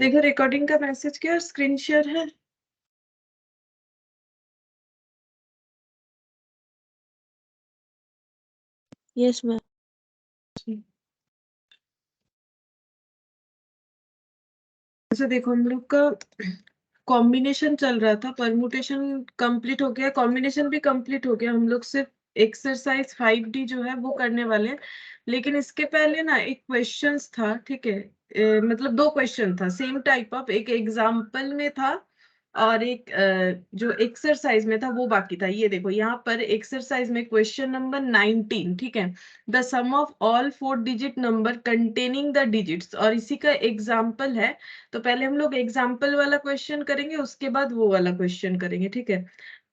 देखो रिकॉर्डिंग का मैसेज किया और स्क्रीन शेयर है। Yes ma'am. अच्छा देखो हम लोग का कॉम्बिनेशन चल रहा था, परमुटेशन कंप्लीट हो गया, कॉम्बिनेशन भी कंप्लीट हो गया। हम लोग सिर्फ एक्सरसाइज 5D जो है वो करने वाले हैं। लेकिन इसके पहले ना एक क्वेश्चंस था, ठीक है, मतलब दो क्वेश्चन था सेम टाइप ऑफ, एक एग्जाम्पल में था और एक जो एक्सरसाइज में था वो बाकी था। ये देखो यहाँ पर एक्सरसाइज में क्वेश्चन नंबर 19, ठीक है, the sum of all 4 digit number containing the digits, और इसी का एग्जाम्पल है। तो पहले हम लोग एग्जाम्पल वाला क्वेश्चन करेंगे, उसके बाद वो वाला क्वेश्चन करेंगे, ठीक है।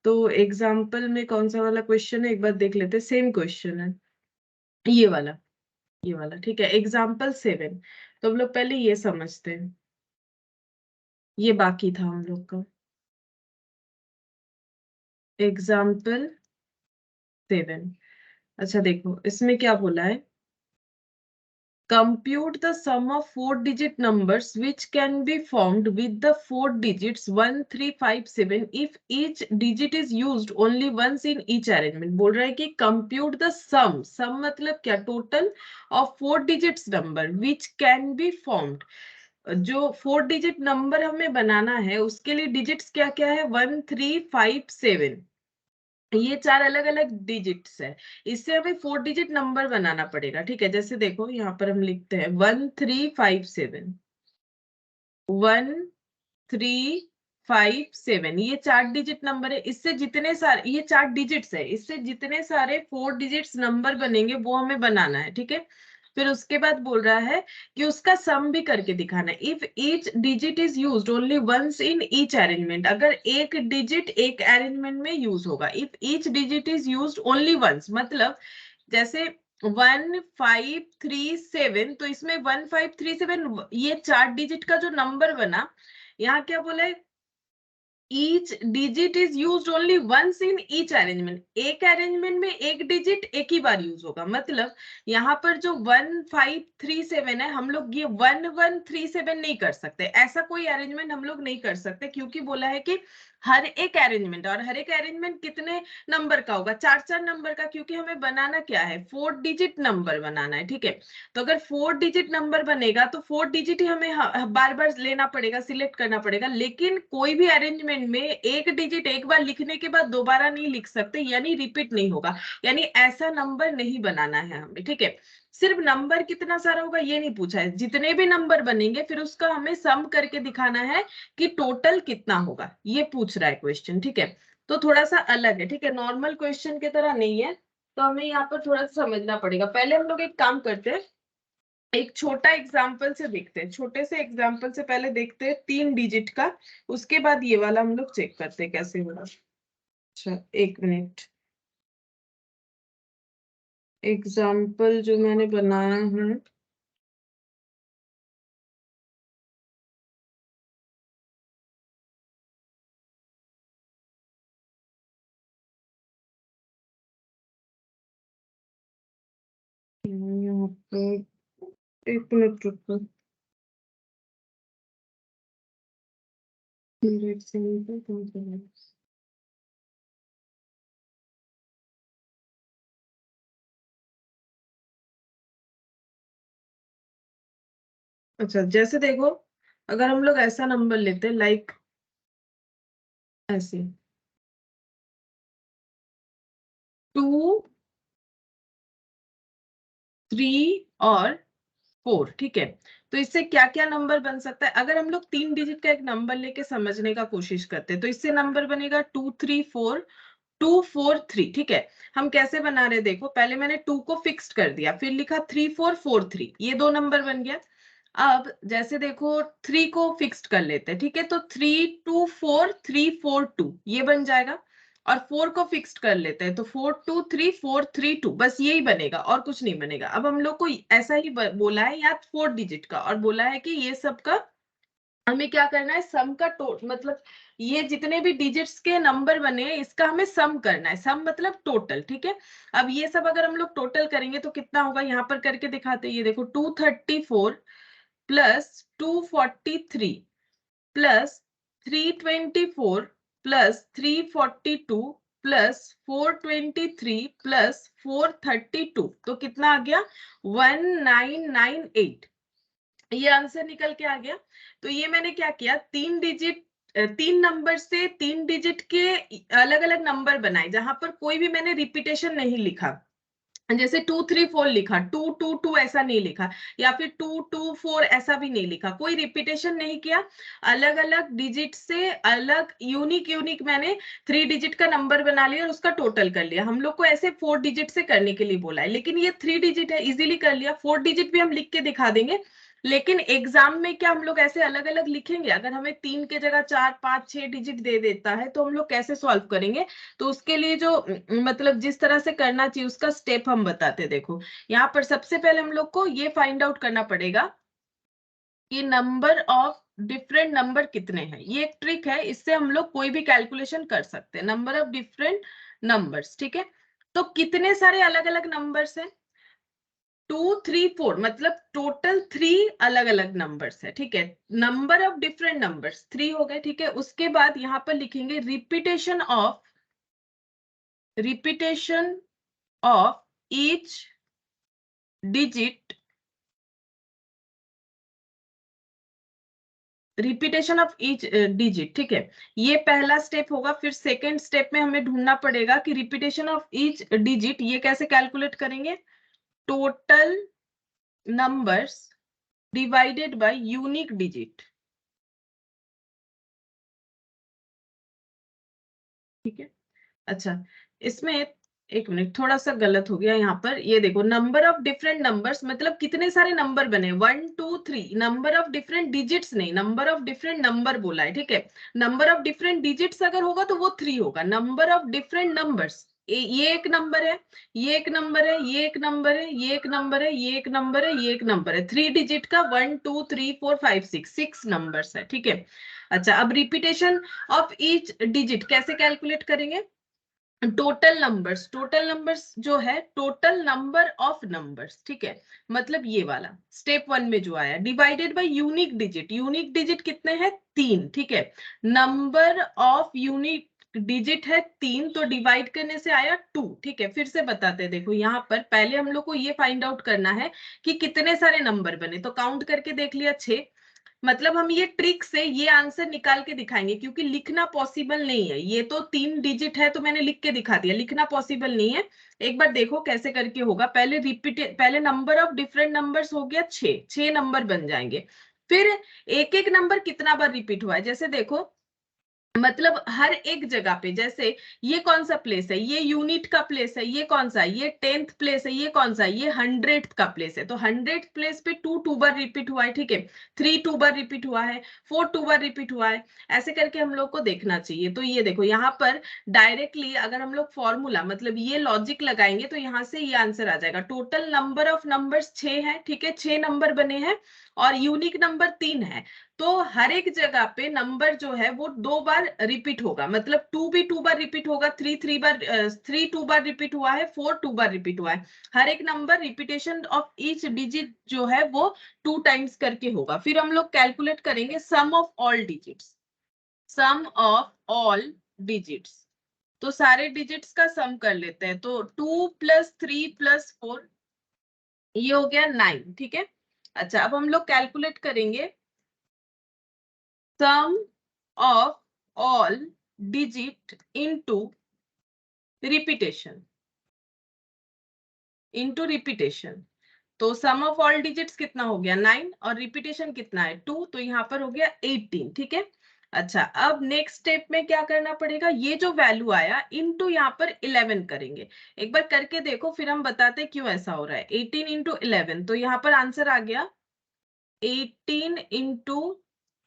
तो एग्जाम्पल में कौन सा वाला क्वेश्चन है एक बार देख लेते हैं। सेम क्वेश्चन है ये वाला, ये वाला, ठीक है, एग्जाम्पल 7। तो हम लोग पहले ये समझते हैं, ये बाकी था हम लोग का एग्जाम्पल 7। अच्छा देखो इसमें क्या बोला है, compute the sum of 4 digit numbers which can be formed with the 4 digits 1 3 5 7 if each digit is used only once in each arrangement। बोल रहा है कि compute the sum मतलब क्या, total of 4 digits number which can be formed। जो 4 digit number हमें बनाना है उसके लिए डिजिट्स क्या क्या है, 1 3 5 7, ये 4 अलग अलग डिजिट्स है। इससे हमें 4 डिजिट नंबर बनाना पड़ेगा, ठीक है। जैसे देखो यहाँ पर हम लिखते हैं 1 3 5 7, 1 3 5 7, ये 4 डिजिट नंबर है। इससे जितने सारे, ये 4 डिजिट्स है, इससे जितने सारे 4 डिजिट्स नंबर बनेंगे वो हमें बनाना है, ठीक है। फिर उसके बाद बोल रहा है कि उसका सम भी करके दिखाना है। If each digit is used only once in each arrangement, अगर एक डिजिट एक अरेंजमेंट में यूज होगा। If each digit is used only once मतलब जैसे 1 5 3 7, तो इसमें 1 5 3 7 ये 4 डिजिट का जो नंबर बना, यहाँ क्या बोला है, each digit is use only once in each arrangement, एक अरेंजमेंट में एक डिजिट एक ही बार यूज होगा। मतलब यहाँ पर जो 1 5 3 7 है, हम लोग ये 1 1 3 7 नहीं कर सकते, ऐसा कोई अरेंजमेंट हम लोग नहीं कर सकते, क्योंकि बोला है कि हर एक अरेंजमेंट, और हर एक अरेंजमेंट कितने नंबर का होगा, 4 नंबर का, क्योंकि हमें बनाना क्या है, 4 डिजिट नंबर बनाना है, ठीक है। तो अगर 4 डिजिट नंबर बनेगा तो 4 डिजिट ही हमें बार बार लेना पड़ेगा, सिलेक्ट करना पड़ेगा। लेकिन कोई भी अरेंजमेंट में एक डिजिट एक बार लिखने के बाद दोबारा नहीं लिख सकते, यानी रिपीट नहीं होगा, यानी ऐसा नंबर नहीं बनाना है हमें, ठीक है। सिर्फ नंबर कितना सारा होगा ये नहीं पूछा है, जितने भी नंबर बनेंगे फिर उसका हमें सम करके दिखाना है कि टोटल कितना होगा, ये पूछ रहा है क्वेश्चन, ठीक है। तो थोड़ा सा अलग है, ठीक है, नॉर्मल क्वेश्चन की तरह नहीं है। तो हमें यहाँ पर थोड़ा सा समझना पड़ेगा। पहले हम लोग एक काम करते हैं, एक छोटा एग्जाम्पल से देखते हैं, छोटे से एग्जाम्पल से पहले देखते हैं 3 डिजिट का, उसके बाद ये वाला हम लोग चेक करते हैं कैसे होगा। अच्छा एक मिनट, एग्जाम्पल जो मैंने बनाया है यहाँ पे, एक मिनट रुको, अच्छा जैसे देखो, अगर हम लोग ऐसा नंबर लेते हैं लाइक ऐसे 2 3 और 4, ठीक है। तो इससे क्या क्या नंबर बन सकता है, अगर हम लोग 3 डिजिट का एक नंबर लेके समझने का कोशिश करते हैं तो इससे नंबर बनेगा 2 3 4 2 4 3, ठीक है। हम कैसे बना रहे, देखो पहले मैंने 2 को फिक्स्ड कर दिया, फिर लिखा 3 4 4 3, ये 2 नंबर बन गया। अब जैसे देखो 3 को फिक्स्ड कर लेते हैं, ठीक है, तो 3 2 4 3 4 2 ये बन जाएगा। और 4 को फिक्स्ड कर लेते हैं तो 4 2 3 4 3 2, बस यही बनेगा और कुछ नहीं बनेगा। अब हम लोग को ऐसा ही बोला है या 4 डिजिट का, और बोला है कि ये सब का हमें क्या करना है, सम का मतलब ये जितने भी डिजिट्स के नंबर बने हैं इसका हमें सम करना है, सम मतलब टोटल, ठीक है। अब ये सब अगर हम लोग टोटल करेंगे तो कितना होगा, यहाँ पर करके दिखाते हैं। ये देखो 234 plus 243 plus 324 plus 342 plus 423 plus 432, तो कितना आ गया 1998। ये आंसर निकल के आ गया। तो ये मैंने क्या किया, 3 नंबर से 3 डिजिट के अलग अलग नंबर बनाए जहां पर कोई भी मैंने रिपीटेशन नहीं लिखा। जैसे 234 लिखा, 222 ऐसा नहीं लिखा, या फिर 224 ऐसा भी नहीं लिखा, कोई रिपीटेशन नहीं किया। अलग अलग डिजिट से अलग यूनिक मैंने 3 डिजिट का नंबर बना लिया और उसका टोटल कर लिया। हम लोग को ऐसे 4 डिजिट से करने के लिए बोला है, लेकिन ये 3 डिजिट है, इजीली कर लिया। 4 डिजिट भी हम लिख के दिखा देंगे, लेकिन एग्जाम में क्या हम लोग ऐसे अलग अलग लिखेंगे? अगर हमें 3 के जगह 4 5 6 डिजिट दे देता है तो हम लोग कैसे सॉल्व करेंगे? तो उसके लिए जो मतलब जिस तरह से करना चाहिए उसका स्टेप हम बताते। देखो यहाँ पर सबसे पहले हम लोग को ये फाइंड आउट करना पड़ेगा कि नंबर ऑफ डिफरेंट नंबर कितने हैं। ये एक ट्रिक है, इससे हम लोग कोई भी कैलकुलेशन कर सकते हैं। नंबर ऑफ डिफरेंट नंबर्स, ठीक है। तो कितने सारे अलग अलग नंबर्स हैं? 2 3 4, मतलब टोटल 3 अलग अलग नंबर्स है, ठीक है। नंबर ऑफ डिफरेंट नंबर्स 3 हो गए, ठीक है। उसके बाद यहां पर लिखेंगे repetition of each digit, repetition of each digit, ठीक है। ये पहला स्टेप होगा। फिर सेकेंड स्टेप में हमें ढूंढना पड़ेगा कि रिपीटेशन ऑफ ईच डिजिट ये कैसे कैलकुलेट करेंगे? Total numbers divided by unique digit, ठीक है। अच्छा, इसमें एक मिनट, थोड़ा सा गलत हो गया यहाँ पर। ये देखो, नंबर ऑफ डिफरेंट नंबर्स मतलब कितने सारे नंबर बने, 1 2 3। नंबर ऑफ डिफरेंट डिजिट्स नहीं, नंबर ऑफ डिफरेंट नंबर बोला है, ठीक है। नंबर ऑफ डिफरेंट डिजिट्स अगर होगा तो वो 3 होगा। नंबर ऑफ डिफरेंट नंबर्स, ये एक नंबर है, ये एक नंबर है, ये एक नंबर है, ये एक नंबर है, ये एक नंबर है, ये एक नंबर है। 3 डिजिट का 1 2 3 4 5 6 नंबर्स है, ठीक है। अच्छा, अब रिपीटेशन ऑफ ईच डिजिट कैसे कैलकुलेट करेंगे? टोटल नंबर्स जो है, टोटल नंबर ऑफ नंबर्स, ठीक है। मतलब ये वाला स्टेप 1 में जो आया, divided by unique digit. Unique digit कितने हैं? 3, ठीक है। नंबर ऑफ यूनिक डिजिट है 3, तो डिवाइड करने से आया 2, ठीक है। फिर से बताते हैं, देखो यहाँ पर पहले हम लोग को ये फाइंड आउट करना है कि कितने सारे नंबर बने। तो काउंट करके देख लिया 6। मतलब हम ये ट्रिक से ये आंसर निकाल के दिखाएंगे, क्योंकि लिखना पॉसिबल नहीं है। ये तो 3 डिजिट है तो मैंने लिख के दिखा दिया, लिखना पॉसिबल नहीं है। एक बार देखो कैसे करके होगा। पहले नंबर ऑफ डिफरेंट नंबर्स हो गया 6 नंबर बन जाएंगे। फिर एक एक नंबर कितना बार रिपीट हुआ है, जैसे देखो, मतलब हर एक जगह पे, जैसे ये कौन सा प्लेस है, ये यूनिट का प्लेस है, ये कौन सा, ये 10th प्लेस है, ये कौन सा, ये 100th का प्लेस है। तो 100th प्लेस पे 2 बार रिपीट हुआ है, ठीक है। 3 2 बार रिपीट हुआ है, 4 2 बार रिपीट हुआ है। ऐसे करके हम लोग को देखना चाहिए। तो ये देखो यहाँ पर डायरेक्टली अगर हम लोग फॉर्मूला मतलब ये लॉजिक लगाएंगे तो यहाँ से ये आंसर आ जाएगा। टोटल नंबर ऑफ नंबर्स 6 है, ठीक है। 6 नंबर बने हैं और यूनिक नंबर 3 है। तो हर एक जगह पे नंबर जो है वो 2 बार रिपीट होगा, मतलब 2 भी 2 बार रिपीट होगा, 3 2 बार रिपीट हुआ है, 4 2 बार रिपीट हुआ है। हर एक number repetition of each digit जो है वो 2 टाइम्स करके होगा। फिर हम लोग कैलकुलेट करेंगे sum of all digits, sum of all digits. तो सारे डिजिट्स का सम कर लेते हैं। तो 2 + 3 + 4, ये हो गया 9, ठीक है। अच्छा, अब हम लोग कैलकुलेट करेंगे sum of all digit into repetition। तो सम ऑफ ऑल डिजिट्स कितना हो गया 9 और रिपीटेशन कितना है 2, तो यहाँ पर हो गया 18, ठीक है। अच्छा, अब नेक्स्ट स्टेप में क्या करना पड़ेगा, ये जो वैल्यू आया इनटू यहाँ पर 11 करेंगे। एक बार करके देखो, फिर हम बताते क्यों ऐसा हो रहा है। 18 × 11, तो यहाँ पर आंसर आ गया 18 ×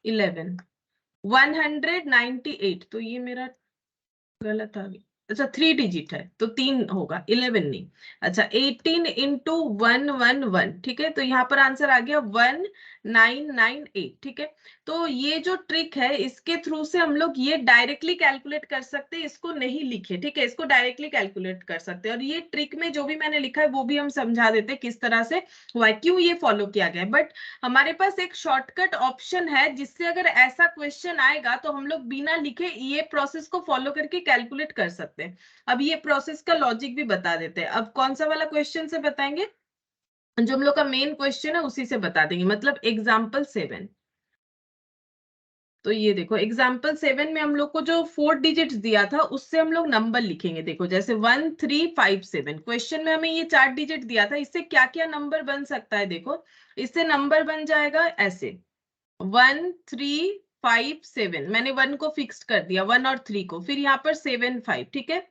11 198। तो ये मेरा गलत आ गया, अच्छा 3 डिजिट है तो 3 होगा, 11 नहीं। अच्छा 18 इंटू 111, ठीक है, तो यहाँ पर आंसर आ गया 1998, ठीक है। तो ये जो ट्रिक है इसके थ्रू से हम लोग ये डायरेक्टली कैलकुलेट कर सकते हैं, इसको नहीं लिखे, ठीक है, इसको डायरेक्टली कैलकुलेट कर सकते हैं। और ये ट्रिक में जो भी मैंने लिखा है वो भी हम समझा देते हैं किस तरह से हुआ है, क्यों ये फॉलो किया गया है। बट हमारे पास एक शॉर्टकट ऑप्शन है जिससे अगर ऐसा क्वेश्चन आएगा तो हम लोग बिना लिखे ये प्रोसेस को फॉलो करके कैलकुलेट कर सकते हैं। अब ये प्रोसेस का लॉजिक भी बता देते हैं। अब कौन सा वाला क्वेश्चन से बताएंगे, जो हम लोग का मेन क्वेश्चन है उसी से बता देंगे, मतलब एग्जाम्पल 7। तो ये देखो एग्जाम्पल 7 में हम लोग को जो 4 डिजिट्स दिया था उससे हम लोग नंबर लिखेंगे। देखो जैसे 1357, क्वेश्चन में हमें ये 4 डिजिट दिया था, इससे क्या क्या नंबर बन सकता है। देखो इससे नंबर बन जाएगा ऐसे 1357, मैंने 1 को फिक्स कर दिया, 1 और 3 को, फिर यहाँ पर 75, ठीक है।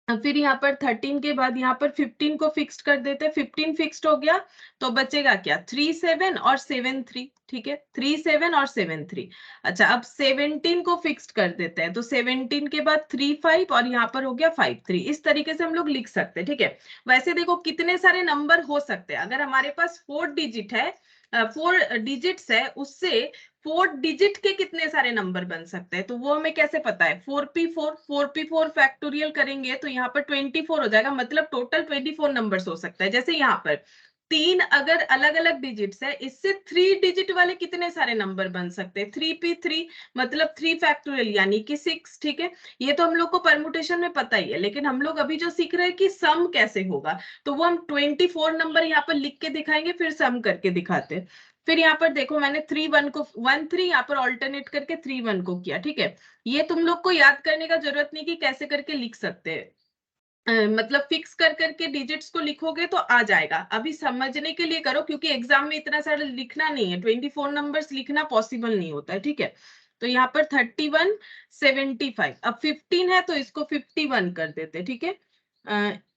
फिर यहाँ पर 13 के बाद यहाँ पर 15 को फिक्स कर देते हैं, 15 फिक्स्ड हो गया तो बचेगा क्या, 37 और 73, ठीक है, 37 और 73। अच्छा अब 17 को फिक्स्ड कर देते हैं, तो 17 के बाद 35 और यहाँ पर हो गया 53। इस तरीके से हम लोग लिख सकते हैं, ठीक है। वैसे देखो कितने सारे नंबर हो सकते हैं, अगर हमारे पास 4 डिजिट है, 4 डिजिट्स है, उससे 4 डिजिट के कितने सारे नंबर बन सकते हैं, तो वो हमें कैसे पता है, 4p4 फैक्टोरियल करेंगे तो यहाँ पर 24 हो जाएगा, मतलब टोटल 24 नंबर्स हो सकता है। जैसे यहाँ पर 3 अगर अलग अलग डिजिट्स है, इससे 3 डिजिट वाले कितने सारे नंबर बन सकते हैं, 3p3 मतलब 3 फैक्टोरियल यानी कि 6, ठीक है। ये तो हम लोग को परमुटेशन में पता ही है, लेकिन हम लोग अभी जो सीख रहे हैं कि सम कैसे होगा, तो वो हम 24 नंबर यहाँ पर लिख के दिखाएंगे, फिर सम करके दिखाते हैं। फिर यहाँ पर देखो मैंने 3 1 को 1 3 यहाँ पर ऑल्टरनेट करके 3 1 को किया, ठीक है। ये तुम लोग को याद करने का जरूरत नहीं कि कैसे करके लिख सकते हैं, मतलब फिक्स कर करके डिजिट्स को लिखोगे तो आ जाएगा। अभी समझने के लिए करो, क्योंकि एग्जाम में इतना सारा लिखना नहीं है, 24 नंबर्स लिखना पॉसिबल नहीं होता है, ठीक है। तो यहाँ पर 31 75, अब 15 है तो इसको 51 कर देते, ठीक है।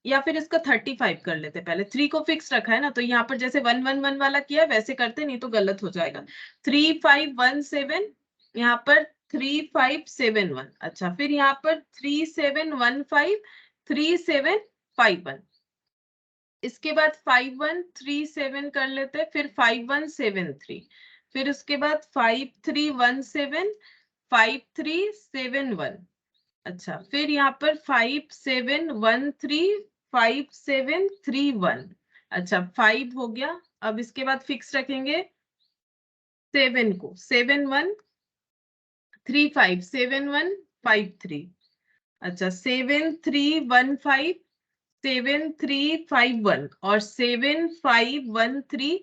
या फिर इसका 35 कर लेते, पहले 3 को फिक्स रखा है ना, तो यहाँ पर जैसे 1 1 1 वाला किया वैसे करते, नहीं तो गलत हो जाएगा। 3517, यहाँ पर 3571, अच्छा फिर यहाँ पर 3715 3751, इसके बाद 5137 कर लेते हैं, फिर 5173, फिर उसके बाद 5317 5371, अच्छा फिर यहाँ पर 5713 5731, अच्छा 5 हो गया। अब इसके बाद फिक्स रखेंगे 7 को, 7135 7153, अच्छा 7315 7351 और 7513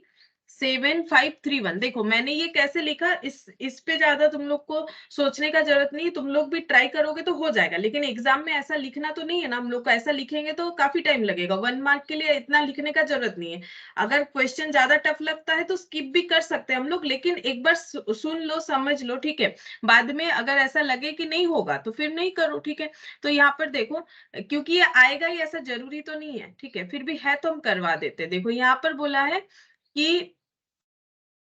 7531। देखो मैंने ये कैसे लिखा, इस पे ज्यादा तुम लोग को सोचने का जरूरत नहीं, तुम लोग भी ट्राई करोगे तो हो जाएगा, लेकिन एग्जाम में ऐसा लिखना तो नहीं है ना हम लोग को, ऐसा लिखेंगे तो काफी टाइम लगेगा, 1 मार्क के लिए इतना लिखने का जरूरत नहीं है। अगर क्वेश्चन ज्यादा टफ लगता है तो स्किप भी कर सकते हैं हम लोग, लेकिन एक बार सुन लो समझ लो, ठीक है। बाद में अगर ऐसा लगे कि नहीं होगा तो फिर नहीं करो, ठीक है। तो यहाँ पर देखो, क्योंकि ये आएगा ही ऐसा जरूरी तो नहीं है, ठीक है, फिर भी है तो हम करवा देते। देखो यहाँ पर बोला है कि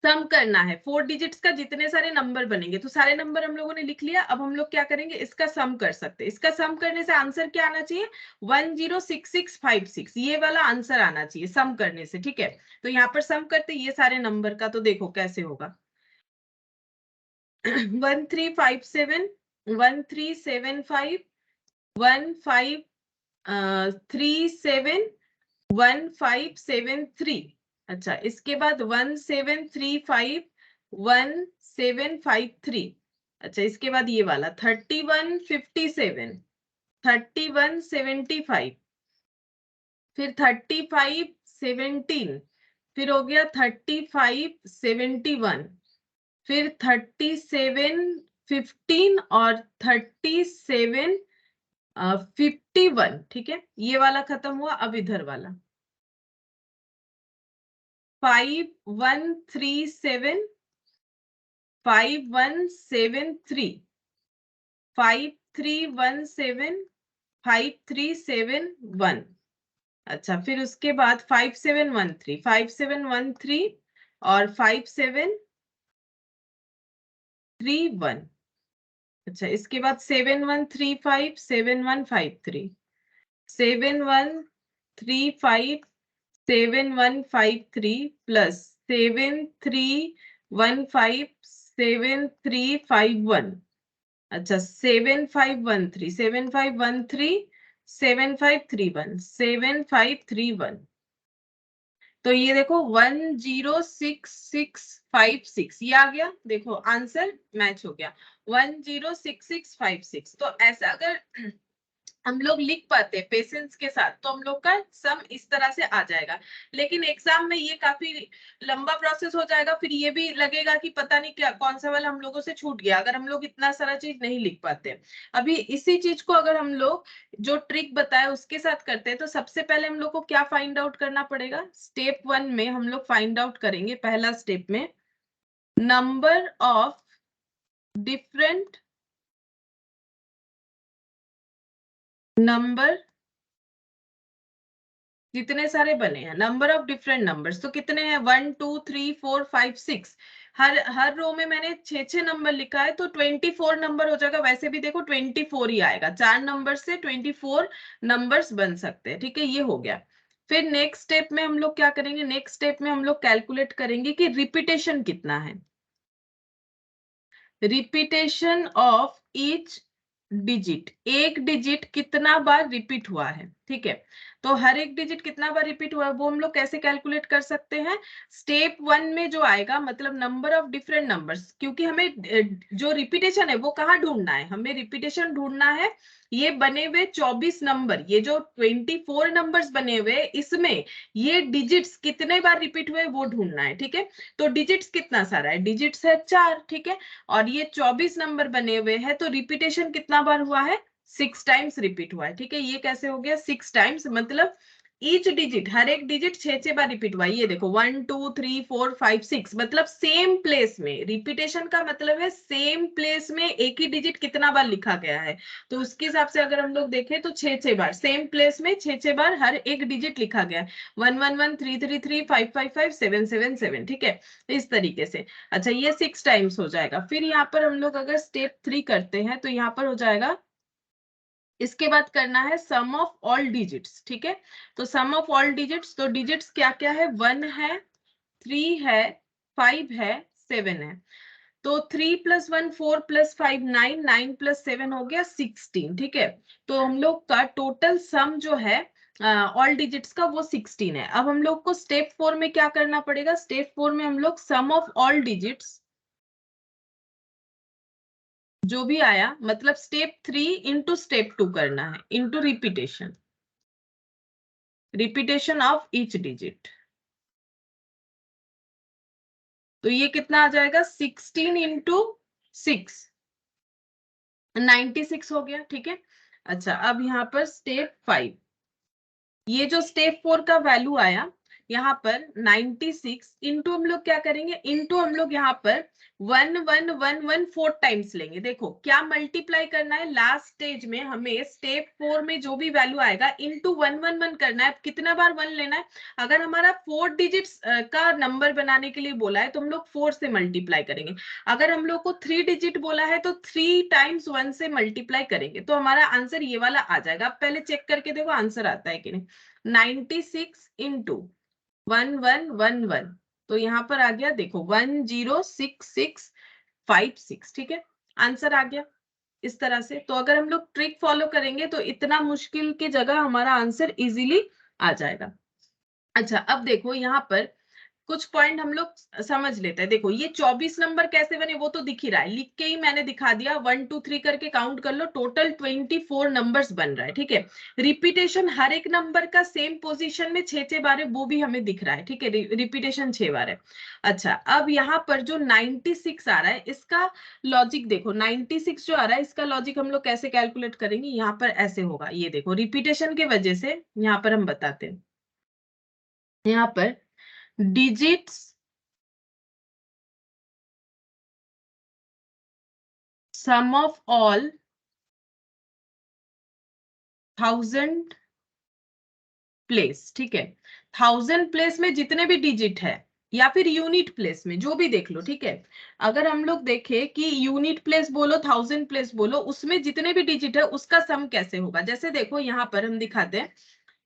सम करना है 4 डिजिट्स का, जितने सारे नंबर बनेंगे, तो सारे नंबर हम लोगों ने लिख लिया। अब हम लोग क्या करेंगे, इसका सम कर सकते हैं। इसका सम करने से आंसर क्या आना चाहिए, 106656, ये वाला आंसर आना चाहिए सम करने से, ठीक है। तो यहाँ पर सम करते ये सारे नंबर का, तो देखो कैसे होगा 1357 1375 1537 1573, अच्छा इसके बाद 1735 1753, अच्छा इसके बाद ये वाला 3157 3175, फिर 3517, फिर हो गया 3571, फिर 3715 और 3751, ठीक है, ये वाला खत्म हुआ। अब इधर वाला 5137 5173 5317 5371, अच्छा फिर उसके बाद 5713 5713 और 5731, अच्छा, इसके बाद 7135 7153 7135 7153 प्लस 7315 7351। अच्छा, 7513 7513 7531 7531। तो ये देखो 106656 ये आ गया। देखो आंसर मैच हो गया 106656। तो ऐसा अगर हम लोग लिख पाते हैं पेशेंस के साथ तो हम लोग का सम इस तरह से आ जाएगा। लेकिन एग्जाम में ये काफी लंबा प्रोसेस हो जाएगा, फिर ये भी लगेगा कि पता नहीं क्या कौन सा वाला हम लोगों से छूट गया अगर हम लोग इतना सारा चीज नहीं लिख पाते। अभी इसी चीज को अगर हम लोग जो ट्रिक बताया उसके साथ करते हैं तो सबसे पहले हम लोग को क्या फाइंड आउट करना पड़ेगा। स्टेप 1 में हम लोग फाइंड आउट करेंगे, पहला स्टेप में नंबर ऑफ डिफरेंट नंबर, जितने सारे बने हैं नंबर ऑफ डिफरेंट नंबर्स तो कितने हैं 1 2 3 4 5 6। हर रो में मैंने 6 नंबर लिखा है तो 24 नंबर हो जाएगा। वैसे भी देखो 24 ही आएगा, 4 नंबर से 24 नंबर्स बन सकते हैं। ठीक है, ये हो गया। फिर नेक्स्ट स्टेप में हम लोग क्या करेंगे, नेक्स्ट स्टेप में हम लोग कैलकुलेट करेंगे कि रिपीटेशन कितना है। रिपीटेशन ऑफ ईच डिजिट, एक डिजिट कितना बार रिपीट हुआ है। ठीक है, तो हर एक डिजिट कितना बार रिपीट हुआ है वो हम लोग कैसे कैलकुलेट कर सकते हैं। स्टेप 1 में जो आएगा मतलब नंबर ऑफ डिफरेंट नंबर्स, क्योंकि हमें जो रिपीटेशन है वो कहाँ ढूंढना है, हमें रिपीटेशन ढूंढना है ये बने हुए 24 नंबर, ये जो 24 नंबर्स बने हुए इसमें ये डिजिट्स कितने बार रिपीट हुए वो ढूंढना है। ठीक है, तो डिजिट्स कितना सारा है, डिजिट्स है 4। ठीक है, और ये 24 नंबर बने हुए हैं तो रिपीटेशन कितना बार हुआ है, 6 टाइम्स रिपीट हुआ है। ठीक है, ये कैसे हो गया 6 टाइम्स, मतलब ईच डिजिट हर एक डिजिट 6 बार रिपीट हुआ है। ये देखो 1 2 3 4 5 6 मतलब सेम प्लेस में, रिपीटेशन का मतलब है सेम प्लेस में एक ही डिजिट कितना बार लिखा गया है। तो उसके हिसाब से अगर हम लोग देखें तो 6 बार सेम प्लेस में 6 बार हर एक डिजिट लिखा गया है। 1 1 1 3 3 3 5 5 5 7 7 7। ठीक है, इस तरीके से। अच्छा, ये 6 टाइम्स हो जाएगा। फिर यहाँ पर हम लोग अगर स्टेप 3 करते हैं तो यहाँ पर हो जाएगा, इसके बाद करना है सम ऑफ ऑल डिजिट्स। ठीक है, तो सम ऑफ ऑल डिजिट्स, तो डिजिट्स क्या क्या है, 1 है 3 है 5 है 7 है। तो 3 + 1 4 + 5 9 9 + 7 हो गया 16। ठीक है, तो हम लोग का टोटल सम जो है ऑल डिजिट्स का वो 16 है। अब हम लोग को स्टेप 4 में क्या करना पड़ेगा, स्टेप 4 में हम लोग सम ऑफ ऑल डिजिट्स जो भी आया, मतलब स्टेप 3 इंटू स्टेप 2 करना है, into repetition, repetition of each digit. तो ये कितना आ जाएगा 16 इंटू 6 96 हो गया। ठीक है, अच्छा अब यहाँ पर स्टेप 5, ये जो स्टेप 4 का वैल्यू आया यहाँ पर 96 इंटू हम लोग क्या करेंगे, इंटू हम लोग यहाँ पर 1 1 1 1 4 टाइम्स लेंगे। देखो क्या मल्टीप्लाई करना है, लास्ट स्टेज में हमें स्टेप 4 में जो भी वैल्यू आएगा इंटू 1 1 1 करना है। कितना बार 1 लेना है, अगर हमारा 4 डिजिट्स का नंबर बनाने के लिए बोला है तो हम लोग 4 से मल्टीप्लाई करेंगे। अगर हम लोग को 3 डिजिट बोला है तो 3 टाइम्स 1 से मल्टीप्लाई करेंगे, तो हमारा आंसर ये वाला आ जाएगा। अब पहले चेक करके देखो आंसर आता है कि नहीं। 96 इंटू 1111, तो यहाँ पर आ गया देखो 106656। ठीक है, आंसर आ गया इस तरह से। तो अगर हम लोग ट्रिक फॉलो करेंगे तो इतना मुश्किल की जगह हमारा आंसर इजीली आ जाएगा। अच्छा, अब देखो यहाँ पर कुछ पॉइंट हम लोग समझ लेते हैं। देखो ये 24 नंबर कैसे बने वो तो दिख ही रहा है, लिख के ही मैंने दिखा दिया। 1 2 3 करके काउंट कर लो, टोटल 24 नंबर्स बन रहा है। ठीक है, रिपीटेशन हर एक नंबर का सेम पोजीशन में 6 बार है वो भी हमें दिख रहा है। ठीक है, रिपीटेशन 6 बार है। अच्छा, अब यहाँ पर जो 96 आ रहा है इसका लॉजिक देखो, 96 जो आ रहा है इसका लॉजिक हम लोग कैसे कैलकुलेट करेंगे, यहाँ पर ऐसे होगा। ये देखो रिपीटेशन के वजह से यहाँ पर हम बताते हैं, यहाँ पर digits sum of all 1000 place. ठीक है, 1000 प्लेस में जितने भी डिजिट है या फिर यूनिट प्लेस में, जो भी देख लो, ठीक है। अगर हम लोग देखें कि यूनिट प्लेस बोलो, थाउजेंड प्लेस बोलो, उसमें जितने भी डिजिट है उसका सम कैसे होगा, जैसे देखो यहाँ पर हम दिखाते हैं।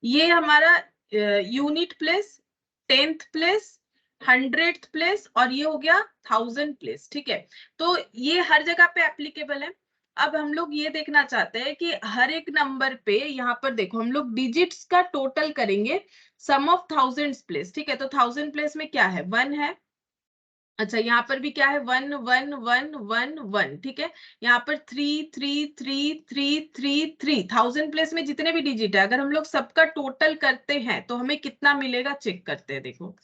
ये हमारा unit place, tenth place, hundred place, और ये हो गया थाउजेंड प्लेस, ठीक है। तो ये हर जगह पे एप्लीकेबल है। अब हम लोग ये देखना चाहते हैं कि हर एक नंबर पे, यहाँ पर देखो हम लोग डिजिट्स का टोटल करेंगे, सम ऑफ थाउजेंड प्लेस, ठीक है। तो थाउजेंड प्लेस में क्या है, वन है। अच्छा, यहाँ पर भी क्या है, one one one one one, ठीक है। यहाँ पर three three three three three three, thousand place में जितने भी डिजिट है, अगर हम लोग सबका टोटल करते हैं तो हमें कितना मिलेगा, चेक करते हैं। देखो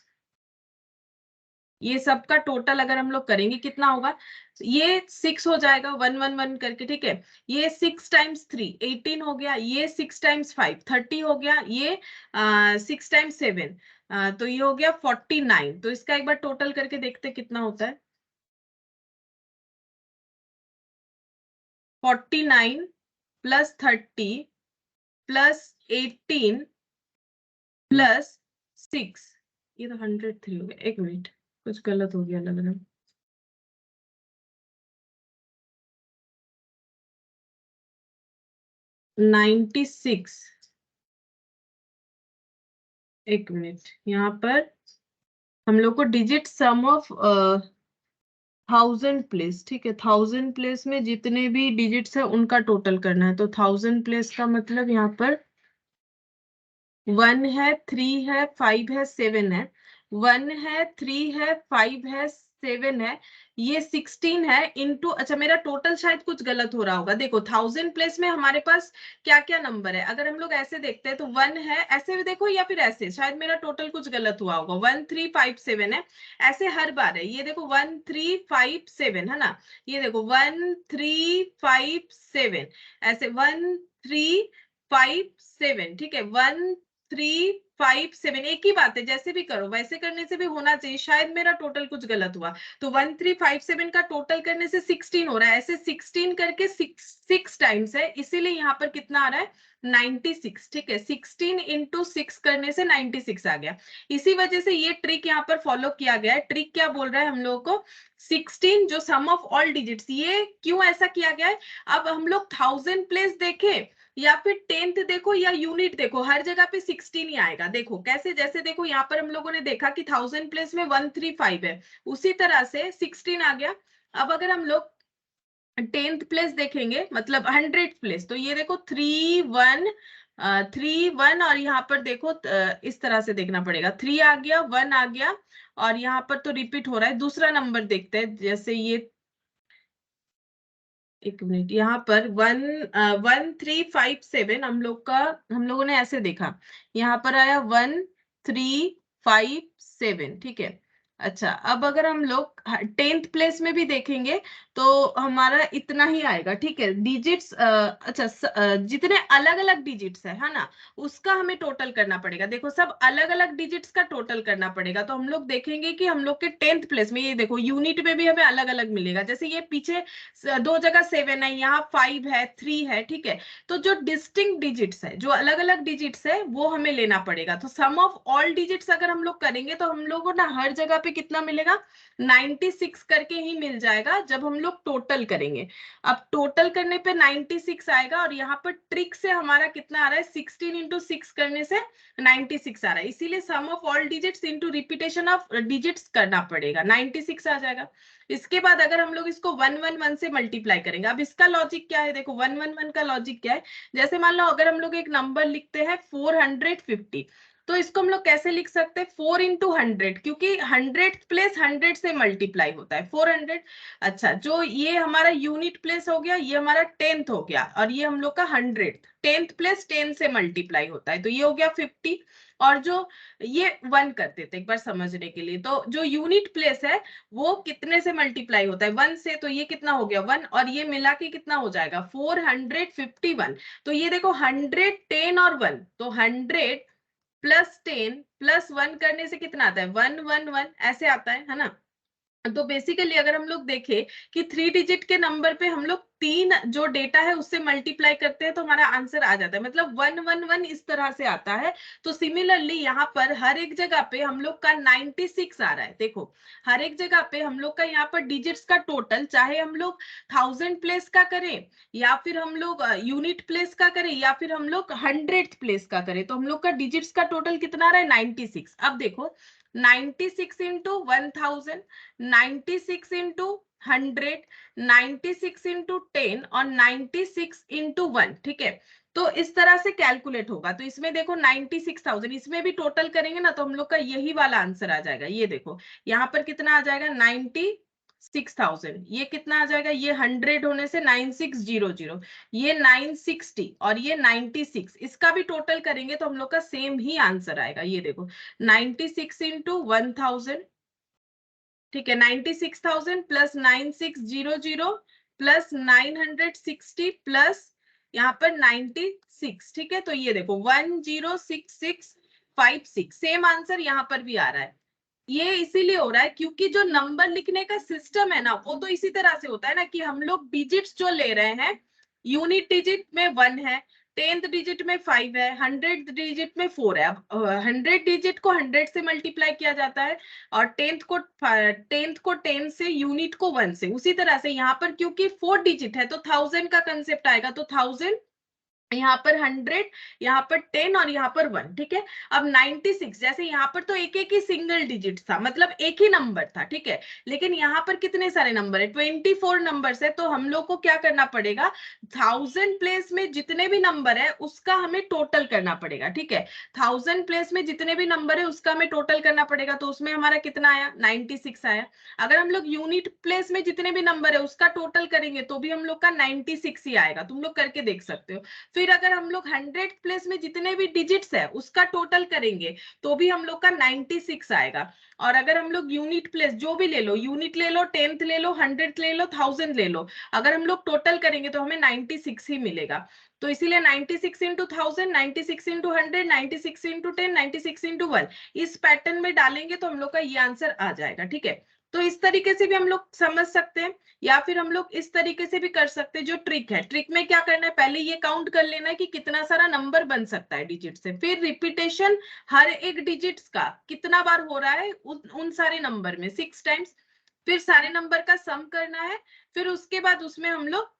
ये सबका टोटल अगर हम लोग करेंगे कितना होगा, ये सिक्स हो जाएगा, वन वन वन करके, ठीक है। ये सिक्स टाइम्स थ्री, 18 हो गया। ये सिक्स टाइम्स फाइव, 30 हो गया। ये सिक्स टाइम्स सेवन, तो ये हो गया 49। तो इसका एक बार टोटल करके देखते कितना होता है। 49 प्लस 30 प्लस 18 प्लस 6, ये तो 103 हो गया। एक मिनट, कुछ गलत हो गया लग रहा है। 96, एक मिनट, यहाँ पर हम लोग को digit some of thousand place, ठीक है। थाउजेंड प्लेस में जितने भी डिजिट्स है उनका टोटल करना है। तो थाउजेंड प्लेस का मतलब यहाँ पर वन है, थ्री है, फाइव है, सेवन है। वन है, थ्री है, फाइव है, सेवन है। ये 16 है इंटू, अच्छा मेरा टोटल शायद कुछ गलत हो रहा होगा। देखो थाउजेंड प्लेस में हमारे पास क्या क्या नंबर है, अगर हम लोग ऐसे देखते हैं तो वन है, ऐसे भी देखो, या फिर ऐसे, शायद मेरा टोटल कुछ गलत हुआ होगा। 1357 है, ऐसे हर बार है। ये देखो 1357 है ना, ये देखो 1357, ऐसे 1357, ठीक है। 1357, एक ही बात है, जैसे भी करो वैसे करने से भी होना चाहिए। शायद मेरा टोटल कुछ गलत हुआ। तो 1357 का टोटल करने से 16 हो रहा है, ऐसे 16 करके सिक्स टाइम्स है, इसीलिए यहाँ पर कितना आ रहा है, 96, ठीक है। 16 इंटू सिक्स करने से 96 आ गया। इसी वजह से ये ट्रिक यहाँ पर फॉलो किया गया है। ट्रिक क्या बोल रहा है हम लोगों को, 16 जो सम ऑफ ऑल डिजिट्स, ये क्यों ऐसा किया गया है। अब हम लोग थाउजेंड प्लेस देखें या फिर टेंथ देखो या यूनिट देखो, हर जगह पे 16 ही आएगा। देखो कैसे, जैसे देखो यहाँ पर हम लोगों ने देखा कि थाउजेंड प्लेस में 135 है, उसी तरह से 16 आ गया। अब अगर हम लोग टेंथ प्लेस देखेंगे, मतलब हंड्रेड प्लेस, तो ये देखो थ्री वन, थ्री वन, और यहाँ पर देखो इस तरह से देखना पड़ेगा, थ्री आ गया, वन आ गया, और यहाँ पर तो रिपीट हो रहा है। दूसरा नंबर देखते हैं, जैसे ये, एक मिनट, यहाँ पर 1357 हम लोगों ने ऐसे देखा, यहाँ पर आया 1357, ठीक है। अच्छा, अब अगर हम लोग टेंथ प्लेस में भी देखेंगे तो हमारा इतना ही आएगा, ठीक है। डिजिट्स, अच्छा जितने अलग अलग डिजिट्स है ना, उसका हमें टोटल करना पड़ेगा। देखो सब अलग अलग डिजिट्स का टोटल करना पड़ेगा, तो हम लोग देखेंगे कि हम लोग के टेंथ प्लेस में, ये देखो यूनिट में भी हमें अलग अलग मिलेगा। जैसे ये पीछे दो जगह सेवन है, यहाँ फाइव है, थ्री है, ठीक है। तो जो डिस्टिंक्ट डिजिट्स है, जो अलग अलग डिजिट्स है, वो हमें लेना पड़ेगा। तो सम ऑफ ऑल डिजिट्स अगर हम लोग करेंगे तो हम लोग को ना हर जगह पे कितना मिलेगा, 96 करके ही मिल जाएगा जब हम लोग टोटल करेंगे। अब टोटल करने पे 96 आएगा, और यहाँ पर ट्रिक से हमारा कितना आ रहा है, 16 इंटू सिक्स करने से 96 आ रहा है। इसीलिए sum of all digits into repetition of digits करना पड़ेगा, 96 आ जाएगा। इसके बाद अगर हम लोग इसको वन वन वन से मल्टीप्लाई करेंगे, अब इसका लॉजिक क्या है, देखो वन वन वन का लॉजिक क्या है। जैसे मान लो अगर हम लोग एक नंबर लिखते हैं 450, तो इसको हम लोग कैसे लिख सकते हैं, 4 इंटू हंड्रेड, क्योंकि हंड्रेड प्लेस हंड्रेड से मल्टीप्लाई होता है 400। अच्छा, जो ये हमारा यूनिट प्लेस हो गया, ये हमारा टेंथ हो गया, और ये हम लोग का हंड्रेड, टेंथ प्लेस 10 से मल्टीप्लाई होता है, तो ये हो गया 50। और जो ये वन करते थे, एक बार समझने के लिए, तो जो यूनिट प्लेस है वो कितने से मल्टीप्लाई होता है, वन से, तो ये कितना हो गया, वन, और ये मिला के कितना हो जाएगा, 451। तो ये देखो 100, 10 और वन, तो 100 प्लस 10 प्लस वन करने से कितना आता है, वन वन वन, ऐसे आता है ना। तो बेसिकली अगर हम लोग देखें कि 3 डिजिट के नंबर पे हम लोग 3 जो डेटा है उससे मल्टीप्लाई करते हैं तो हमारा आंसर आ जाता है, मतलब 111 इस तरह से आता है। तो सिमिलरली यहाँ पर हर एक जगह पे हम लोग का 96 आ रहा है। देखो हर एक जगह पे हम लोग का यहाँ पर डिजिट्स का टोटल, चाहे हम लोग 1000 प्लेस का करें या फिर हम लोग यूनिट प्लेस का करें या फिर हम लोग 100th प्लेस का करें, तो हम लोग का डिजिट्स का टोटल कितना आ रहा है 96। अब देखो 96 इंटू 1000, 96 इंटू 100, 96 इंटू 10 और 96 इंटू 1, ठीक है। तो इस तरह से कैलकुलेट होगा। तो इसमें देखो 96,000, इसमें भी टोटल करेंगे ना तो हम लोग का यही वाला आंसर आ जाएगा। ये देखो यहाँ पर कितना आ जाएगा 96,000, ये कितना आ जाएगा, ये 100 होने से 9600, ये 960 और ये 96, इसका भी टोटल करेंगे तो हम लोग का सेम ही आंसर आएगा। ये देखो 96 इंटू 1000, ठीक है, 96,000 प्लस 9600 प्लस 960 प्लस यहाँ पर 96, ठीक है। तो ये देखो 106656, सेम आंसर यहाँ पर भी आ रहा है। ये इसीलिए हो रहा है क्योंकि जो नंबर लिखने का सिस्टम है ना वो तो इसी तरह से होता है ना कि हम लोग डिजिट्स जो ले रहे हैं, यूनिट डिजिट में 1 है, 10th डिजिट में 5 है, 100th डिजिट में 4 है। अब 100 डिजिट को 100 से मल्टीप्लाई किया जाता है और 10th को 10 से, यूनिट को 1 से। उसी तरह से यहाँ पर क्योंकि 4 डिजिट है तो 1000 का कंसेप्ट आएगा, तो 1000, यहाँ पर 100, यहाँ पर 10 और यहाँ पर 1, ठीक है। अब 96, जैसे यहाँ पर तो एक एक ही सिंगल डिजिट था, मतलब एक ही नंबर था, ठीक है। लेकिन यहाँ पर कितने सारे नंबर है, 24 नंबर्स है। तो हम लोग को क्या करना पड़ेगा, 1000 प्लेस में जितने भी नंबर है उसका हमें टोटल करना पड़ेगा, ठीक है। 1000 प्लेस में जितने भी नंबर है उसका हमें टोटल करना पड़ेगा। तो उसमें हमारा कितना आया 96 आया। अगर हम लोग यूनिट प्लेस में जितने भी नंबर है उसका टोटल करेंगे तो भी हम लोग का 96 ही आएगा। तुम लोग करके देख सकते हो। फिर अगर हम लोग 100 प्लेस में जितने भी डिजिट्स है उसका टोटल करेंगे तो भी हम लोग का 96 आएगा। और अगर हम लोग यूनिट प्लेस जो भी ले लो, यूनिट ले लो, 10th ले लो, 100 ले लो, 1000 ले लो, अगर हम लोग टोटल करेंगे तो हमें 96 ही मिलेगा। तो इसीलिए 96 इंटू 1000, 96 इंटू 100, 96 इंटू 10, 96 इंटू 1, इस पैटर्न में डालेंगे तो हम लोग का ये आंसर आ जाएगा, ठीक है। तो इस तरीके से भी हम लोग समझ सकते हैं या फिर हम लोग इस तरीके से भी कर सकते हैं। जो ट्रिक है, ट्रिक में क्या करना है, पहले ये काउंट कर लेना है कि कितना सारा नंबर बन सकता है डिजिट से, फिर रिपीटेशन हर एक डिजिट्स का कितना बार हो रहा है उन सारे नंबर में 6 टाइम्स, फिर सारे नंबर का सम करना है। फिर उसके बाद उसमें हम लोग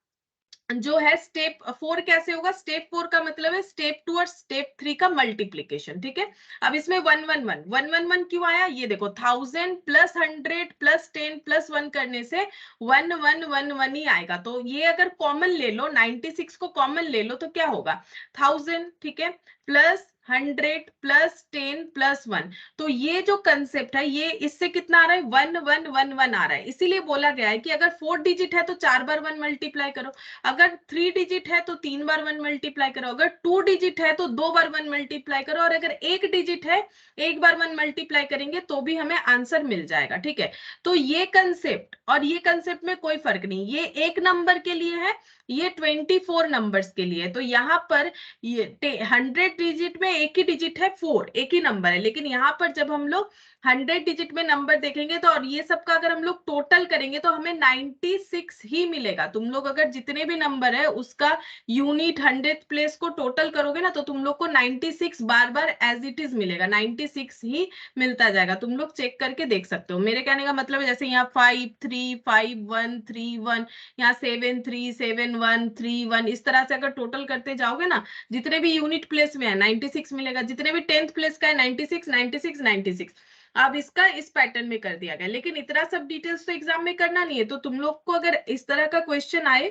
जो है स्टेप 4 कैसे होगा, स्टेप 4 का मतलब है स्टेप 2 और स्टेप 3 का मल्टीप्लीकेशन, ठीक है। अब इसमें 111 क्यों आया, ये देखो 1000 प्लस 100 प्लस 10 प्लस 1 करने से 1111 ही आएगा। तो ये अगर कॉमन ले लो, 96 को कॉमन ले लो तो क्या होगा 1000, ठीक है, प्लस 100 प्लस 10 प्लस 1। तो ये जो कंसेप्ट है ये इससे कितना आ रहा है 1111 आ रहा है। इसीलिए बोला गया है कि अगर 4 डिजिट है तो 4 बार 1 मल्टीप्लाई करो, अगर 3 डिजिट है तो 3 बार 1 मल्टीप्लाई करो, अगर 2 डिजिट है तो 2 बार 1 मल्टीप्लाई करो, और अगर 1 डिजिट है 1 बार 1 मल्टीप्लाई करेंगे तो भी हमें आंसर मिल जाएगा, ठीक है। तो ये कंसेप्ट और ये कंसेप्ट में कोई फर्क नहीं, ये एक नंबर के लिए है, ये 24 नंबर्स के लिए है। तो यहाँ पर ये 100 डिजिट में एक ही डिजिट है 4, एक ही नंबर है, लेकिन यहाँ पर जब हम लोग 100 डिजिट में नंबर देखेंगे तो और ये सब का अगर हम लोग टोटल करेंगे तो हमें 96 ही मिलेगा। तुम लोग अगर जितने भी नंबर है उसका यूनिट 100th प्लेस को टोटल करोगे ना तो तुम लोग को 96 बार बार एज इट इज मिलेगा, 96 ही मिलता जाएगा। तुम लोग चेक करके देख सकते हो। मेरे कहने का मतलब है जैसे यहाँ 535131, यहाँ 737131, इस तरह से अगर टोटल करते जाओगे ना, जितने भी यूनिट प्लेस में है 96 मिलेगा, जितने भी 10th प्लेस का है 96 96 96। अब इसका इस पैटर्न में कर दिया गया, लेकिन इतना सब डिटेल्स तो एग्जाम में करना नहीं है। तो तुम लोग को अगर इस तरह का क्वेश्चन आए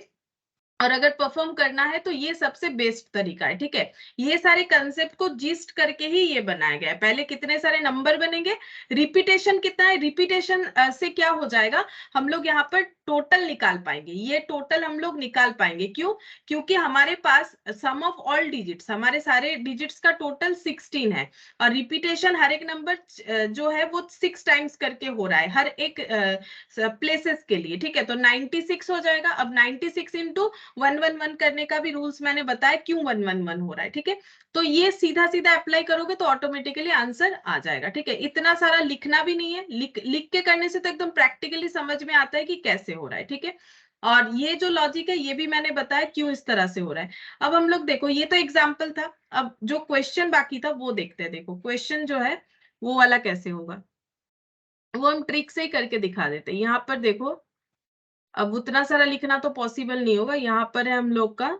और अगर परफॉर्म करना है तो ये सबसे बेस्ट तरीका है, ठीक है। ये सारे कंसेप्ट को जिस्ट करके ही ये बनाया गया है। पहले कितने सारे नंबर बनेंगे, रिपीटेशन कितना है, रिपीटेशन से क्या हो जाएगा, हम लोग यहाँ पर टोटल निकाल पाएंगे, ये टोटल हम लोग निकाल पाएंगे। क्यों, क्योंकि हमारे पास सम ऑफ ऑल डिजिट्स, हमारे सारे डिजिट्स का टोटल 16 है और रिपीटेशन हर एक नंबर जो है वो 6 टाइम्स करके हो रहा है हर एक प्लेसेस के लिए, ठीक है। तो 96 हो जाएगा। अब 96 इंटू 111 करने का भी रूल्स मैंने बताया क्यों 111 हो रहा है, ठीक है। तो ये सीधा सीधा अप्लाई करोगे तो ऑटोमेटिकली आंसर आ जाएगा, ठीक है। इतना सारा लिखना भी नहीं है, लिख लिख के करने से तो एकदम प्रैक्टिकली समझ में आता है कि कैसे हो रहा है, ठीक है। और ये जो लॉजिक है ये भी मैंने बताया क्यों इस तरह से हो रहा है। अब हम लोग देखो, ये तो एग्जाम्पल था, अब जो क्वेश्चन बाकी था वो देखते हैं। देखो क्वेश्चन जो है वो वाला कैसे होगा, वो हम ट्रिक से ही करके दिखा देते हैं। यहाँ पर देखो, अब उतना सारा लिखना तो पॉसिबल नहीं होगा। यहाँ पर है हम लोग का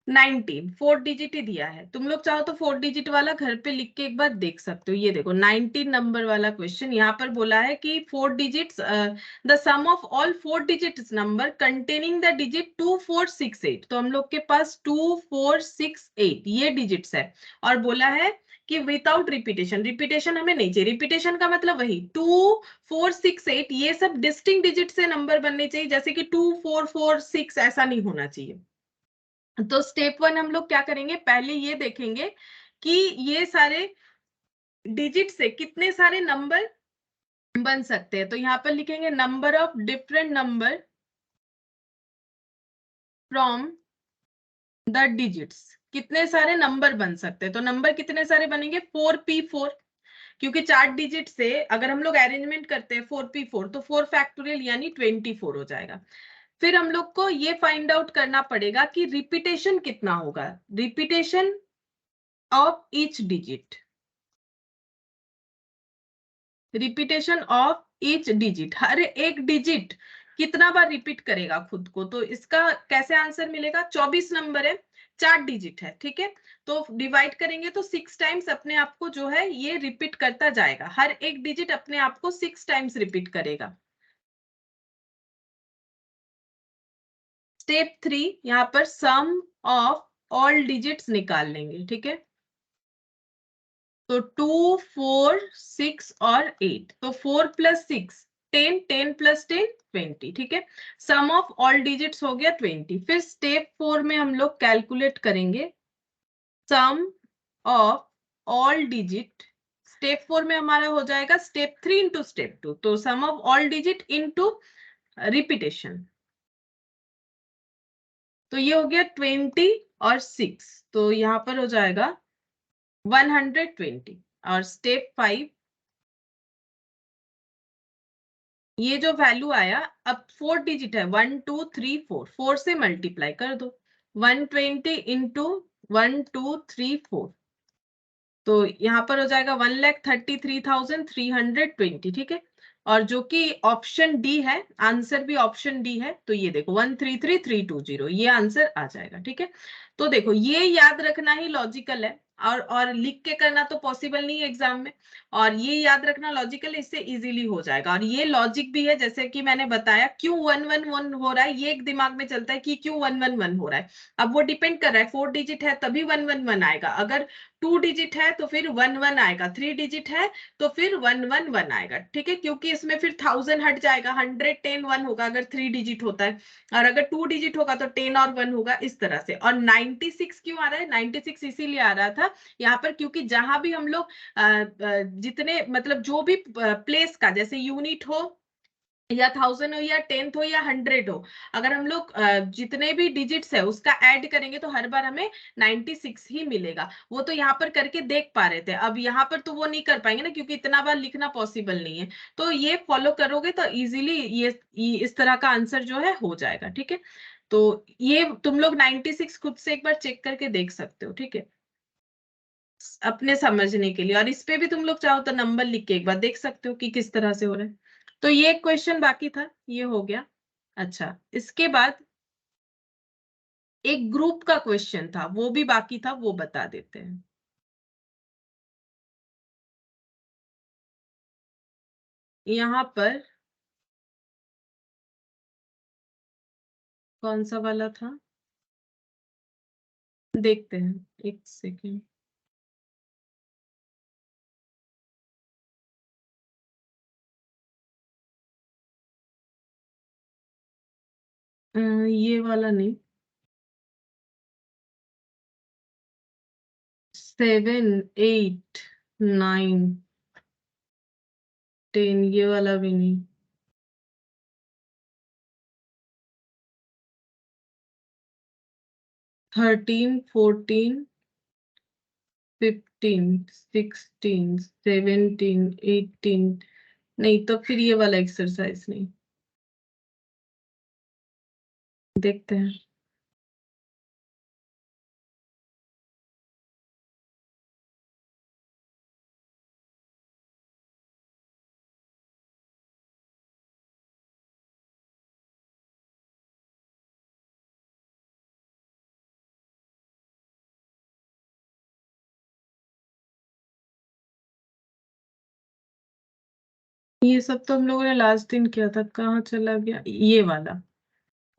19, 4 डिजिट ही दिया है। तुम लोग चाहो तो 4 डिजिट वाला घर पे लिख के एक बार देख सकते हो। ये देखो 19 नंबर वाला क्वेश्चन, यहाँ पर बोला है कि 4 digits, the sum of all 4 digits number containing the digit 2468। तो हम लोग के पास 2468 ये डिजिट्स है, और बोला है कि विदाउट रिपीटेशन, रिपीटेशन हमें नहीं चाहिए। रिपीटेशन का मतलब वही 2468, ये सब डिस्टिंक्ट डिजिट से नंबर बनने चाहिए, जैसे कि 2446 ऐसा नहीं होना चाहिए। तो स्टेप 1 हम लोग क्या करेंगे, पहले ये देखेंगे कि ये सारे डिजिट से कितने सारे नंबर बन सकते हैं। तो यहाँ पर लिखेंगे number of different number from the digits, कितने सारे नंबर बन सकते हैं। तो नंबर कितने सारे बनेंगे, 4p4, क्योंकि 4 डिजिट से अगर हम लोग अरेंजमेंट करते हैं 4p4 तो 4 फैक्टोरियल यानी 24 हो जाएगा। फिर हम लोग को ये फाइंड आउट करना पड़ेगा कि रिपीटेशन कितना होगा, repetition of each digit, repetition of each digit, हर एक डिजिट कितना बार रिपीट करेगा खुद को। तो इसका कैसे आंसर मिलेगा, 24 नंबर है, 4 डिजिट है, ठीक है। तो डिवाइड करेंगे तो 6 टाइम्स अपने आप को जो है ये रिपीट करता जाएगा, हर एक डिजिट अपने आप को 6 टाइम्स रिपीट करेगा। स्टेप 3, यहाँ पर सम ऑफ ऑल डिजिट्स निकाल लेंगे, ठीक है। तो 2, 4, 6 और 8, तो 4 + 6 10, 10 + 10 20, ठीक है। सम ऑफ ऑल डिजिट्स हो गया 20। फिर स्टेप 4 में हम लोग कैलकुलेट करेंगे sum of all digit. Step 4 में हमारा हो जाएगा स्टेप 3 इंटू स्टेप 2, तो sum of all digit into repetition. तो ये हो गया 20 और 6, तो यहाँ पर हो जाएगा 120। और स्टेप 5, ये जो वैल्यू आया, अब 4 डिजिट है, 1 2 3 4, 4 से मल्टीप्लाई कर दो, 120 इंटू 1 2 3 4, तो यहाँ पर हो जाएगा 1,33,320, ठीक है। और जो कि ऑप्शन डी है, आंसर भी ऑप्शन डी है, तो ये देखो 133,320 ये आंसर आ जाएगा, ठीक है। तो देखो ये याद रखना ही लॉजिकल है, और लिख के करना तो पॉसिबल नहीं है एग्जाम में, और ये याद रखना लॉजिकल, इससे इजीली हो जाएगा। और ये लॉजिक भी है, जैसे कि मैंने बताया क्यों 111 हो रहा है, ये एक दिमाग में चलता है कि क्यों 111 हो रहा है। अब वो डिपेंड कर रहा है, 4 डिजिट है तभी 111 आएगा, अगर 2 डिजिट है तो फिर 11 आएगा, 3 डिजिट है तो फिर 111 आएगा, ठीक है। क्योंकि इसमें फिर 1000 हट जाएगा, 110 1 होगा अगर 3 डिजिट होता है, और अगर 2 डिजिट होगा तो 10 और 1 होगा, इस तरह से। और 96 क्यों आ रहा है, 96 इसीलिए आ रहा था यहाँ पर, क्योंकि जहां भी हम लोग जितने मतलब जो भी प्लेस का, जैसे यूनिट हो या 1000 हो या 10th हो या 100 हो, अगर हम लोग जितने भी डिजिट्स है उसका ऐड करेंगे तो हर बार हमें 96 ही मिलेगा। वो तो यहाँ पर करके देख पा रहे थे, अब यहाँ पर तो वो नहीं कर पाएंगे ना, क्योंकि इतना बार लिखना पॉसिबल नहीं है। तो ये फॉलो करोगे तो इजीली ये इस तरह का आंसर जो है हो जाएगा, ठीक है। तो ये तुम लोग 96 खुद से एक बार चेक करके देख सकते हो, ठीक है, अपने समझने के लिए। और इस पे भी तुम लोग चाहो तो नंबर लिख के एक बार देख सकते हो कि किस तरह से हो रहा है। तो ये क्वेश्चन बाकी था, ये हो गया। अच्छा, इसके बाद एक ग्रुप का क्वेश्चन था, वो भी बाकी था, वो बता देते हैं। यहाँ पर कौन सा वाला था, देखते हैं, एक सेकेंड। ये वाला नहीं, 7 8 9 10 ये वाला भी नहीं। 13, 14, 15, 16, 17, 18, नहीं तो फिर ये वाला एक्सरसाइज नहीं। देखते हैं। ये सब तो हम लोगों ने लास्ट दिन किया था, कहाँ चला गया ये वाला।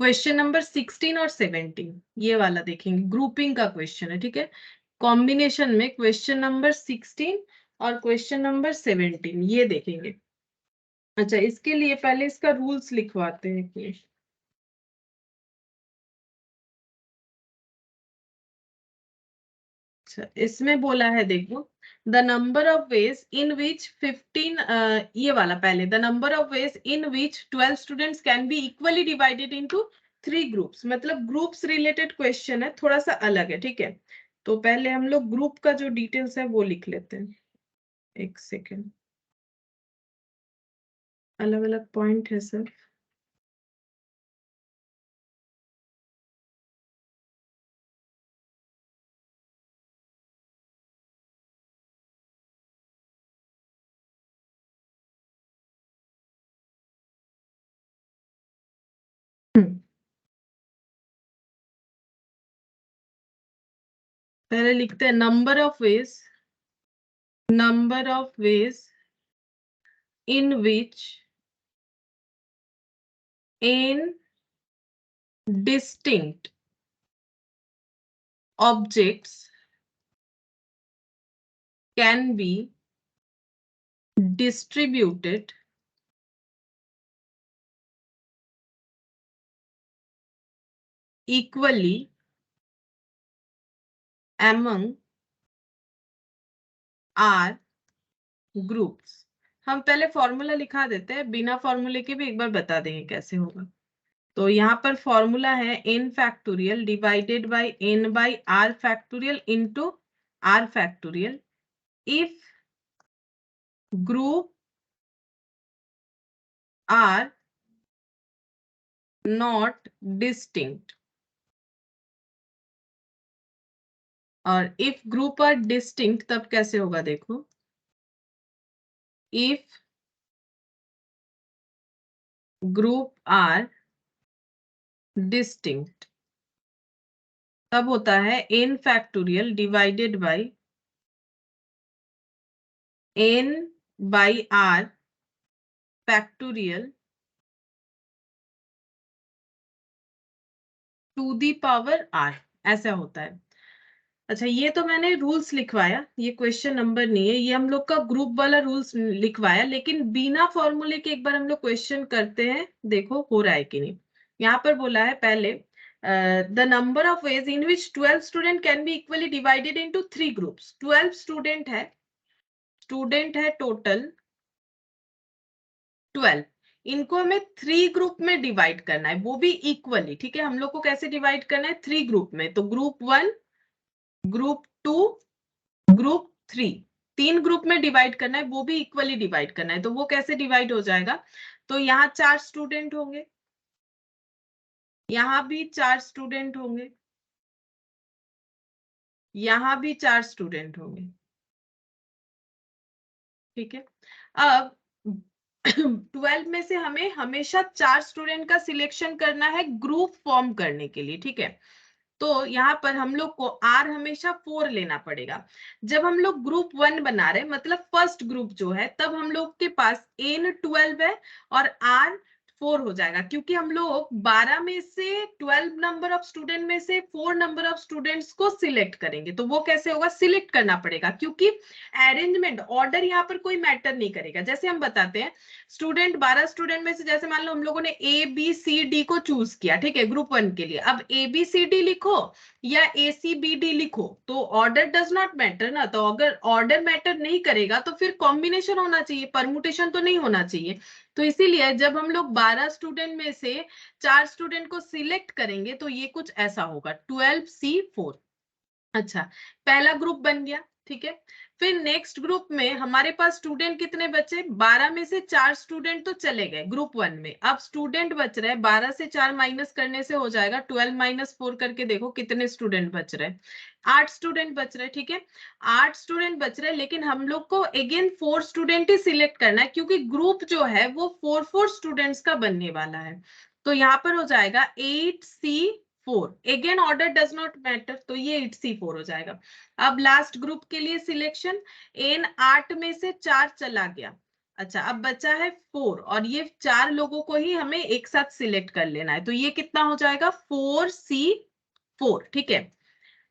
क्वेश्चन नंबर 16 और 17 ये वाला देखेंगे, ग्रुपिंग का क्वेश्चन है, ठीक है। कॉम्बिनेशन में क्वेश्चन नंबर 16 और क्वेश्चन नंबर 17 ये देखेंगे। अच्छा, इसके लिए पहले इसका रूल्स लिखवाते हैं कि अच्छा, इसमें बोला है देखो, the number of ways in which 15, ये वाला पहले, the number of ways in which 12 students can be equally divided into 3 groups, मतलब ग्रुप्स रिलेटेड क्वेश्चन है, थोड़ा सा अलग है, ठीक है। तो पहले हम लोग ग्रुप का जो डिटेल्स है वो लिख लेते हैं। एक सेकेंड, अलग अलग पॉइंट है सर। पहले लिखते हैं number of veg in which n distinct objects can be distributed equally among r groups। हम पहले फॉर्मूला लिखा देते हैं, बिना फॉर्मूले के भी एक बार बता देंगे कैसे होगा। तो यहाँ पर फॉर्मूला है n factorial divided by n by r factorial into r factorial if group are not distinct, और इफ ग्रुप आर डिस्टिंक्ट तब कैसे होगा देखो, इफ ग्रुप आर डिस्टिंक्ट तब होता है n factorial divided by n by r factorial to the power r, ऐसा होता है। अच्छा, ये तो मैंने रूल्स लिखवाया, ये क्वेश्चन नंबर नहीं है, ये हम लोग का ग्रुप वाला रूल्स लिखवाया, लेकिन बिना फॉर्मूले के एक बार हम लोग क्वेश्चन करते हैं, देखो हो रहा है कि नहीं। यहाँ पर बोला है पहले, the number of ways in which 12 student can be equally divided into 3 groups. 12 student है टोटल 12, इनको हमें 3 ग्रुप में डिवाइड करना है, वो भी इक्वली, ठीक है। हम लोग को कैसे डिवाइड करना है, 3 ग्रुप में, तो ग्रुप 1, ग्रुप 2, ग्रुप 3, 3 ग्रुप में डिवाइड करना है, वो भी इक्वली डिवाइड करना है। तो वो कैसे डिवाइड हो जाएगा, तो यहाँ 4 स्टूडेंट होंगे, यहाँ भी 4 स्टूडेंट होंगे, यहाँ भी 4 स्टूडेंट होंगे, ठीक है। अब 12 में से हमें हमेशा 4 स्टूडेंट का सिलेक्शन करना है ग्रुप फॉर्म करने के लिए, ठीक है। तो यहाँ पर हम लोग को R हमेशा 4 लेना पड़ेगा। जब हम लोग ग्रुप 1 बना रहे, मतलब फर्स्ट ग्रुप जो है, तब हम लोग के पास N 12 है और R 4 हो जाएगा, क्योंकि हम लोग 12 में से 12 नंबर ऑफ स्टूडेंट में से 4 नंबर ऑफ स्टूडेंट्स को सिलेक्ट करेंगे। तो वो कैसे होगा, सिलेक्ट करना पड़ेगा, क्योंकि अरेंजमेंट ऑर्डर यहाँ पर कोई मैटर नहीं करेगा। जैसे हम बताते हैं, स्टूडेंट 12 स्टूडेंट में से जैसे मान लो हम लोगों ने ABCD को चूज किया, ठीक है, ग्रुप 1 के लिए। अब ABCD लिखो या ACBD लिखो, तो ऑर्डर डज नॉट मैटर ना। तो अगर ऑर्डर मैटर नहीं करेगा तो फिर कॉम्बिनेशन होना चाहिए, परमुटेशन तो नहीं होना चाहिए। तो इसीलिए जब हम लोग 12 स्टूडेंट में से 4 स्टूडेंट को सिलेक्ट करेंगे तो ये कुछ ऐसा होगा 12C4। अच्छा, पहला ग्रुप बन गया, ठीक है। फिर नेक्स्ट ग्रुप में हमारे पास स्टूडेंट कितने बचे? 12 में से 4 स्टूडेंट तो चले गए ग्रुप 1 में, अब स्टूडेंट बच रहे हैं 12 से 4 माइनस करने से हो जाएगा 12 - 4 करके देखो कितने स्टूडेंट बच रहे हैं, 8 स्टूडेंट बच रहे हैं, ठीक है। 8 स्टूडेंट बच रहे हैं, लेकिन हम लोग को अगेन 4 स्टूडेंट ही सिलेक्ट करना है क्योंकि ग्रुप जो है वो 4 स्टूडेंट्स का बनने वाला है। तो यहाँ पर हो जाएगा 8C4, again order does not matter, तो ये 8C4 हो जाएगा। अब लास्ट ग्रुप के लिए सिलेक्शन, एन 8 में से 4 चला गया। अच्छा, अब बचा है 4 और ये 4 लोगों को ही हमें एक साथ सिलेक्ट कर लेना है, तो ये कितना हो जाएगा 4C4, ठीक है।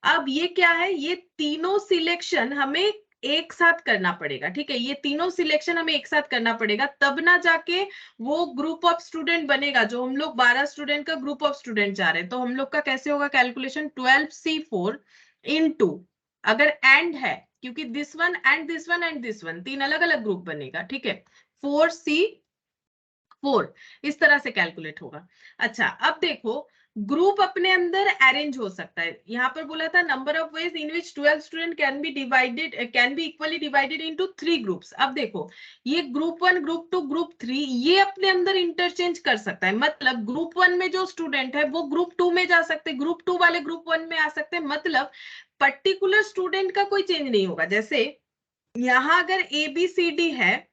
अब ये क्या है, ये तीनों सिलेक्शन हमें एक साथ करना पड़ेगा, ठीक है। ये तीनों सिलेक्शन हमें एक साथ करना पड़ेगा, तब ना जाके वो ग्रुप ऑफ स्टूडेंट बनेगा। जो हम लोग 12 स्टूडेंट का ग्रुप ऑफ स्टूडेंट जा रहे हैं, तो हम लोग का कैसे होगा कैलकुलेशन, 12C4 इनटू, अगर एंड है, क्योंकि this one and this one and this one, 3 अलग अलग ग्रुप बनेगा, ठीक है। 4C4 इस तरह से कैलकुलेट होगा। अच्छा, अब देखो ग्रुप अपने अंदर अरेंज हो सकता है। यहाँ पर बोला था number of ways in which 12 student can be equally divided into 3 groups. अब देखो ये ग्रुप 1, ग्रुप 2, ग्रुप 3 ये अपने अंदर इंटरचेंज कर सकता है। मतलब ग्रुप 1 में जो स्टूडेंट है वो ग्रुप 2 में जा सकते हैं, ग्रुप 2 वाले ग्रुप 1 में आ सकते हैं। मतलब पर्टिकुलर स्टूडेंट का कोई चेंज नहीं होगा। जैसे यहाँ अगर ABCD है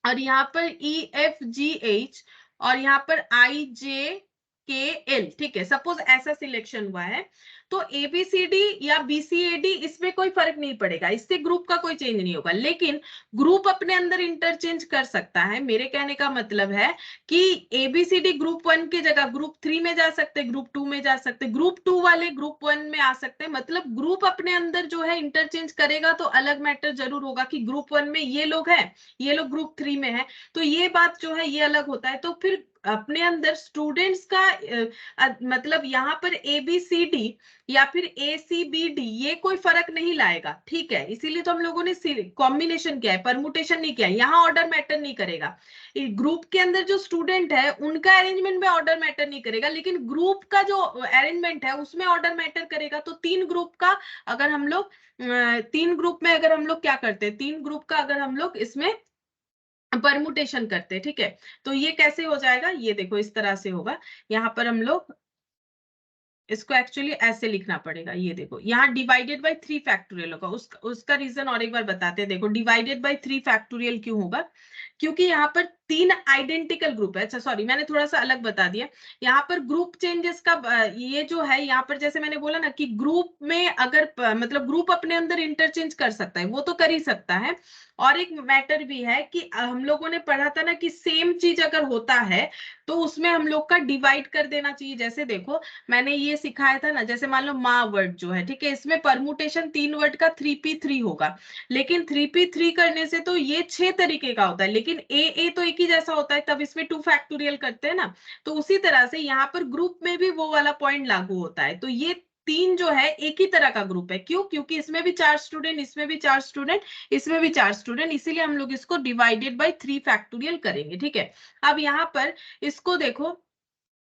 और यहाँ पर EFGH और यहाँ पर IJKL, ठीक है, सपोज ऐसा सिलेक्शन हुआ है, तो ABCD या BCAD इसमें कोई फर्क नहीं पड़ेगा, इससे ग्रुप का कोई चेंज नहीं होगा। लेकिन ग्रुप अपने अंदर इंटरचेंज कर सकता है। मेरे कहने का मतलब है कि ABCD ग्रुप 1 की जगह ग्रुप 3 में जा सकते, ग्रुप 2 में जा सकते, ग्रुप 2 वाले ग्रुप 1 में आ सकते हैं। मतलब ग्रुप अपने अंदर जो है इंटरचेंज करेगा, तो अलग मैटर जरूर होगा कि ग्रुप 1 में ये लोग हैं, ये लोग ग्रुप 3 में है, तो ये बात जो है ये अलग होता है। तो फिर अपने अंदर स्टूडेंट्स का मतलब यहाँ पर ABCD या फिर ACBD ये कोई फर्क नहीं लाएगा, ठीक है। इसीलिए तो हम लोगों ने कॉम्बिनेशन किया है, परमुटेशन नहीं किया है। यहाँ ऑर्डर मैटर नहीं करेगा। ग्रुप के अंदर जो स्टूडेंट है उनका अरेंजमेंट में ऑर्डर मैटर नहीं करेगा, लेकिन ग्रुप का जो अरेंजमेंट है उसमें ऑर्डर मैटर करेगा। तो 3 ग्रुप का अगर हम लोग 3 ग्रुप में अगर हम लोग क्या करते हैं, 3 ग्रुप का अगर हम लोग इसमें परमुटेशन करते हैं, ठीक है, तो ये कैसे हो जाएगा, ये देखो इस तरह से होगा। यहाँ पर हम लोग इसको एक्चुअली ऐसे लिखना पड़ेगा। ये देखो यहाँ डिवाइडेड बाय 3 फैक्टोरियल होगा। उसका रीजन और एक बार बताते हैं। देखो डिवाइडेड बाय 3 फैक्टोरियल क्यों होगा, क्योंकि यहाँ पर 3 आइडेंटिकल ग्रुप है। अच्छा सॉरी, मैंने थोड़ा सा अलग बता दिया। यहाँ पर ग्रुप चेंजेस का ये जो है, यहाँ पर जैसे मैंने बोला ना कि ग्रुप में अगर मतलब ग्रुप अपने अंदर इंटरचेंज कर सकता है, वो तो कर ही सकता है। और एक मैटर भी है कि हम लोगों ने पढ़ा था ना कि सेम चीज अगर होता है तो उसमें हम लोग का डिवाइड कर देना चाहिए। जैसे देखो मैंने ये सिखाया था ना, जैसे मान लो माँ वर्ड जो है, ठीक है, इसमें परमुटेशन 3 वर्ड का 3p3 होगा, लेकिन 3p3 करने से तो ये 6 तरीके का होता है, लेकिन ए तो एक ही जैसा होता है, तब इसमें 2 फैक्टोरियल करते हैं ना। तो उसी तरह से यहाँ पर ग्रुप में भी वो वाला पॉइंट लागू होता है। तो ये 3 जो है एक ही तरह का ग्रुप है। क्यों? क्योंकि इसमें भी 4 स्टूडेंट, इसमें भी 4 स्टूडेंट, इसमें भी 4 स्टूडेंट, इसीलिए हम लोग इसको डिवाइडेड बाय 3 फैक्टोरियल करेंगे, ठीक है। अब यहाँ पर इसको देखो,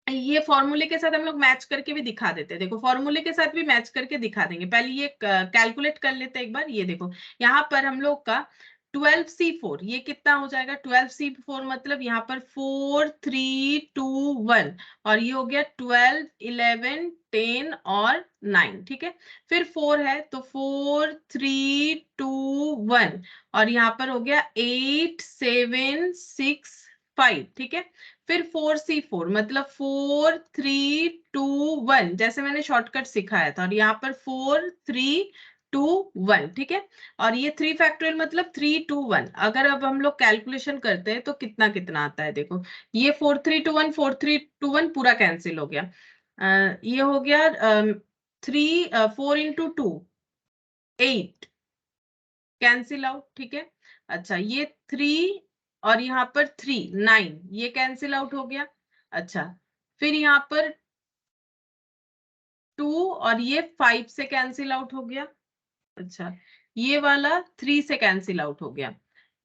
ये फॉर्मूले के साथ हम लोग मैच करके भी दिखा देते हैं। देखो फॉर्मूले के साथ भी मैच करके दिखा देंगे। पहले ये कैलकुलेट कर लेते हैं एक बार। ये देखो यहाँ पर हम लोग का 12C4 ये कितना हो जाएगा, 12C4 मतलब यहाँ पर 4 3 2 1 और ये हो गया 12 11 10 और 9, ठीक है। फिर 4 है तो 4 3 2 1 और यहाँ पर हो गया 8 7 6 5, ठीक है। फिर 4C4 मतलब 4 3 2 1 जैसे मैंने शॉर्टकट सिखाया था, और यहाँ पर 4 3 2 1, ठीक है। और ये 3 फैक्टोरियल मतलब 3 2 1। अगर अब हम लोग कैलकुलेशन करते हैं तो कितना कितना आता है, देखो ये 4 3 2 1 4 3 2 1 पूरा कैंसिल हो गया। ये हो गया 4 इंटू 2 8 कैंसिल आउट, ठीक है। अच्छा ये 3 और यहाँ पर 3 9 ये कैंसिल आउट हो गया। अच्छा फिर यहाँ पर 2 और ये 5 से कैंसिल आउट हो गया। अच्छा ये वाला 3 से कैंसिल आउट हो गया।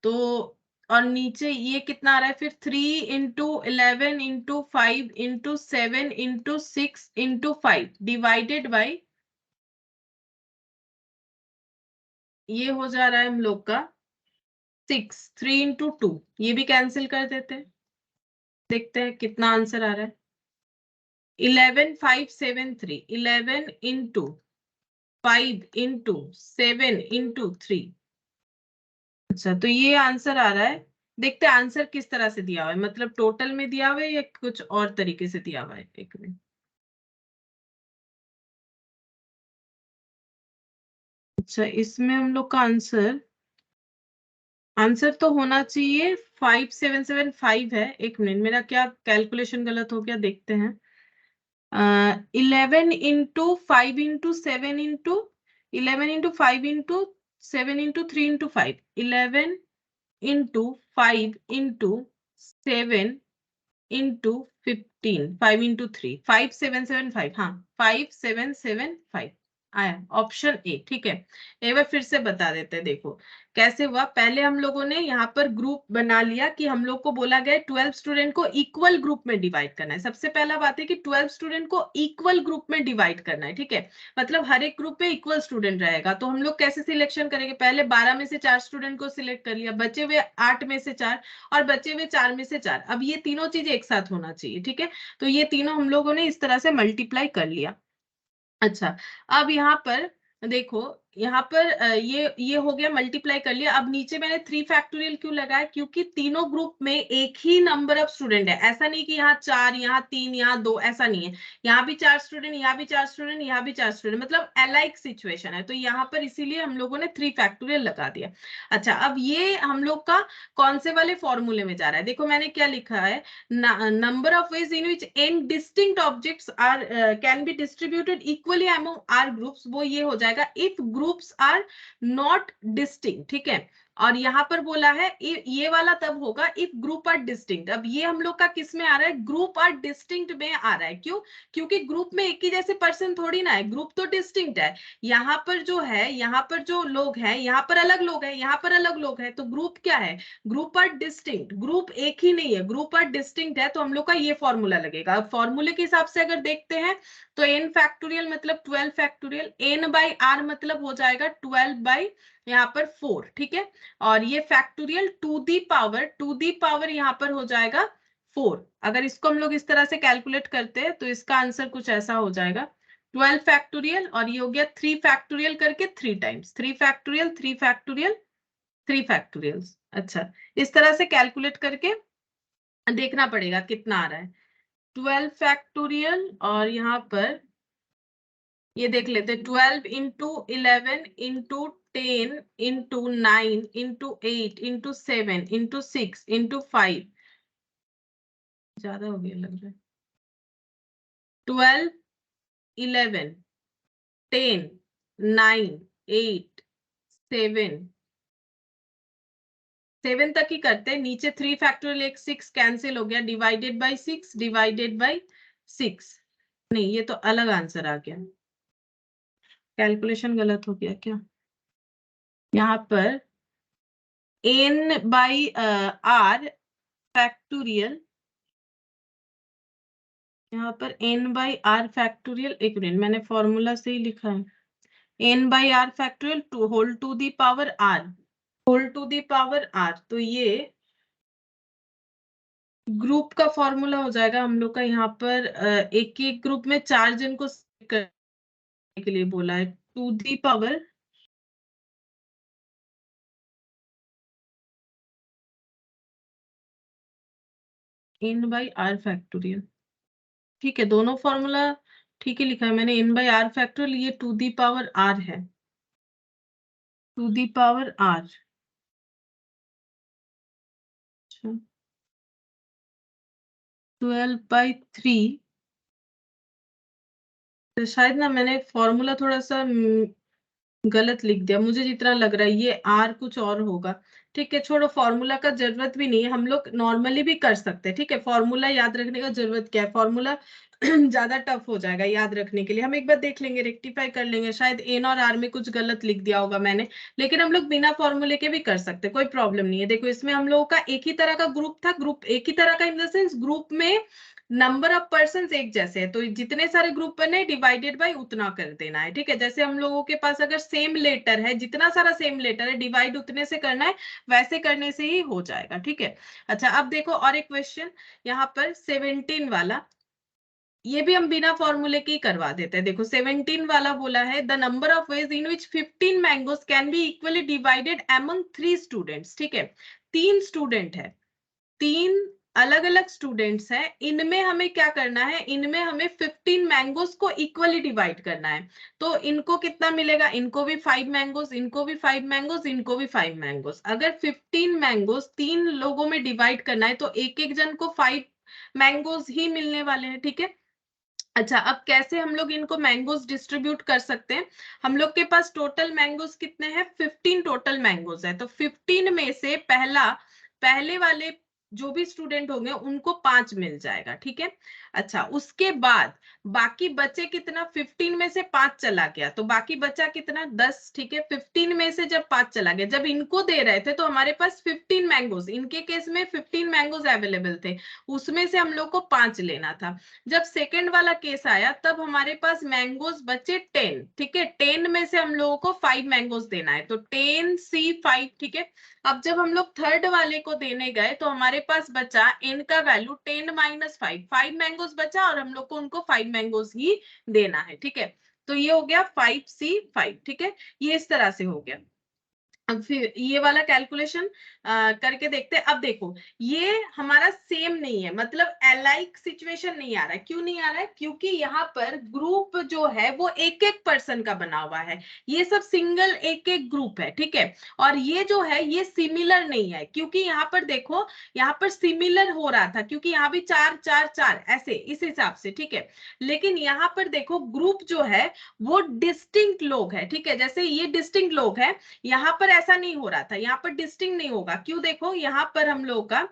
तो और नीचे ये कितना आ रहा है फिर 3 into 11 into 5 into 7 into 6 into 5 divided by, ये हो जा रहा है हम लोग का 6, 3 इंटू 2, ये भी कैंसिल कर देते हैं, देखते हैं कितना आंसर आ रहा है। 11573, 11 इंटू 5 इंटू 7 इंटू 3। अच्छा, तो ये आंसर आ रहा है। देखते हैं आंसर किस तरह से दिया हुआ है, मतलब टोटल में दिया हुआ है या कुछ और तरीके से दिया हुआ है। एक मिनट, अच्छा इसमें हम लोग का आंसर आंसर तो होना चाहिए 5775 है। एक मिनट, मेरा क्या कैलकुलेशन गलत हो गया, देखते हैं। 11 into 5 into 7 into 11 into 5 into 7 into 15, 5 into 3, 5775, हाँ 5775 आया ऑप्शन ए। ठीक है, एक बार फिर से बता देते हैं, देखो कैसे हुआ। पहले हम लोगों ने यहाँ पर ग्रुप बना लिया कि हम लोग को बोला गया 12 स्टूडेंट को इक्वल ग्रुप में डिवाइड करना है। सबसे पहला बात है कि 12 स्टूडेंट को इक्वल ग्रुप में डिवाइड करना है, ठीक है, मतलब हर एक ग्रुप में इक्वल स्टूडेंट रहेगा। तो हम लोग कैसे सिलेक्शन करेंगे, पहले 12 में से 4 स्टूडेंट को सिलेक्ट कर लिया, बचे हुए 8 में से 4 और बचे हुए 4 में से 4। अब ये तीनों चीज एक साथ होना चाहिए, ठीक है, तो ये तीनों हम लोगों ने इस तरह से मल्टीप्लाई कर लिया। अच्छा, अब यहाँ पर देखो, यहाँ पर ये हो गया, मल्टीप्लाई कर लिया। अब नीचे मैंने 3 फैक्टोरियल क्यों लगाया, क्योंकि तीनों ग्रुप में एक ही नंबर ऑफ स्टूडेंट है। ऐसा नहीं कि यहाँ 4, यहाँ 3, यहाँ 2, ऐसा नहीं है। यहाँ भी 4 स्टूडेंट, यहाँ भी 4 स्टूडेंट, यहाँ भी 4 स्टूडेंट, मतलब अलाइक सिचुएशन है। तो यहाँ पर इसीलिए हम लोगों ने 3 फैक्टोरियल लगा दिया। अच्छा, अब ये हम लोग का कौन से वाले फॉर्मूले में जा रहा है, देखो मैंने क्या लिखा है, number of ways in which n distinct objects are can be distributed equally among r groups, वो ये हो जाएगा if groups are not distinct, ठीक है। और यहाँ पर बोला है ये वाला तब होगा if group are distinct। अब ये हम लोग का किस में आ रहा है, ग्रुप आर डिस्टिंक्ट में आ रहा है। क्यों, क्योंकि ग्रुप में एक ही जैसे पर्सन थोड़ी ना है, ग्रुप तो डिस्टिंक्ट है। यहाँ पर जो है, यहाँ पर जो लोग हैं, यहाँ पर अलग लोग हैं, यहाँ पर अलग लोग हैं, तो ग्रुप क्या है, ग्रुप आर डिस्टिंक्ट। ग्रुप एक ही नहीं है, ग्रुप आर डिस्टिंक्ट है, तो हम लोग का ये फॉर्मूला लगेगा। अब फॉर्मूले के हिसाब से अगर देखते हैं तो n फैक्टोरियल मतलब 12 फैक्टोरियल, n बाई r मतलब हो जाएगा 12 बाई यहाँ पर 4, ठीक है। और ये फैक्टोरियल टू दी पावर यहाँ पर हो जाएगा 4। अगर इसको हम लोग इस तरह से कैलकुलेट करते हैं तो इसका आंसर कुछ ऐसा हो जाएगा 12 फैक्टोरियल, और ये हो गया 3 फैक्टोरियल करके 3 टाइम्स, 3 फैक्टोरियल 3 फैक्टोरियल 3 फैक्टोरियल्स। अच्छा, इस तरह से कैलकुलेट करके देखना पड़ेगा कितना आ रहा है। 12 फैक्टोरियल, और यहाँ पर ये देख लेते हैं, 12 into 11 into 10 into 9 into 8 into 7 into 6 into 5, ज्यादा हो गया लग रहा है। 12, 11, 10, 9, 8, 7 तक ही करते हैं। नीचे 3 फैक्टोरियल, एक 6 कैंसिल हो गया, डिवाइडेड बाई 6 डिवाइडेड बाई 6। नहीं, ये तो अलग आंसर आ गया, कैलकुलेशन गलत हो गया क्या। यहाँ पर n बाई r फैक्टोरियल, यहाँ पर n बाई r फैक्टोरियल, एक मिनट मैंने फॉर्मूला से ही लिखा है, n by r factorial to whole to the power r, whole to the power r। तो ये ग्रुप का फॉर्मूला हो जाएगा हम लोग का। यहाँ पर एक एक ग्रुप में 4 जन को करने के लिए बोला है, to the power n by r factorial, ठीक है, दोनों फॉर्मूला ठीक ही लिखा है मैंने। n बाई r फैक्टोरियल, ये टू दी पावर r है, टू दी पावर r। अच्छा, 12/3, तो शायद ना मैंने फॉर्मूला थोड़ा सा गलत लिख दिया, मुझे जितना लग रहा है ये आर कुछ और होगा। ठीक है, छोड़ो, फॉर्मूला का जरूरत भी नहीं है, हम लोग नॉर्मली भी कर सकते हैं। ठीक है, फॉर्मूला याद रखने का जरूरत क्या है, फॉर्मूला ज्यादा टफ हो जाएगा याद रखने के लिए। हम एक बार देख लेंगे, रेक्टिफाई कर लेंगे, शायद एन और आर में कुछ गलत लिख दिया होगा मैंने, लेकिन हम लोग बिना फॉर्मूले के भी कर सकते हैं, कोई प्रॉब्लम नहीं है। देखो इसमें हम लोगों का एक ही तरह का ग्रुप था, ग्रुप एक ही तरह का इन द सेंस ग्रुप में नंबर ऑफ पर्सन एक जैसे है, तो जितने सारे ग्रुप बने डिवाइडेड बाय उतना कर देना है। ठीक है, जैसे हम लोगों के पास अगर सेम लेटर है, जितना सारा सेम लेटर है डिवाइड उतने से करना है, वैसे करने से ही हो जाएगा। ठीक है, अच्छा अब देखो और एक क्वेश्चन यहाँ पर 17 वाला, ये भी हम बिना फॉर्मूले के ही करवा देते हैं। देखो 17 वाला बोला है the number of ways in which 15 mangoes can be equally divided among 3 students. ठीक है, 3 स्टूडेंट है, 3 अलग अलग स्टूडेंट्स हैं, इनमें हमें क्या करना है, इनमें हमें 15 मैंगोज को इक्वली डिवाइड करना है। तो इनको कितना मिलेगा, इनको भी 5 मैंगोज, इनको भी 5 मैंगोज, इनको भी 5 मैंगोज। अगर 15 मैंगोज 3 लोगों में डिवाइड करना है तो एक एक जन को 5 मैंगोज ही मिलने वाले हैं। ठीक है, अच्छा अब कैसे हम लोग इनको मैंगोज डिस्ट्रीब्यूट कर सकते हैं, हम लोग के पास टोटल मैंगोज कितने हैं, 15 टोटल मैंगोज है, तो 15 में से पहले वाले जो भी स्टूडेंट होंगे उनको 5 मिल जाएगा। ठीक है, अच्छा उसके बाद बाकी बचे कितना, 15 में से 5 चला गया तो बाकी बचा कितना, 10। ठीक है, 15 में से जब 5 चला गया, जब इनको दे रहे थे तो हमारे पास 15 मैंगोज, इनके केस में 15 मैंगोज अवेलेबल थे, उसमें से हम लोग को 5 लेना था। जब सेकंड वाला केस आया तब हमारे पास मैंगोज बचे 10। ठीक है, 10 में से हम लोगों को 5 मैंगोज देना है, तो 10C5। ठीक है, अब जब हम लोग थर्ड वाले को देने गए तो हमारे पास बचा n का वैल्यू 10 माइनस 5, 5 मैंगोज बचा और हम लोग को उनको 5 मैंगोज ही देना है। ठीक है, तो ये हो गया 5C5। ठीक है, ये इस तरह से हो गया। अब फिर ये वाला कैलकुलेशन करके देखते हैं। अब देखो ये हमारा सेम नहीं है, मतलब अलाइक सिचुएशन नहीं आ रहा है। क्यों नहीं आ रहा है, क्योंकि यहाँ पर ग्रुप जो है वो एक एक पर्सन का बना हुआ है, ये सब सिंगल एक एक ग्रुप है। ठीक है, और ये जो है ये सिमिलर नहीं है, क्योंकि यहाँ पर देखो यहाँ पर सिमिलर हो रहा था क्योंकि यहाँ भी 4 4 4 ऐसे इस हिसाब से। ठीक है, लेकिन यहाँ पर देखो ग्रुप जो है वो डिस्टिंक्ट लोग है। ठीक है, जैसे ये डिस्टिंक्ट लोग है, यहाँ पर ऐसा नहीं हो रहा था, यहाँ पर डिस्टिंग नहीं होगा। क्यों, देखो यहाँ पर हम लोग का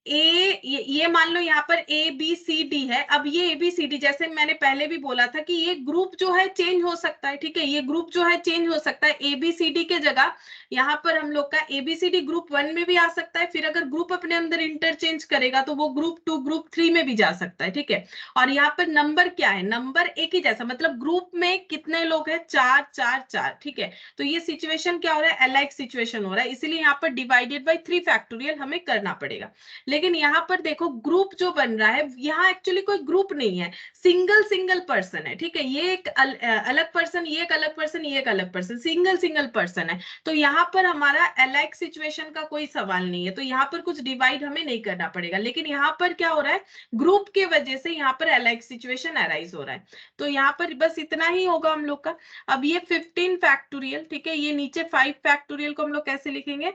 ये मान लो यहाँ पर ABCD है। अब ये ABCD जैसे मैंने पहले भी बोला था कि ये ग्रुप जो है चेंज हो सकता है। ठीक है, ये ग्रुप जो है चेंज हो सकता है, ABCD के जगह यहाँ पर हम लोग का ABCD ग्रुप 1 में भी आ सकता है, फिर अगर ग्रुप अपने अंदर इंटरचेंज करेगा तो वो ग्रुप 2 ग्रुप 3 में भी जा सकता है। ठीक है, और यहाँ पर नंबर क्या है, नंबर एक ही जैसा, मतलब ग्रुप में कितने लोग हैं, 4 4 4। ठीक है, तो ये सिचुएशन क्या हो रहा है, अलाइक सिचुएशन हो रहा है, इसीलिए यहाँ पर डिवाइडेड बाई 3 फैक्टोरियल हमें करना पड़ेगा। लेकिन यहाँ पर देखो ग्रुप जो बन रहा है, यहाँ एक्चुअली कोई ग्रुप नहीं है, सिंगल सिंगल पर्सन है। ठीक है, ये एक अलग पर्सन, ये एक अलग पर्सन, ये एक अलग पर्सन, सिंगल सिंगल पर्सन है, तो यहाँ पर हमारा अलाइक सिचुएशन का कोई सवाल नहीं है, तो यहाँ पर कुछ डिवाइड हमें नहीं करना पड़ेगा। लेकिन यहाँ पर क्या हो रहा है, ग्रुप के वजह से यहाँ पर अलाइक सिचुएशन अराइज हो रहा है, तो यहाँ पर बस इतना ही होगा हम लोग का। अब ये 15 फैक्टोरियल, ठीक है, ये नीचे 5 फैक्टोरियल को हम लोग कैसे लिखेंगे,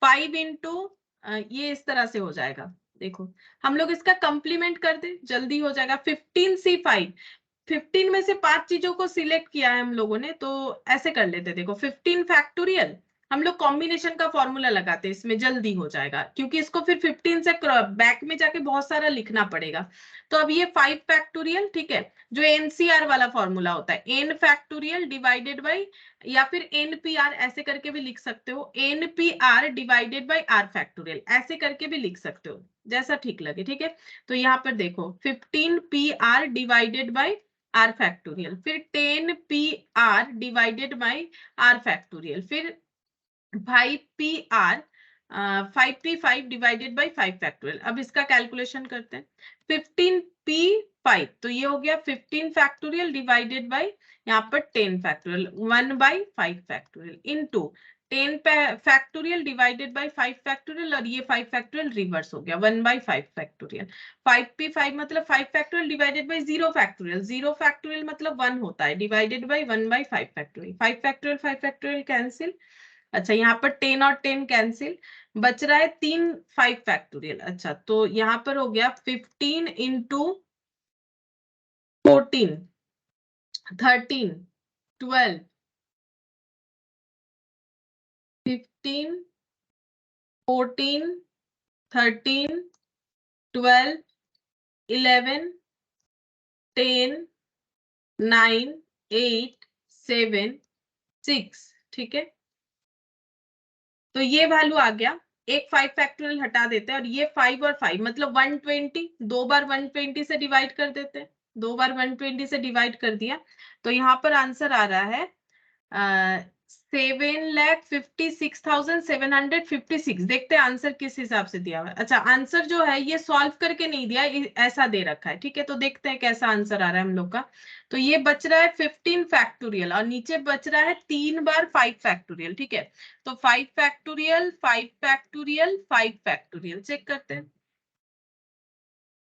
5 इंटू ये इस तरह से हो जाएगा। देखो हम लोग इसका कंप्लीमेंट कर दे, जल्दी हो जाएगा। 15C5, 15 में से 5 चीजों को सिलेक्ट किया है हम लोगों ने, तो ऐसे कर लेते। देखो 15 फैक्टोरियल, हम लोग कॉम्बिनेशन का फॉर्मूला लगाते हैं, इसमें जल्दी हो जाएगा, क्योंकि इसको फिर 15 से बैक में जाके बहुत सारा लिखना पड़ेगा। तो अब ये 5 फैक्टोरियल, ठीक है, जो एनसीआर वाला फॉर्मूला होता है, एन फैक्टोरियल डिवाइडेड बाई, या फिर एनपीआर ऐसे करके भी लिख सकते हो, N P R divided by R factorial ऐसे करके भी लिख सकते हो, जैसा ठीक लगे। ठीक है, तो यहाँ पर देखो 15PR divided by R factorial, फिर 10PR divided by R factorial, फिर 5PR 5P5 divided by 5 factorial. अब इसका कैलकुलेशन करते हैं, 15P5, तो ये हो गया 15 फैक्टोरियल डिवाइडेड बाई यहाँ पर 10 factorial 1 by 5 factorial into 10 factorial divided by 5 factorial, और ये 5 फैक्टोरियल रिवर्स हो गया 1 बाई 5 फैक्टोरियल। 5P5 मतलब 5 factorial divided by 0 factorial, 0 factorial मतलब 1 होता है, divided by 1 by 5 factorial, 5 factorial cancel. अच्छा यहाँ पर 10 और 10 कैंसिल, बच रहा है 3 5 फैक्टोरियल। अच्छा तो यहाँ पर हो गया 15 इंटू 14 13 12 15, 14, 13, 12, 11, 10, 9, 8, 7, 6, ठीक है। तो ये वैल्यू आ गया। एक 5 फैक्टोरियल हटा देते हैं और ये 5 और 5 मतलब 120, दो बार 120 से डिवाइड कर देते हैं, दो बार 120 से डिवाइड कर दिया। तो यहाँ पर आंसर आ रहा है 7,56,756। देखते हैं आंसर किस हिसाब से दिया हुआ है। अच्छा, आंसर जो है ये सॉल्व करके नहीं दिया, ऐसा दे रखा है, ठीक है। तो देखते हैं कैसा आंसर आ रहा है हम लोग का। तो ये बच रहा है 15 फैक्टोरियल और नीचे बच रहा है 3 बार 5 फैक्टोरियल, ठीक है। तो 5 फैक्टोरियल, 5 फैक्टोरियल, 5 फैक्टोरियल चेक करते हैं।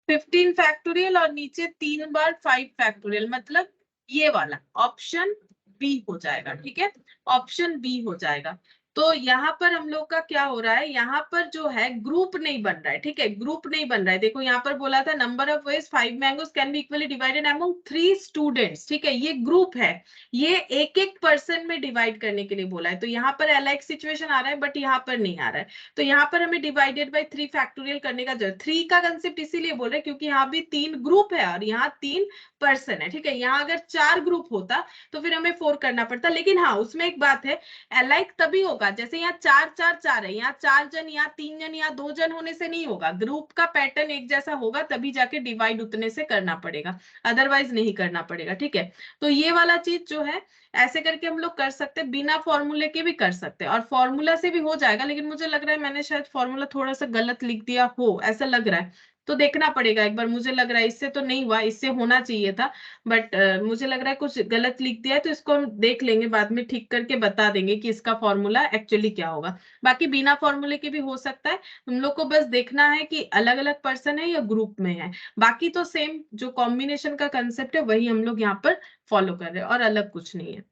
15 फैक्टोरियल और नीचे 3 बार 5 फैक्टोरियल, मतलब ये वाला ऑप्शन बी हो जाएगा, ठीक है। ऑप्शन बी हो जाएगा। तो यहाँ पर हम लोग का क्या हो रहा है, यहाँ पर जो है ग्रुप नहीं बन रहा है, ठीक है। ग्रुप नहीं बन रहा है। देखो यहाँ पर बोला था number of veg 5 mangoes can be equally divided among 3 students, ठीक है। ये ग्रुप है, ये एक एक पर्सन में डिवाइड करने के लिए बोला है। तो यहाँ पर अलाइक सिचुएशन आ रहा है, बट यहाँ पर नहीं आ रहा है। तो यहाँ पर हमें डिवाइडेड बाय 3 फैक्टोरियल करने का जरूरत। 3 का कंसेप्ट इसीलिए बोल रहे हैं क्योंकि यहाँ भी 3 ग्रुप है और यहाँ 3 पर्सन है, ठीक है। यहाँ अगर 4 ग्रुप होता तो फिर हमें 4 करना पड़ता। लेकिन हाँ, उसमें एक बात है, अलाइक तभी होगा जैसे यहाँ 4 4 4 है, यहाँ 4 जन, यहाँ 3 जन, यहाँ 2 जन होने से नहीं होगा। ग्रुप का पैटर्न एक जैसा होगा तभी जाके डिवाइड उतने से करना पड़ेगा, अदरवाइज नहीं करना पड़ेगा, ठीक है। तो ये वाला चीज जो है ऐसे करके हम लोग कर सकते हैं, बिना फॉर्मूले के भी कर सकते हैं और फॉर्मूला से भी हो जाएगा। लेकिन मुझे लग रहा है मैंने शायद फॉर्मूला थोड़ा सा गलत लिख दिया हो, ऐसा लग रहा है। तो देखना पड़ेगा एक बार। मुझे लग रहा है इससे तो नहीं हुआ, इससे होना चाहिए था, बट मुझे लग रहा है कुछ गलत लिख दिया है। तो इसको हम देख लेंगे, बाद में ठीक करके बता देंगे कि इसका फॉर्मूला एक्चुअली क्या होगा। बाकी बिना फॉर्मूले के भी हो सकता है। हम लोग को बस देखना है कि अलग अलग पर्सन है या ग्रुप में है। बाकी तो सेम जो कॉम्बिनेशन का कंसेप्ट है वही हम लोग यहाँ पर फॉलो कर रहे हैं और अलग कुछ नहीं है।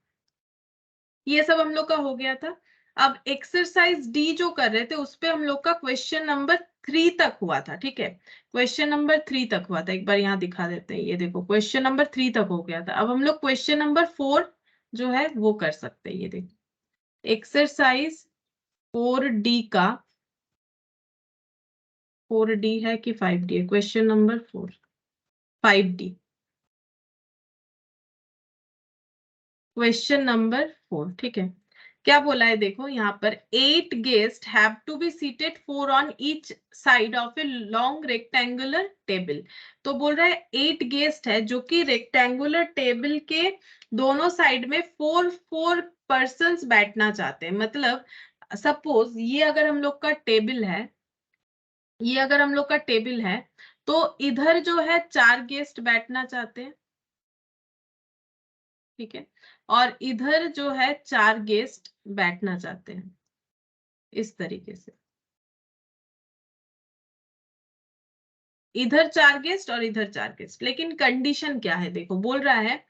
ये सब हम लोग का हो गया था। अब एक्सरसाइज डी जो कर रहे थे उस पे हम लोग का क्वेश्चन नंबर 3 तक हुआ था, ठीक है। क्वेश्चन नंबर 3 तक हुआ था, एक बार यहाँ दिखा देते हैं। ये देखो क्वेश्चन नंबर 3 तक हो गया था। अब हम लोग क्वेश्चन नंबर 4 जो है वो कर सकते हैं। ये देखो एक्सरसाइज 4D का, 4D है कि 5D है, question number 4, 5D, question number 4, ठीक है। क्या बोला है देखो यहाँ पर, 8 guest have to be seated 4 on each side of a long rectangular table. तो बोल रहा है 8 गेस्ट है जो कि रेक्टेंगुलर टेबल के दोनों साइड में 4 पर्संस बैठना चाहते हैं। मतलब सपोज ये अगर हम लोग का टेबल है, ये अगर हम लोग का टेबल है, तो इधर जो है 4 गेस्ट बैठना चाहते हैं, ठीक है। और इधर जो है 4 गेस्ट बैठना चाहते हैं, इस तरीके से। इधर 4 गेस्ट और इधर 4 गेस्ट। लेकिन कंडीशन क्या है देखो, बोल रहा है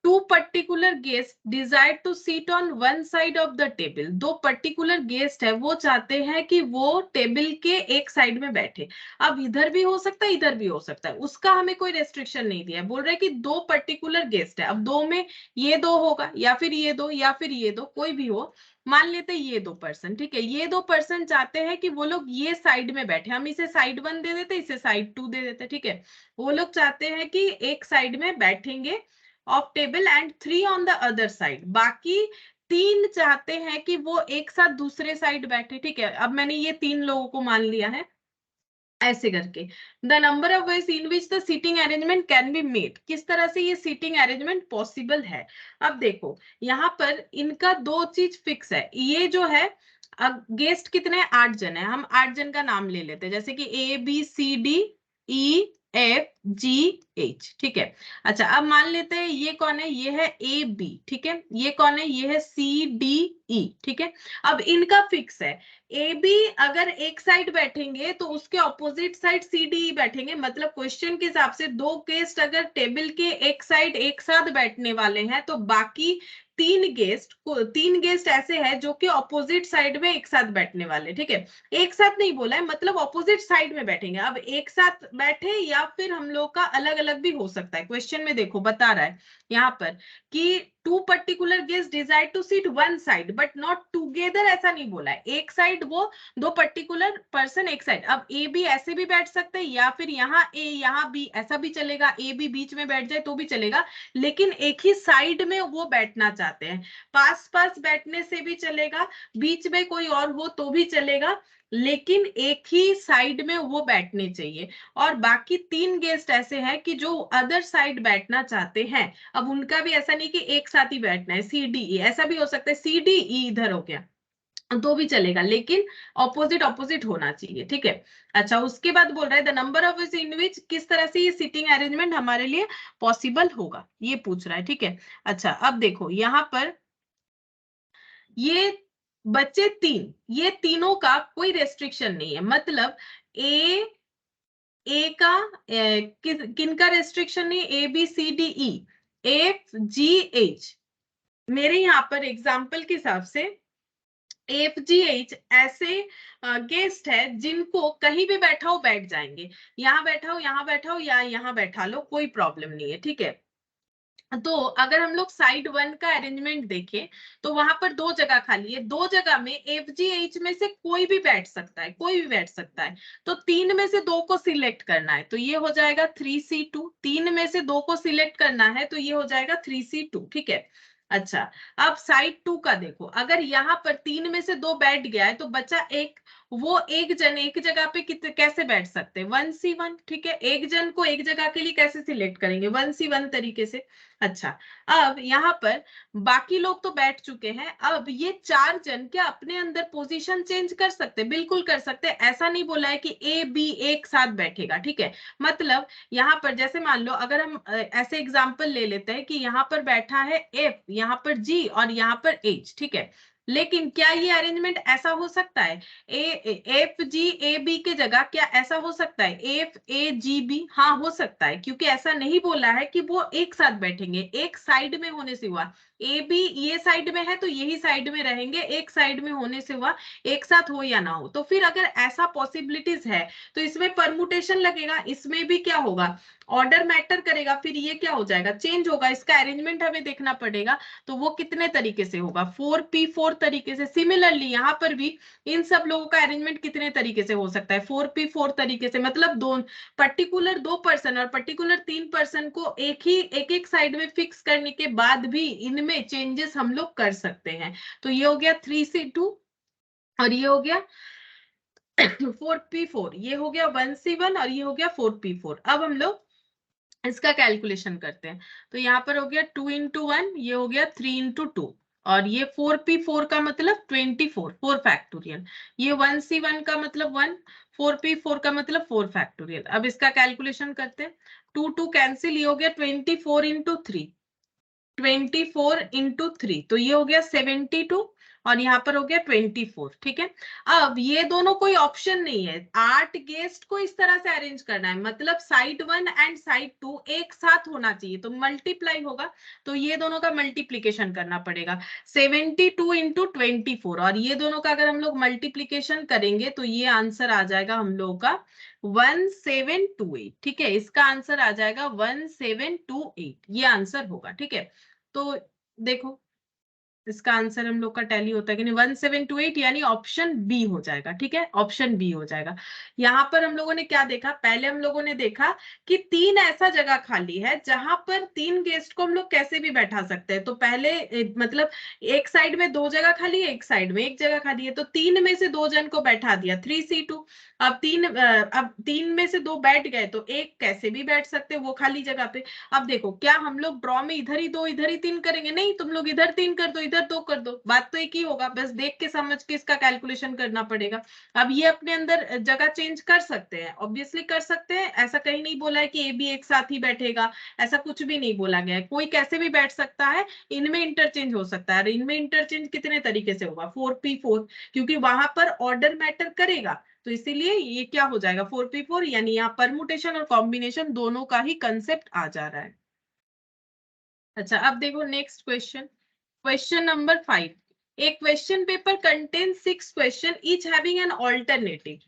two particular guest desire to seat on one side of the table. दो पर्टिकुलर गेस्ट है, वो चाहते हैं कि वो टेबल के एक साइड में बैठे। अब इधर भी हो सकता है, इधर भी हो सकता है, उसका हमें कोई रेस्ट्रिक्शन नहीं दिया है। बोल रहे हैं कि दो पर्टिकुलर गेस्ट है। अब दो में ये दो होगा या फिर ये दो या फिर ये दो, कोई भी हो। मान लेते हैं ये दो पर्सन, ठीक है। ये दो पर्सन चाहते हैं कि वो लोग ये साइड में बैठे। हम इसे साइड 1 दे देते, इसे साइड 2 दे देते, ठीक है। वो लोग चाहते हैं कि एक साइड में बैठेंगे of table and 3 on the other side. बाकी 3 चाहते हैं कि वो एक साथ दूसरे साइड बैठे, ठीक है। अब मैंने ये 3 लोगों को मान लिया है ऐसे करके। The number of ways in which the seating arrangement can be made, किस तरह से ये सीटिंग अरेंजमेंट पॉसिबल है। अब देखो यहाँ पर इनका दो चीज फिक्स है। ये जो है, अब गेस्ट कितने, 8 जन है। हम 8 जन का नाम ले लेते हैं, जैसे कि ABCDEFGH, ठीक है। अच्छा, अब मान लेते हैं ये कौन है, ये है AB, ठीक है। ये कौन है, ये है CDE, ठीक है। अब इनका फिक्स है, ए बी अगर एक साइड बैठेंगे तो उसके ऑपोजिट साइड सी डी बैठेंगे। मतलब क्वेश्चन के हिसाब से दो गेस्ट अगर टेबल के एक साइड एक साथ बैठने वाले हैं तो बाकी 3 गेस्ट ऐसे हैं जो कि ऑपोजिट साइड में एक साथ बैठने वाले, ठीक है। एक साथ नहीं बोला है, मतलब ऑपोजिट साइड में बैठेंगे। अब एक साथ बैठे या फिर हम लोग का अलग अलग भी हो सकता है। क्वेश्चन में देखो बता रहा है यहाँ पर कि two particular guest decide to seat one side but not together, ऐसा नहीं बोला है। एक साइड वो दो पर्टिकुलर पर्सन एक साइड, अब ए बी ऐसे भी बैठ सकते हैं या फिर यहाँ ए यहाँ बी ऐसा भी चलेगा, ए बी बीच में बैठ जाए तो भी चलेगा, लेकिन एक ही साइड में वो बैठना चाहते हैं। पास पास बैठने से भी चलेगा, बीच में कोई और हो तो भी चलेगा, लेकिन एक ही साइड में वो बैठने चाहिए। और बाकी तीन गेस्ट ऐसे हैं कि जो अदर साइड बैठना चाहते हैं, अब उनका भी ऐसा नहीं कि एक साथ ही बैठना है, सी डी ई ऐसा भी हो सकता है, सी डी ई इधर हो गया तो भी चलेगा, लेकिन ऑपोजिट ऑपोजिट होना चाहिए, ठीक है। अच्छा, उसके बाद बोल रहा है the number of ways in which, किस तरह से ये सिटिंग अरेंजमेंट हमारे लिए पॉसिबल होगा, ये पूछ रहा है, ठीक है। अच्छा, अब देखो यहाँ पर ये बच्चे तीन, ये तीनों का कोई रेस्ट्रिक्शन नहीं है, मतलब ए का किनका रेस्ट्रिक्शन नहीं, A B C D E F G H, मेरे यहाँ पर एग्जाम्पल के हिसाब से एफ जी एच ऐसे गेस्ट है जिनको कहीं भी बैठा हो बैठ जाएंगे, यहाँ बैठा हो यहाँ बैठा हो या यहाँ बैठा लो, कोई प्रॉब्लम नहीं है, ठीक है। तो अगर हम लोग साइड वन का अरेंजमेंट देखें तो वहां पर दो जगह खाली है, दो जगह में एफ जी एच में से कोई भी बैठ सकता है, कोई भी बैठ सकता है, तो तीन में से दो को सिलेक्ट करना है, तो ये हो जाएगा 3C2, तीन में से दो को सिलेक्ट करना है तो ये हो जाएगा 3C2, ठीक है। अच्छा, अब साइड टू का देखो, अगर यहाँ पर तीन में से दो बैठ गया है तो बचा एक, वो एक जन एक जगह पे कैसे बैठ सकते हैं, 1C1, ठीक है। एक जन को एक जगह के लिए कैसे सिलेक्ट करेंगे, 1C1 तरीके से। अच्छा, अब यहाँ पर बाकी लोग तो बैठ चुके हैं, अब ये चार जन क्या अपने अंदर पोजीशन चेंज कर सकते, बिल्कुल कर सकते, ऐसा नहीं बोला है कि ए बी एक साथ बैठेगा, ठीक है। मतलब यहाँ पर जैसे मान लो अगर हम ऐसे एग्जांपल ले लेते हैं कि यहाँ पर बैठा है एफ, यहाँ पर जी और यहाँ पर एच, ठीक है। लेकिन क्या ये अरेंजमेंट ऐसा हो सकता है, एफ जी ए बी के जगह क्या ऐसा हो सकता है एफ ए जी बी, हाँ हो सकता है, क्योंकि ऐसा नहीं बोला है कि वो एक साथ बैठेंगे, एक साइड में होने से हुआ, ए बी ये साइड में है तो यही साइड में रहेंगे, एक साइड में होने से हुआ, एक साथ हो या ना हो। तो फिर अगर ऐसा पॉसिबिलिटीज है तो इसमें परमुटेशन लगेगा, इसमें भी क्या होगा, ऑर्डर मैटर करेगा, फिर ये क्या हो जाएगा, चेंज होगा, इसका अरेंजमेंट हमें देखना पड़ेगा, तो वो कितने तरीके से होगा, 4P4 तरीके से। सिमिलरली यहाँ पर भी इन सब लोगों का अरेंजमेंट कितने तरीके से हो सकता है, 4P4 तरीके से, मतलब दो पर्टिकुलर दो पर्सन और पर्टिकुलर तीन पर्सन को एक ही एक साइड में फिक्स करने के बाद भी इनमें चेंजेस हम लोग कर सकते हैं। तो ये हो गया 3C2 और ये हो गया 4P4, ये हो गया 1C1 और ये हो गया 4P4। अब हम लोग इसका कैलकुलेशन करते हैं, तो यहाँ पर हो गया 2 × 1, ये हो गया 3 × 2, और ये 4P4 का मतलब 24, 4 फैक्टोरियल, ये 1C1 का मतलब 1, 4P4 का मतलब 4 फैक्टोरियल। अब इसका कैलकुलेशन करते हैं, 2 कैंसिल, ये हो गया 24 × 3, तो ये हो गया 72 और यहाँ पर हो गया 24, ठीक है। अब ये दोनों कोई ऑप्शन नहीं है, 8 गेस्ट को इस तरह से अरेंज करना है, मतलब साइड 1 एंड साइड 2 एक साथ होना चाहिए, तो मल्टीप्लाई होगा, तो ये दोनों का मल्टीप्लीकेशन करना पड़ेगा, 72 × 24, और ये दोनों का अगर हम लोग मल्टीप्लीकेशन करेंगे तो ये आंसर आ जाएगा हम लोगों का 1728, ठीक है। इसका आंसर आ जाएगा 1728, ये आंसर होगा, ठीक है। तो देखो इसका आंसर हम लोग का टैली होता है कि नहीं, 1728 यानी ऑप्शन बी हो जाएगा, ठीक है, ऑप्शन बी हो जाएगा। यहाँ पर हम लोगों ने क्या देखा, पहले हम लोगों ने देखा कि तीन ऐसा जगह खाली है जहां पर तीन गेस्ट को हम लोग कैसे भी बैठा सकते हैं, तो पहले मतलब एक साइड में दो जगह खाली है, एक साइड में एक जगह खाली है, तो तीन में से दो जन को बैठा दिया, 3C2। अब तीन में से दो बैठ गए तो एक कैसे भी बैठ सकते वो खाली जगह पे। अब देखो क्या हम लोग ड्रॉ में इधर ही दो इधर ही तीन करेंगे, नहीं, तुम लोग इधर तीन कर दो इधर दो कर दो, बात तो एक ही होगा, बस देख के समझ के इसका कैलकुलेशन करना पड़ेगा। अब ये अपने अंदर जगह चेंज कर सकते हैं, ऑब्वियसली कर सकते हैं, ऐसा कहीं नहीं बोला है कि ए भी एक साथ ही बैठेगा, ऐसा कुछ भी नहीं बोला गया है, कोई कैसे भी बैठ सकता है, इनमें इंटरचेंज हो सकता है, इनमें इंटरचेंज कितने तरीके से होगा, 4P4, क्योंकि वहां पर ऑर्डर मैटर करेगा, तो इसीलिए ये क्या हो जाएगा 4P4, यानी यहाँ परमुटेशन और कॉम्बिनेशन दोनों का ही कंसेप्ट आ जा रहा है। अच्छा, अब देखो नेक्स्ट क्वेश्चन, क्वेश्चन नंबर 5, एक question paper contain 6 question each having an alternative.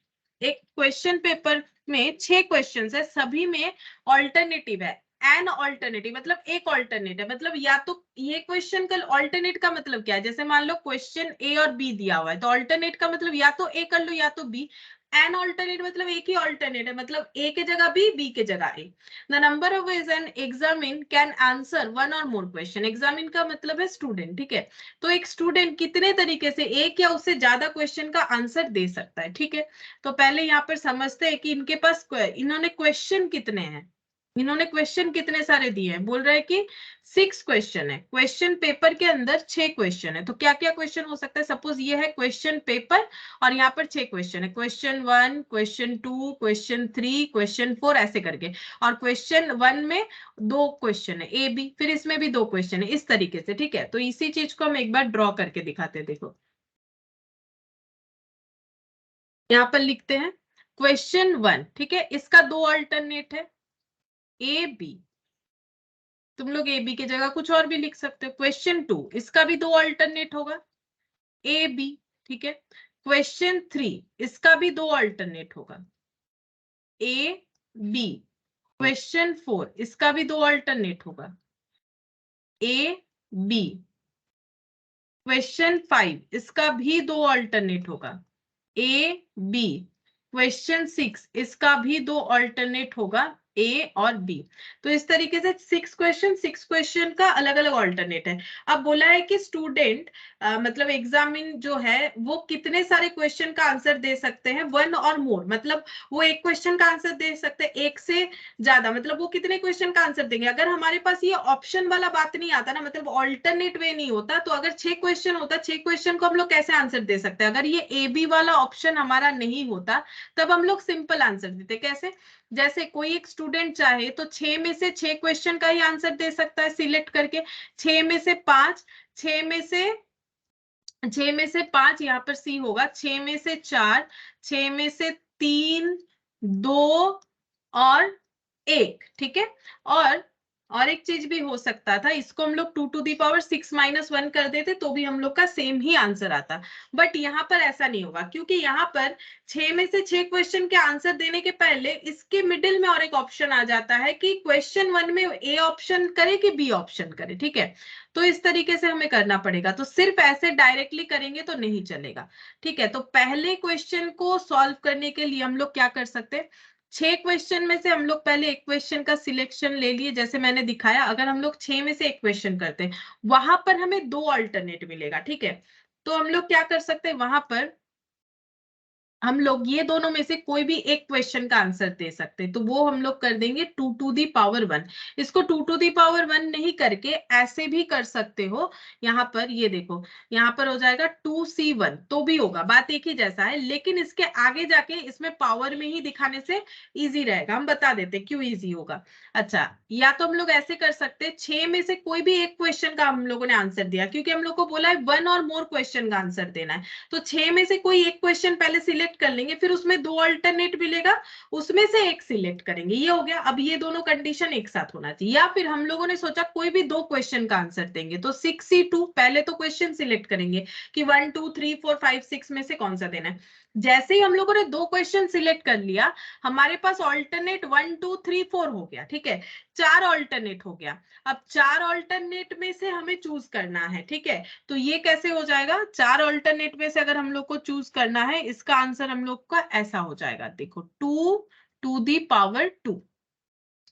एक क्वेश्चन पेपर में 6 क्वेश्चन है, सभी में ऑल्टरनेटिव है, एन ऑल्टरनेटिव मतलब एक ऑल्टरनेट है, मतलब या तो ये क्वेश्चन का ऑल्टरनेट का मतलब क्या है, जैसे मान लो क्वेश्चन ए और बी दिया हुआ है तो ऑल्टरनेट का मतलब या तो ए कर लो या तो बी। एन ऑल्टरनेट मतलब एक ही ऑल्टरनेट है, मतलब ए के जगह बी के जगह A. The number of ways an examinee can answer one or more question. Examine का मतलब है स्टूडेंट, ठीक है। तो एक स्टूडेंट कितने तरीके से एक या उससे ज्यादा क्वेश्चन का आंसर दे सकता है, ठीक है। तो पहले यहाँ पर समझते हैं कि इनके पास इन्होंने क्वेश्चन कितने हैं, इन्होंने क्वेश्चन कितने सारे दिए हैं। बोल रहे हैं कि 6 क्वेश्चन है, क्वेश्चन पेपर के अंदर 6 क्वेश्चन है। तो क्या क्या क्वेश्चन हो सकता है, सपोज ये है क्वेश्चन पेपर और यहाँ पर 6 क्वेश्चन है, क्वेश्चन 1, क्वेश्चन 2, क्वेश्चन 3, क्वेश्चन 4 ऐसे करके। और क्वेश्चन 1 में 2 क्वेश्चन है ए बी, फिर इसमें भी 2 क्वेश्चन है, इस तरीके से, ठीक है। तो इसी चीज को हम एक बार ड्रॉ करके दिखाते हैं, देखो यहाँ पर लिखते हैं क्वेश्चन 1, ठीक है, इसका 2 अल्टरनेट है ए बी, तुम लोग ए बी की जगह कुछ और भी लिख सकते हो। क्वेश्चन 2 इसका भी 2 अल्टरनेट होगा ए बी, ठीक है। क्वेश्चन 3 इसका भी 2 अल्टरनेट होगा ए बी। क्वेश्चन 4 इसका भी 2 अल्टरनेट होगा ए बी। क्वेश्चन 5 इसका भी 2 अल्टरनेट होगा ए बी। क्वेश्चन 6 इसका भी 2 अल्टरनेट होगा ए और बी। तो इस तरीके से 6 क्वेश्चन का अलग अलग ऑल्टरनेट है। अब बोला है कि स्टूडेंट मतलब एग्जामिन जो है वो कितने सारे क्वेश्चन का आंसर दे सकते हैं, वन और मोर, मतलब वो एक क्वेश्चन का आंसर दे सकते हैं एक से ज्यादा, मतलब वो कितने क्वेश्चन का आंसर देंगे। अगर हमारे पास ये ऑप्शन वाला बात नहीं आता ना, मतलब ऑल्टरनेट वे नहीं होता, तो अगर 6 क्वेश्चन होता, 6 क्वेश्चन को हम लोग कैसे आंसर दे सकते हैं। अगर ये ए बी वाला ऑप्शन हमारा नहीं होता तब हम लोग सिंपल आंसर देते। कैसे, जैसे कोई एक स्टूडेंट चाहे तो 6 में से 6 क्वेश्चन का ही आंसर दे सकता है सिलेक्ट करके, 6 में से 5, 6 में से 5 यहाँ पर सी होगा, 6 में से 4, 6 में से 3, 2 और 1, ठीक है। और एक चीज भी हो सकता था, इसको हम लोग 2 टू दी पावर 6 माइनस 1 कर देते तो भी हम लोग का सेम ही आंसर आता। बट यहाँ पर ऐसा नहीं होगा, क्योंकि यहाँ पर 6 में से 6 क्वेश्चन के आंसर देने के पहले इसके मिडिल में और एक ऑप्शन आ जाता है कि क्वेश्चन 1 में ए ऑप्शन करे कि बी ऑप्शन करे, ठीक है। तो इस तरीके से हमें करना पड़ेगा, तो सिर्फ ऐसे डायरेक्टली करेंगे तो नहीं चलेगा, ठीक है। तो पहले क्वेश्चन को सॉल्व करने के लिए हम लोग क्या कर सकते हैं, 6 क्वेश्चन में से हम लोग पहले एक क्वेश्चन का सिलेक्शन ले लिए, जैसे मैंने दिखाया। अगर हम लोग 6 में से एक क्वेश्चन करते हैं, वहां पर हमें 2 अल्टरनेट मिलेगा, ठीक है। तो हम लोग क्या कर सकते हैं, वहां पर हम लोग ये दोनों में से कोई भी एक क्वेश्चन का आंसर दे सकते हैं, तो वो हम लोग कर देंगे 2 टू दी पावर 1। इसको 2 टू दी पावर 1 नहीं करके ऐसे भी कर सकते हो, यहाँ पर ये देखो, यहाँ पर हो जाएगा 2C1, तो भी होगा, बात एक ही जैसा है, लेकिन इसके आगे जाके इसमें पावर में ही दिखाने से इजी रहेगा। हम बता देते क्यों इजी होगा। अच्छा, या तो हम लोग ऐसे कर सकते हैं, 6 में से कोई भी एक क्वेश्चन का हम लोगों ने आंसर दिया, क्योंकि हम लोग को बोला है 1 और मोर क्वेश्चन का आंसर देना है। तो 6 में से कोई एक क्वेश्चन पहले सिलेक्ट कर लेंगे, फिर उसमें 2 अल्टरनेट मिलेगा, उसमें से एक सिलेक्ट करेंगे, ये हो गया। अब ये दोनों कंडीशन एक साथ होना चाहिए। या फिर हम लोगों ने सोचा कोई भी 2 क्वेश्चन का आंसर देंगे, तो 6C2 पहले तो क्वेश्चन सिलेक्ट करेंगे कि 1 2 3 4 5 6 में से कौन सा देना है। जैसे ही हम लोगों ने 2 क्वेश्चन सिलेक्ट कर लिया, हमारे पास ऑल्टरनेट 1 2 3 4 हो गया, ठीक है, 4 ऑल्टरनेट हो गया। अब 4 ऑल्टरनेट में से हमें चूज करना है, ठीक है। तो ये कैसे हो जाएगा, 4 ऑल्टरनेट में से अगर हम लोग को चूज करना है, इसका आंसर हम लोग का ऐसा हो जाएगा, देखो 2 टू दी पावर 2।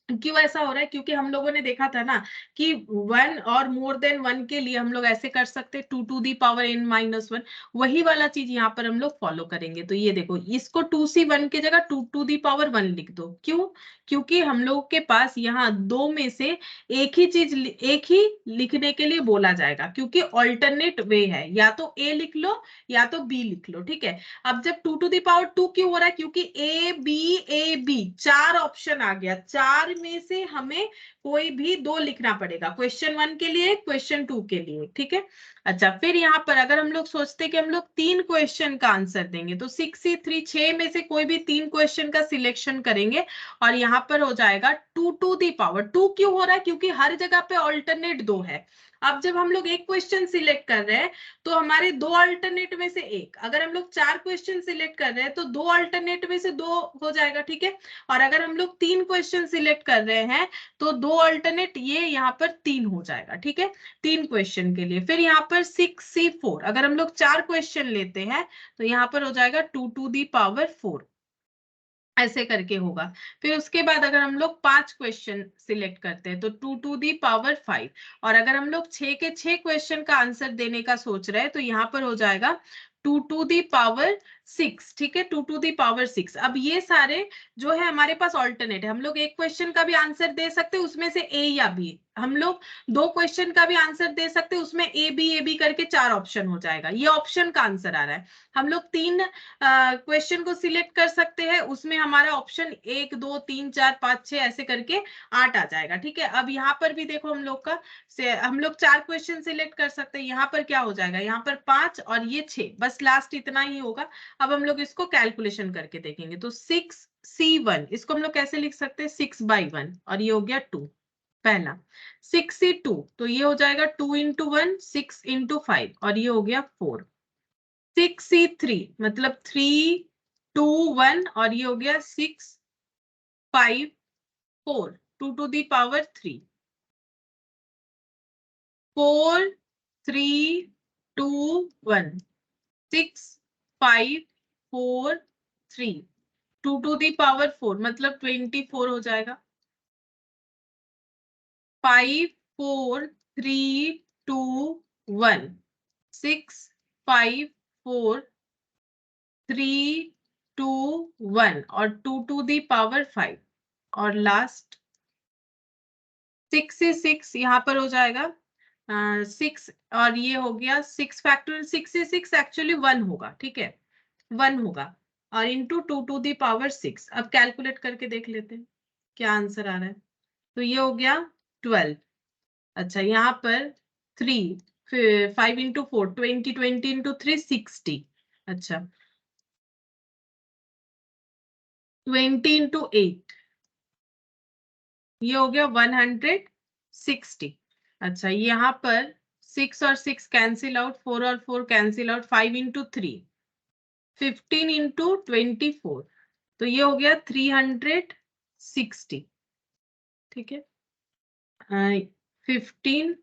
क्यों ऐसा हो रहा है, क्योंकि हम लोगों ने देखा था ना कि 1 और मोर देन 1 के लिए हम लोग ऐसे कर सकते 2 to the power n minus 1, वही वाला चीज यहाँ पर हम लोग फॉलो करेंगे। तो ये देखो, इसको 2C1 की जगह 2 टू दी पावर 1 लिख दो। क्यों, क्योंकि हम लोग के पास यहाँ दो में से एक ही चीज, एक ही लिखने के लिए बोला जाएगा, क्योंकि ऑल्टरनेट वे है, या तो ए लिख लो या तो बी लिख लो, ठीक है। अब जब 2 टू दी पावर 2 क्यों हो रहा है, क्योंकि ए बी 4 ऑप्शन आ गया, 4 में से हमें कोई भी 2 लिखना पड़ेगा, क्वेश्चन 1 के लिए, क्वेश्चन 2 के लिए, ठीक है। अच्छा, फिर यहाँ पर अगर हम लोग सोचते कि हम लोग 3 क्वेश्चन का आंसर देंगे, तो 6C3 6 में से कोई भी 3 क्वेश्चन का सिलेक्शन करेंगे और यहाँ पर हो जाएगा 2 टू दी पावर 2। क्यों हो रहा है, क्योंकि हर जगह पे ऑल्टरनेट 2 है, अब जब हम लोग एक क्वेश्चन सिलेक्ट कर रहे हैं तो हमारे दो अल्टरनेट में से एक, अगर हम लोग 4 क्वेश्चन सिलेक्ट कर रहे हैं तो दो अल्टरनेट में से 2 हो जाएगा, ठीक है। और अगर हम लोग 3 क्वेश्चन सिलेक्ट कर रहे हैं तो 2 अल्टरनेट, ये यहाँ पर 3 हो जाएगा, ठीक है, 3 क्वेश्चन के लिए। फिर यहाँ पर 6C4, अगर हम लोग 4 क्वेश्चन लेते हैं तो यहाँ पर हो जाएगा 2 to the power 4, ऐसे करके होगा। फिर उसके बाद अगर हम लोग 5 क्वेश्चन सिलेक्ट करते हैं तो 2 to the power 5, और अगर हम लोग 6 के 6 क्वेश्चन का आंसर देने का सोच रहे हैं तो यहाँ पर हो जाएगा 2 to the power 6, ठीक है, 2 to the power 6। अब ये सारे जो है हमारे पास ऑल्टरनेट है, हम लोग एक क्वेश्चन का भी आंसर दे सकते हैं उसमें से ए या बी, हम लोग 2 क्वेश्चन का भी आंसर दे सकते हैं उसमें ए बी करके 4 ऑप्शन हो जाएगा, ये ऑप्शन का आंसर आ रहा है। हम लोग 3 क्वेश्चन को सिलेक्ट कर सकते हैं, उसमें हमारा ऑप्शन 1 2 3 4 5 6 ऐसे करके 8 आ जाएगा, ठीक है। अब यहाँ पर भी देखो हम लोग का हम लोग 4 क्वेश्चन सिलेक्ट कर सकते हैं, यहाँ पर क्या हो जाएगा, यहाँ पर 5 और ये 6, बस लास्ट इतना ही होगा। अब हम लोग इसको कैलकुलेशन करके देखेंगे तो 6C1 इसको हम लोग कैसे लिख सकते हैं, 6/1, और ये हो गया 2 पहला। 6C2 तो ये हो जाएगा 2 into 1 6 into 5, और ये हो गया 4। 6C3 मतलब 3 2 1, और ये हो गया 6 5 4, 2 to the power 3, 4 3 2 1, 6 5 4 3, 2 to the power 4 मतलब 24 हो जाएगा। 5 4 3 2 1, 6 5 4 3 2 1, और 2 to the power 5, और लास्ट 6 से 6 यहाँ पर हो जाएगा 6, और ये हो गया 6 फैक्टोरियल 6 से 6 एक्चुअली 1 होगा, ठीक है, 1 होगा, और इंटू 2 to the power 6। अब कैलकुलेट करके देख लेते हैं क्या आंसर आ रहा है। तो ये हो गया 12। अच्छा यहाँ पर 3 फिर 5 into 4 20 20 into 3 60। अच्छा 20 into 8 ये हो गया 160। अच्छा यहाँ पर 6 और 6 कैंसिल आउट, 4 और 4 कैंसिल आउट, 5 into 3 15 into 24, तो ये हो गया 360, ठीक है। 15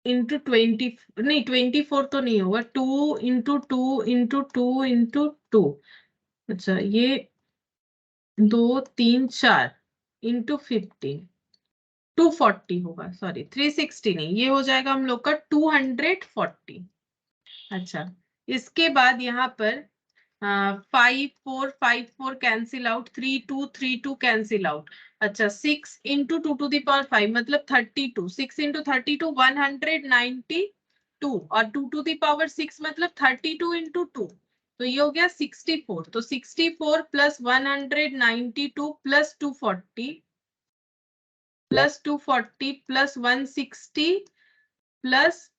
इंटू 20, नहीं 24 तो नहीं होगा, 2 into 2 into 2 into 2, अच्छा ये 2 3 4 इंटू 15 240 होगा, सॉरी 360 नहीं, ये हो जाएगा हम लोग का 240। अच्छा इसके बाद यहाँ पर 5 4 कैंसिल आउट, 3 2 कैंसिल आउट। अच्छा 6 into 2 to the power 5 मतलब 32, 6 into 32 192, और 2 to the power 6 मतलब 32 into 2, तो ये हो गया 64। तो 64 plus 192 plus 240 plus 240 plus 160 plus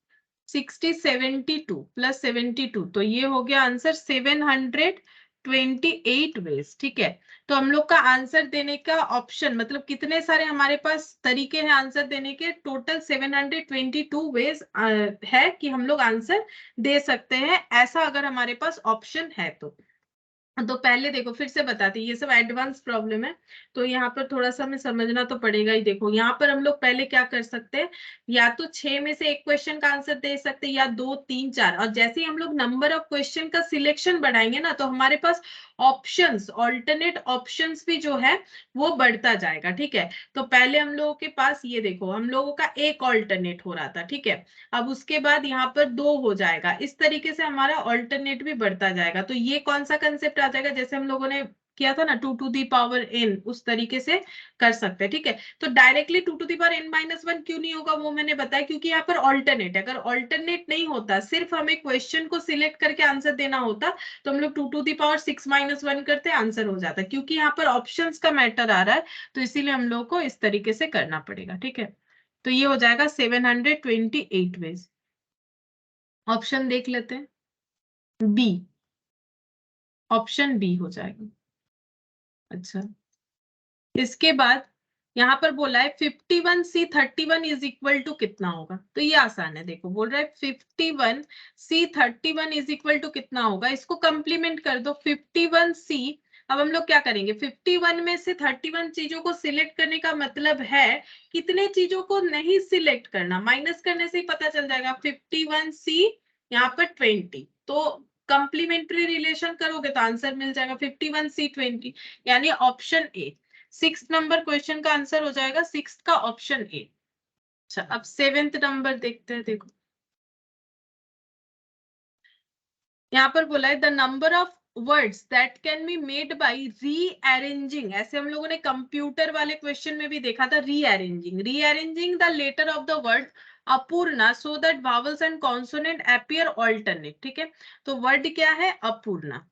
60 72 plus 72, तो ये हो गया आंसर 728 वेज, ठीक है। तो हम लोग का आंसर देने का ऑप्शन मतलब कितने सारे हमारे पास तरीके हैं आंसर देने के, टोटल 722 वेज है कि हम लोग आंसर दे सकते हैं, ऐसा अगर हमारे पास ऑप्शन है तो पहले देखो फिर से बताते, ये सब एडवांस प्रॉब्लम है तो यहाँ पर थोड़ा सा हमें समझना तो पड़ेगा ही। देखो यहाँ पर हम लोग पहले क्या कर सकते हैं, या तो 6 में से एक क्वेश्चन का आंसर दे सकते हैं, या 2 3 4, और जैसे ही हम लोग नंबर ऑफ क्वेश्चन का सिलेक्शन बढ़ाएंगे ना तो हमारे पास ऑप्शंस, ऑल्टरनेट ऑप्शंस भी जो है वो बढ़ता जाएगा, ठीक है। तो पहले हम लोगों के पास ये देखो हम लोगों का एक ऑल्टरनेट हो रहा था, ठीक है, अब उसके बाद यहाँ पर 2 हो जाएगा, इस तरीके से हमारा ऑल्टरनेट भी बढ़ता जाएगा। तो ये कौन सा कंसेप्ट आ जाएगा, जैसे हम लोगों ने किया था ना 2 to the power n, उस तरीके से कर सकते हैं, ठीक है। तो directly 2 to the power n-1 क्यों नहीं होगा वो मैंने बताया, क्योंकि यहाँ पर ऑल्टरनेट है, अगर ऑल्टरनेट नहीं होता सिर्फ हमें क्वेश्चन को सिलेक्ट करके आंसर देना होता तो हम लोग 2 to the power 6-1 करते आंसर हो जाता, क्योंकि यहाँ पर ऑप्शंस का मैटर आ रहा है तो इसीलिए हम लोग को इस तरीके से करना पड़ेगा, ठीक है। तो ये हो जाएगा 728 वेज। ऑप्शन देख लेते हैं, बी, ऑप्शन बी हो जाएगा। अच्छा इसके बाद यहाँ पर बोला है 51C31 इज इक्वल टू कितना होगा, तो ये आसान है। देखो बोल रहा है 51C31 इज इक्वल टू कितना होगा, इसको कंप्लीमेंट कर दो 51C। अब हम लोग क्या करेंगे, 51 में से 31 चीजों को सिलेक्ट करने का मतलब है कितने चीजों को नहीं सिलेक्ट करना, माइनस करने से ही पता चल जाएगा। 51C यहाँ पर 20, तो कंप्लीमेंट्री रिलेशन करोगे तो आंसर मिल जाएगा 51C20, यानी ऑप्शन ए। 6 नंबर क्वेश्चन का आंसर हो जाएगा 6 का ऑप्शन ए। अच्छा, अब 7th नंबर देखते हैं। देखो यहाँ पर बोला है the number of words that can be made by rearranging. ऐसे हम लोगों ने कंप्यूटर वाले क्वेश्चन में भी देखा था, rearranging the letter of the word Apurna so that vowels and consonant appear alternate. ठीक है, तो वर्ड क्या है, अपूर्णा।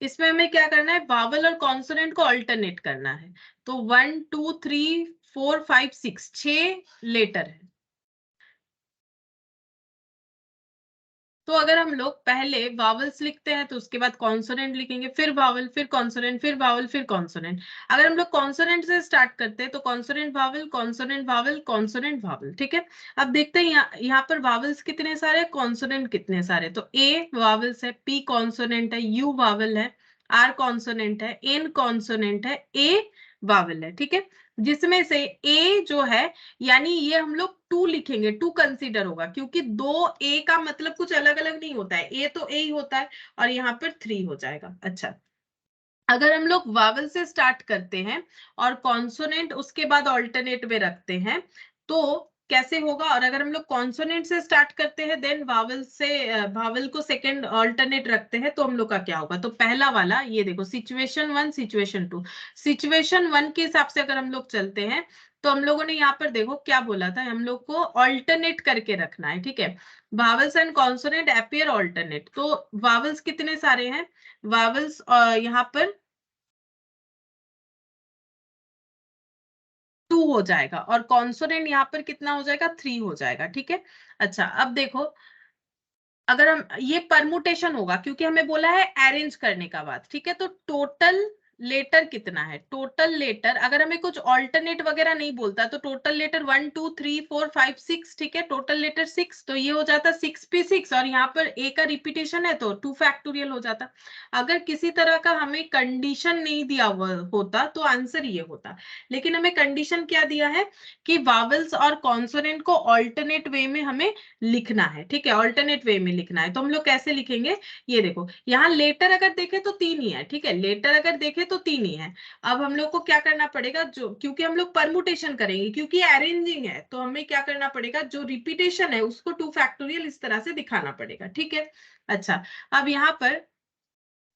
इसमें हमें क्या करना है, वावल और कॉन्सोनेंट को अल्टरनेट करना है। तो 1 2 3 4 5 6 6 लेटर है। तो अगर हम लोग पहले वावल्स लिखते हैं तो उसके बाद कॉन्सोनेंट लिखेंगे, फिर वावल, फिर कॉन्सोनेंट, फिर वावल, फिर कॉन्सोनेंट। अगर हम लोग कॉन्सोनेंट से स्टार्ट करते हैं तो consonant vowel, consonant vowel, consonant vowel. ठीक है, अब देखते हैं यहाँ पर वावल्स कितने सारे, कॉन्सोनेंट कितने सारे। तो ए वावल्स है, पी कॉन्सोनेंट है, यू वावल है, आर कॉन्सोनेंट है, एन कॉन्सोनेंट है, ए वावल है। ठीक है, जिसमें से ए जो है, यानी ये हम लोग टू लिखेंगे, टू कंसीडर होगा, क्योंकि दो ए का मतलब कुछ अलग अलग नहीं होता है, ए तो ए ही होता है, और यहाँ पर 3 हो जाएगा। अच्छा, अगर हम लोग वावल से स्टार्ट करते हैं और कॉन्सोनेंट उसके बाद ऑल्टरनेट में रखते हैं तो कैसे होगा, और अगर हम लोग कॉन्सोनेंट से स्टार्ट करते हैं देन वावल से वावल को सेकंड ऑल्टरनेट रखते हैं तो हम लोग का क्या होगा। तो पहला वाला ये देखो, सिचुएशन 1 सिचुएशन 2। सिचुएशन 1 के हिसाब से अगर हम लोग चलते हैं तो हम लोगों ने यहाँ पर देखो क्या बोला था, हम लोग को ऑल्टरनेट करके रखना है। ठीक है, vowels and consonant appear alternate. तो वावल्स कितने सारे हैं, वावल्स यहाँ पर 2 हो जाएगा, और कॉन्सोनेंट यहाँ पर कितना हो जाएगा, 3 हो जाएगा। ठीक है, अच्छा अब देखो, अगर हम ये परमुटेशन होगा क्योंकि हमें बोला है अरेंज करने का बाद। ठीक है, तो टोटल लेटर कितना है, टोटल लेटर अगर हमें कुछ ऑल्टरनेट वगैरह नहीं बोलता तो टोटल लेटर 1 2 3 4 5 6। ठीक है, टोटल लेटर 6, तो ये हो जाता 6p6, और यहाँ पर ए का रिपीटेशन है तो 2 फैक्टोरियल हो जाता। अगर किसी तरह का हमें कंडीशन नहीं दिया हुआ होता तो आंसर ये होता, लेकिन हमें कंडीशन क्या दिया है कि वावल्स और कॉन्सोनेंट को ऑल्टरनेट वे में हमें लिखना है। ठीक है, ऑल्टरनेट वे में लिखना है, तो हम लोग कैसे लिखेंगे, ये देखो यहाँ लेटर अगर देखें तो 3 ही है। ठीक है, लेटर अगर देखें तो 3 ही है। अब हम लोग को क्या करना पड़ेगा, जो क्योंकि हम लोग परमुटेशन करेंगे, क्योंकि अरेंजिंग है तो हमें क्या करना पड़ेगा, जो रिपीटेशन है उसको 2 फैक्टोरियल इस तरह से दिखाना पड़ेगा। ठीक है, अच्छा अब यहाँ पर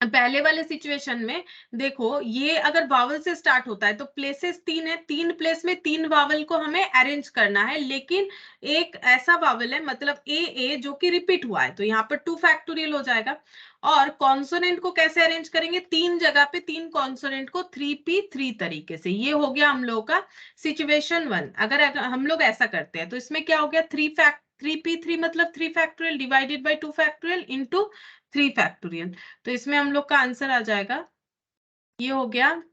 पहले वाले सिचुएशन में देखो, ये अगर वावल से स्टार्ट होता है तो प्लेसेस 3 है, 3 प्लेस में 3 वावल को हमें अरेंज करना है, लेकिन एक ऐसा वावल है मतलब ए जो कि रिपीट हुआ है तो यहाँ पर 2 फैक्टोरियल हो जाएगा। और कॉन्सोनेंट को कैसे अरेंज करेंगे, 3 जगह पे 3 कॉन्सोनेंट को 3p3 तरीके से। ये हो गया हम लोग का सिचुएशन 1। अगर हम लोग ऐसा करते हैं तो इसमें क्या हो गया, 3p3 मतलब 3 factorial divided by 2 factorial into 3 factorial. तो इसमें हम लोग का आंसर आ जाएगा, ये हो गया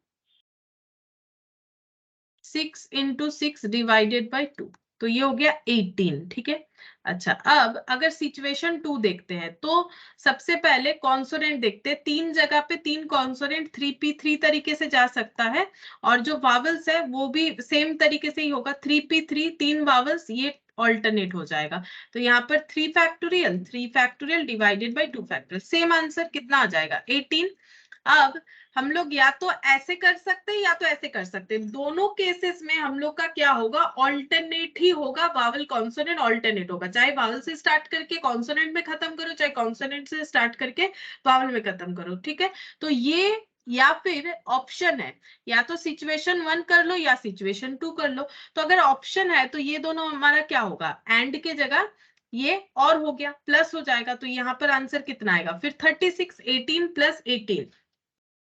6 इंटू 6 डिवाइडेड बाई 2, तो ये हो गया 18। ठीक है, अच्छा अब अगर सिचुएशन 2 देखते हैं तो सबसे पहले कॉन्सोनेंट देखते हैं, 3 जगह पे 3 कॉन्सोनेंट 3p3 तरीके से जा सकता है, और जो वावल्स है वो भी सेम तरीके से ही होगा, 3p3 3 वावल्स, ये ऑल्टरनेट हो जाएगा। तो यहाँ पर 3 factorial divided by 2 factorial, same answer कितना आ जाएगा, 18। अब हम लोग या तो ऐसे कर सकते हैं या तो ऐसे कर सकते हैं, दोनों केसेस में हम लोग का क्या होगा, ऑल्टरनेट ही होगा, वावल कॉन्सोनेंट ऑल्टरनेट होगा, चाहे वावल से स्टार्ट करके कॉन्सोनेंट में खत्म करो, चाहे कॉन्सोनेंट से स्टार्ट करके वावल में खत्म करो। ठीक है, तो ये या फिर ऑप्शन है, या तो सिचुएशन 1 कर लो या सिचुएशन 2 कर लो। तो अगर ऑप्शन है तो ये दोनों हमारा क्या होगा, एंड के जगह ये और हो गया प्लस हो जाएगा, तो यहाँ पर आंसर कितना आएगा फिर 36, 18 प्लस 18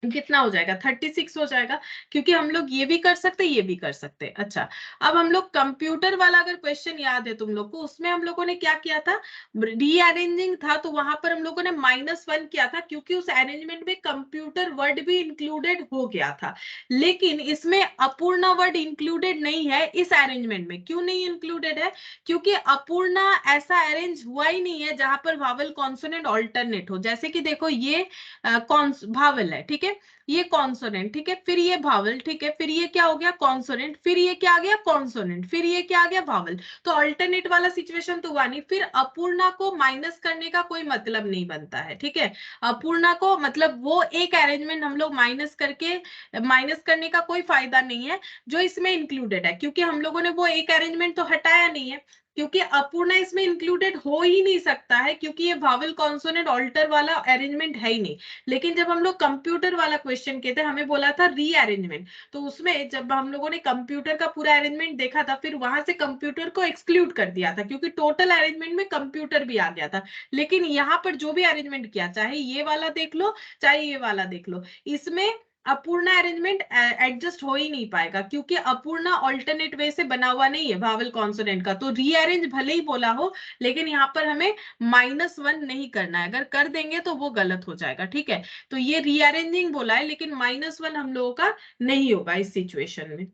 कितना हो जाएगा 36 हो जाएगा, क्योंकि हम लोग ये भी कर सकते ये भी कर सकते। अच्छा, अब हम लोग कंप्यूटर वाला अगर क्वेश्चन याद है तुम लोग को, उसमें हम लोगों ने क्या किया था, रीअरेंजिंग था, तो वहां पर हम लोगों ने -1 किया था, क्योंकि उस अरेंजमेंट में कंप्यूटर वर्ड भी इंक्लूडेड हो गया था। लेकिन इसमें अपूर्णा वर्ड इंक्लूडेड नहीं है इस अरेंजमेंट में। क्यों नहीं इंक्लूडेड है? क्योंकि अपूर्णा ऐसा अरेंज हुआ ही नहीं है जहां पर वावल कॉन्सोनेंट ऑल्टरनेट हो। जैसे कि देखो ये भावल है, ठीक है, ये कॉन्सोनेंट, ठीक है, फिर ये भावल, ठीक है, फिर ये क्या हो गया कॉन्सोनेंट, फिर ये क्या आ गया कॉन्सोनेंट, फिर ये क्या आ गया भावल। तो अल्टरनेट वाला सिचुएशन तो हुआ नहीं। फिर अपूर्णा को माइनस करने का कोई मतलब नहीं बनता है, ठीक है। अपूर्णा को मतलब वो एक अरेंजमेंट हम लोग माइनस करने का कोई फायदा नहीं है जो इसमें इंक्लूडेड है, क्योंकि हम लोगों ने वो एक अरेंजमेंट तो हटाया नहीं है, क्योंकि अपूर्णा इसमें इंक्लूडेड हो ही नहीं सकता है, क्योंकि ये वावल कॉन्सोनेंट ऑल्टर वाला अरेंजमेंट है ही नहीं। लेकिन जब हम लोग कंप्यूटर वाला क्वेश्चन किए थे, हमें बोला था रीअरेंजमेंट, तो उसमें जब हम लोगों ने कंप्यूटर का पूरा अरेंजमेंट देखा था, फिर वहां से कंप्यूटर को एक्सक्लूड कर दिया था, क्योंकि टोटल अरेंजमेंट में कंप्यूटर भी आ गया था। लेकिन यहाँ पर जो भी अरेंजमेंट किया, चाहे ये वाला देख लो चाहे ये वाला देख लो, इसमें अपूर्णा अरेंजमेंट एडजस्ट हो ही नहीं पाएगा, क्योंकि अपूर्णा ऑल्टरनेट वे से बना हुआ नहीं है वावल कॉन्सोनेंट का। तो रीअरेंज भले ही बोला हो, लेकिन यहाँ पर हमें -1 नहीं करना है। अगर कर देंगे तो वो गलत हो जाएगा, ठीक है। तो ये रीअरेंजिंग बोला है, लेकिन -1 हम लोगों का नहीं होगा इस सिचुएशन में।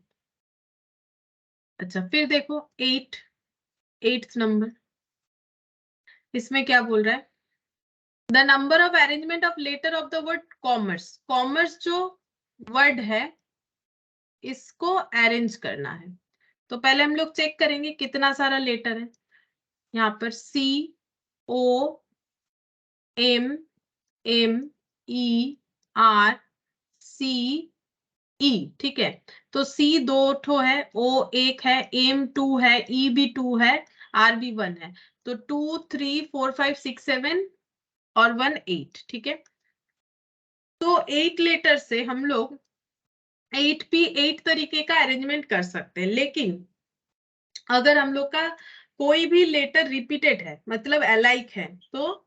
अच्छा, फिर देखो 8th नंबर, इसमें क्या बोल रहा है, the number of arrangement of letter of the word commerce. Commerce जो वर्ड है, इसको अरेंज करना है। तो पहले हम लोग चेक करेंगे कितना सारा लेटर है। यहाँ पर COMMERCE, ठीक है। तो C 2 ठो है, O 1 है, M 2 है, E भी 2 है, R भी 1 है। तो 2 3 4 5 6 7 और 1 8, ठीक है। तो 8 लेटर से हम लोग 8 तरीके का अरेंजमेंट कर सकते हैं। लेकिन अगर हम लोग का कोई भी लेटर रिपीटेड है, मतलब अलाइक है, तो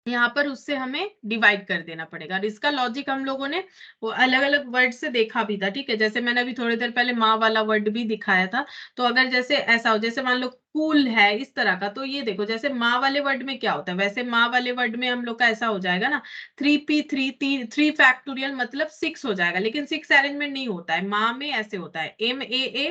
यहाँ पर उससे हमें डिवाइड कर देना पड़ेगा। और इसका लॉजिक हम लोगों ने वो अलग अलग वर्ड से देखा भी था, ठीक है। जैसे मैंने अभी थोड़ी देर पहले माँ वाला वर्ड भी दिखाया था। तो अगर जैसे ऐसा हो, जैसे मान लो कूल है इस तरह का, तो ये देखो जैसे माँ वाले वर्ड में क्या होता है, वैसे माँ वाले वर्ड में हम लोग का ऐसा हो जाएगा ना, 3 मतलब 6 हो जाएगा। लेकिन 6 अरेंजमेंट नहीं होता है माँ में, ऐसे होता है MAA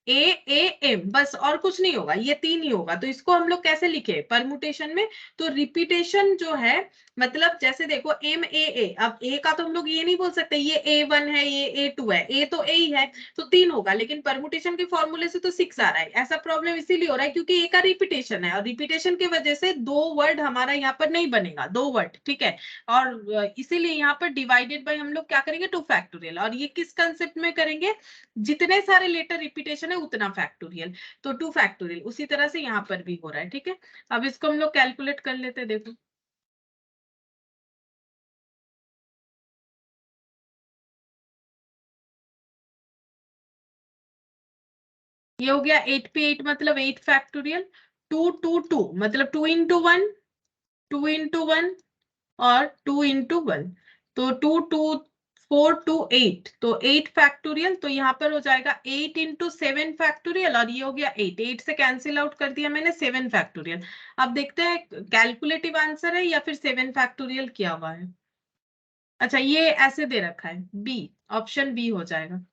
AAM, बस, और कुछ नहीं होगा, ये 3 ही होगा। तो इसको हम लोग कैसे लिखे परमुटेशन में, तो रिपीटेशन जो है, मतलब जैसे देखो MAA, अब A का तो हम लोग ये नहीं बोल सकते ये A1 है ये A2 है, A तो A ही है, तो 3 होगा। लेकिन परमुटेशन के फॉर्मूले से तो 6 आ रहा है। ऐसा प्रॉब्लम इसीलिए हो रहा है क्योंकि A का रिपीटेशन है, और रिपीटेशन की वजह से 2 वर्ड हमारा यहाँ पर नहीं बनेगा, 2 वर्ड, ठीक है। और इसीलिए यहाँ पर डिवाइडेड बाय हम लोग क्या करेंगे 2 फैक्टोरियल। और ये किस कंसेप्ट में करेंगे, जितने सारे लेटर रिपीटेशन है उतना फैक्टोरियल, तो 2 फैक्टोरियल। उसी तरह से यहाँ पर भी हो रहा है, ठीक है। अब इसको हम लोग कैलकुलेट कर लेते हैं, देखो ये हो गया 8 पे 8 मतलब 8 फैक्टोरियल, 2 2 2 मतलब 2 into 1, 2 into 1 और 2 into 1, तो 2 2 4 2 8, तो 8 फैक्टोरियल। तो यहाँ पर हो जाएगा 8 into 7 फैक्टोरियल, और ये हो गया 8 से कैंसिल आउट कर दिया मैंने, 7 फैक्टोरियल। अब देखते हैं कैलकुलेटिव आंसर है या फिर 7 फैक्टोरियल किया हुआ है। अच्छा, ये ऐसे दे रखा है बी, ऑप्शन बी हो जाएगा।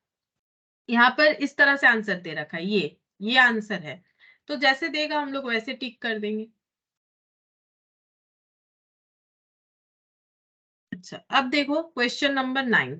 यहाँ पर इस तरह से आंसर दे रखा है, ये आंसर है। तो जैसे देगा हम लोग वैसे टिक कर देंगे। अच्छा, अब देखो क्वेश्चन नंबर 9,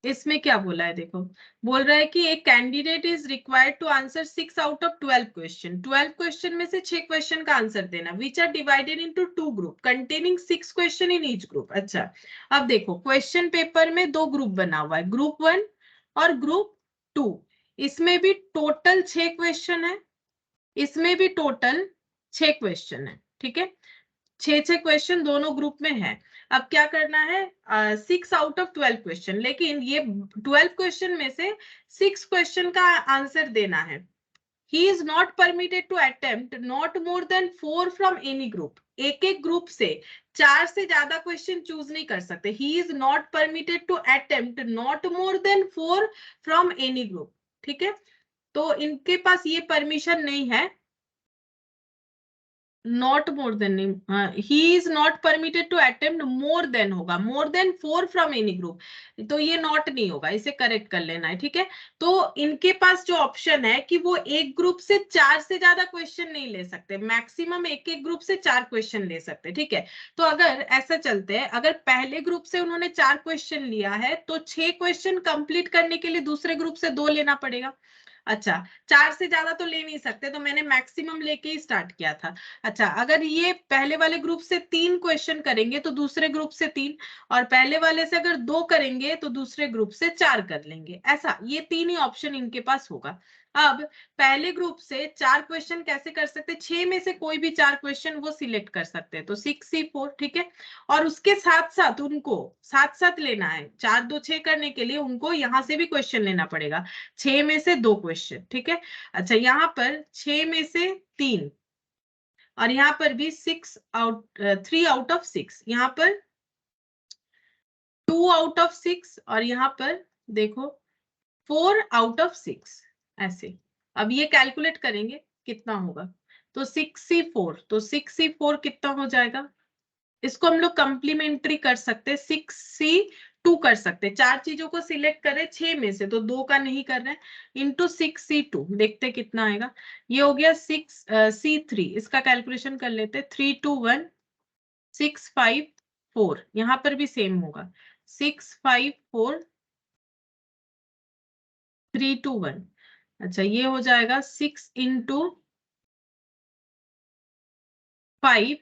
इसमें क्या बोला है देखो, बोल रहा है कि एक candidate is required to answer 6 out of 12 question. 12 question में से 6 क्वेश्चन का आंसर देना, which are divided into 2 group containing 6 question in each group. अच्छा, अब देखो क्वेश्चन पेपर में 2 ग्रुप बना हुआ है, ग्रुप 1 और ग्रुप 2। इसमें भी टोटल 6 क्वेश्चन है, इसमें भी टोटल 6 क्वेश्चन है, ठीक है। 6 क्वेश्चन दोनों ग्रुप में है। अब क्या करना है, 6 आउट ऑफ 12 क्वेश्चन, लेकिन ये 12 क्वेश्चन में से 6 क्वेश्चन का आंसर देना है। He is not permitted to attempt not more than 4 from any group. एक एक ग्रुप से 4 से ज्यादा क्वेश्चन चूज नहीं कर सकते। He is not permitted to attempt not more than 4 from any group. ठीक है, तो इनके पास ये परमिशन नहीं है। Not more than, he is not permitted to attempt more than होगा, more than 4 from any group, तो ये नॉट नहीं होगा, इसे करेक्ट कर लेना है। ठीक है, तो इनके पास जो ऑप्शन है कि वो एक ग्रुप से 4 से ज्यादा क्वेश्चन नहीं ले सकते, मैक्सिमम एक एक ग्रुप से 4 क्वेश्चन ले सकते। ठीक है, तो अगर ऐसा चलते हैं, अगर पहले ग्रुप से उन्होंने 4 क्वेश्चन लिया है तो 6 क्वेश्चन कंप्लीट करने के लिए दूसरे ग्रुप से 2 लेना पड़ेगा। अच्छा, 4 से ज्यादा तो ले नहीं सकते, तो मैंने मैक्सिमम लेके ही स्टार्ट किया था। अच्छा, अगर ये पहले वाले ग्रुप से 3 क्वेश्चन करेंगे तो दूसरे ग्रुप से 3, और पहले वाले से अगर 2 करेंगे तो दूसरे ग्रुप से 4 कर लेंगे। ऐसा ये 3 ही ऑप्शन इनके पास होगा। अब पहले ग्रुप से 4 क्वेश्चन कैसे कर सकते, 6 में से कोई भी 4 क्वेश्चन वो सिलेक्ट कर सकते हैं, तो 6C4। ठीक है, और उसके साथ साथ उनको साथ साथ लेना है, 4 2 6 करने के लिए उनको यहाँ से भी क्वेश्चन लेना पड़ेगा, 6 में से 2 क्वेश्चन। ठीक है, अच्छा यहाँ पर 6 में से 3, और यहाँ पर भी 3 आउट ऑफ 6, यहाँ पर 2 आउट ऑफ 6, और यहाँ पर देखो 4 आउट ऑफ 6, ऐसे। अब ये कैलकुलेट करेंगे कितना होगा, तो 6C4, तो 6C4 कितना हो जाएगा, इसको हम लोग कंप्लीमेंट्री कर सकते हैं, 6C2 कर सकते हैं। 4 चीजों को सिलेक्ट करें 6 में से, तो 2 का नहीं कर रहे हैं, इंटू 6C2, देखते कितना आएगा। ये हो गया 6C3, इसका कैलकुलेशन कर लेते हैं, 321 654, यहाँ पर भी सेम होगा, 654 321। अच्छा, ये हो जाएगा 6 इंटू 5,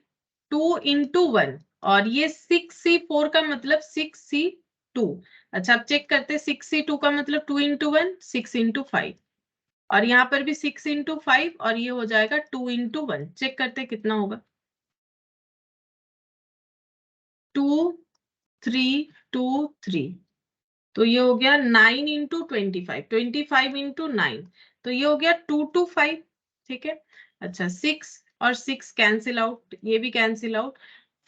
2 इंटू 1, और ये 6C4 का मतलब 6C2। अच्छा, अब चेक करते हैं, 6C2 का मतलब 2 इंटू 1, 6 इंटू 5, और यहाँ पर भी 6 इंटू 5, और ये हो जाएगा 2 इंटू 1। चेक करते हैं कितना होगा, 2 3 2 3, तो ये हो गया 9 इंटू 25, 25 इंटू 9, तो ये हो गया 225। ठीक है, अच्छा 6 और 6 कैंसिल आउट, ये भी कैंसिल आउट,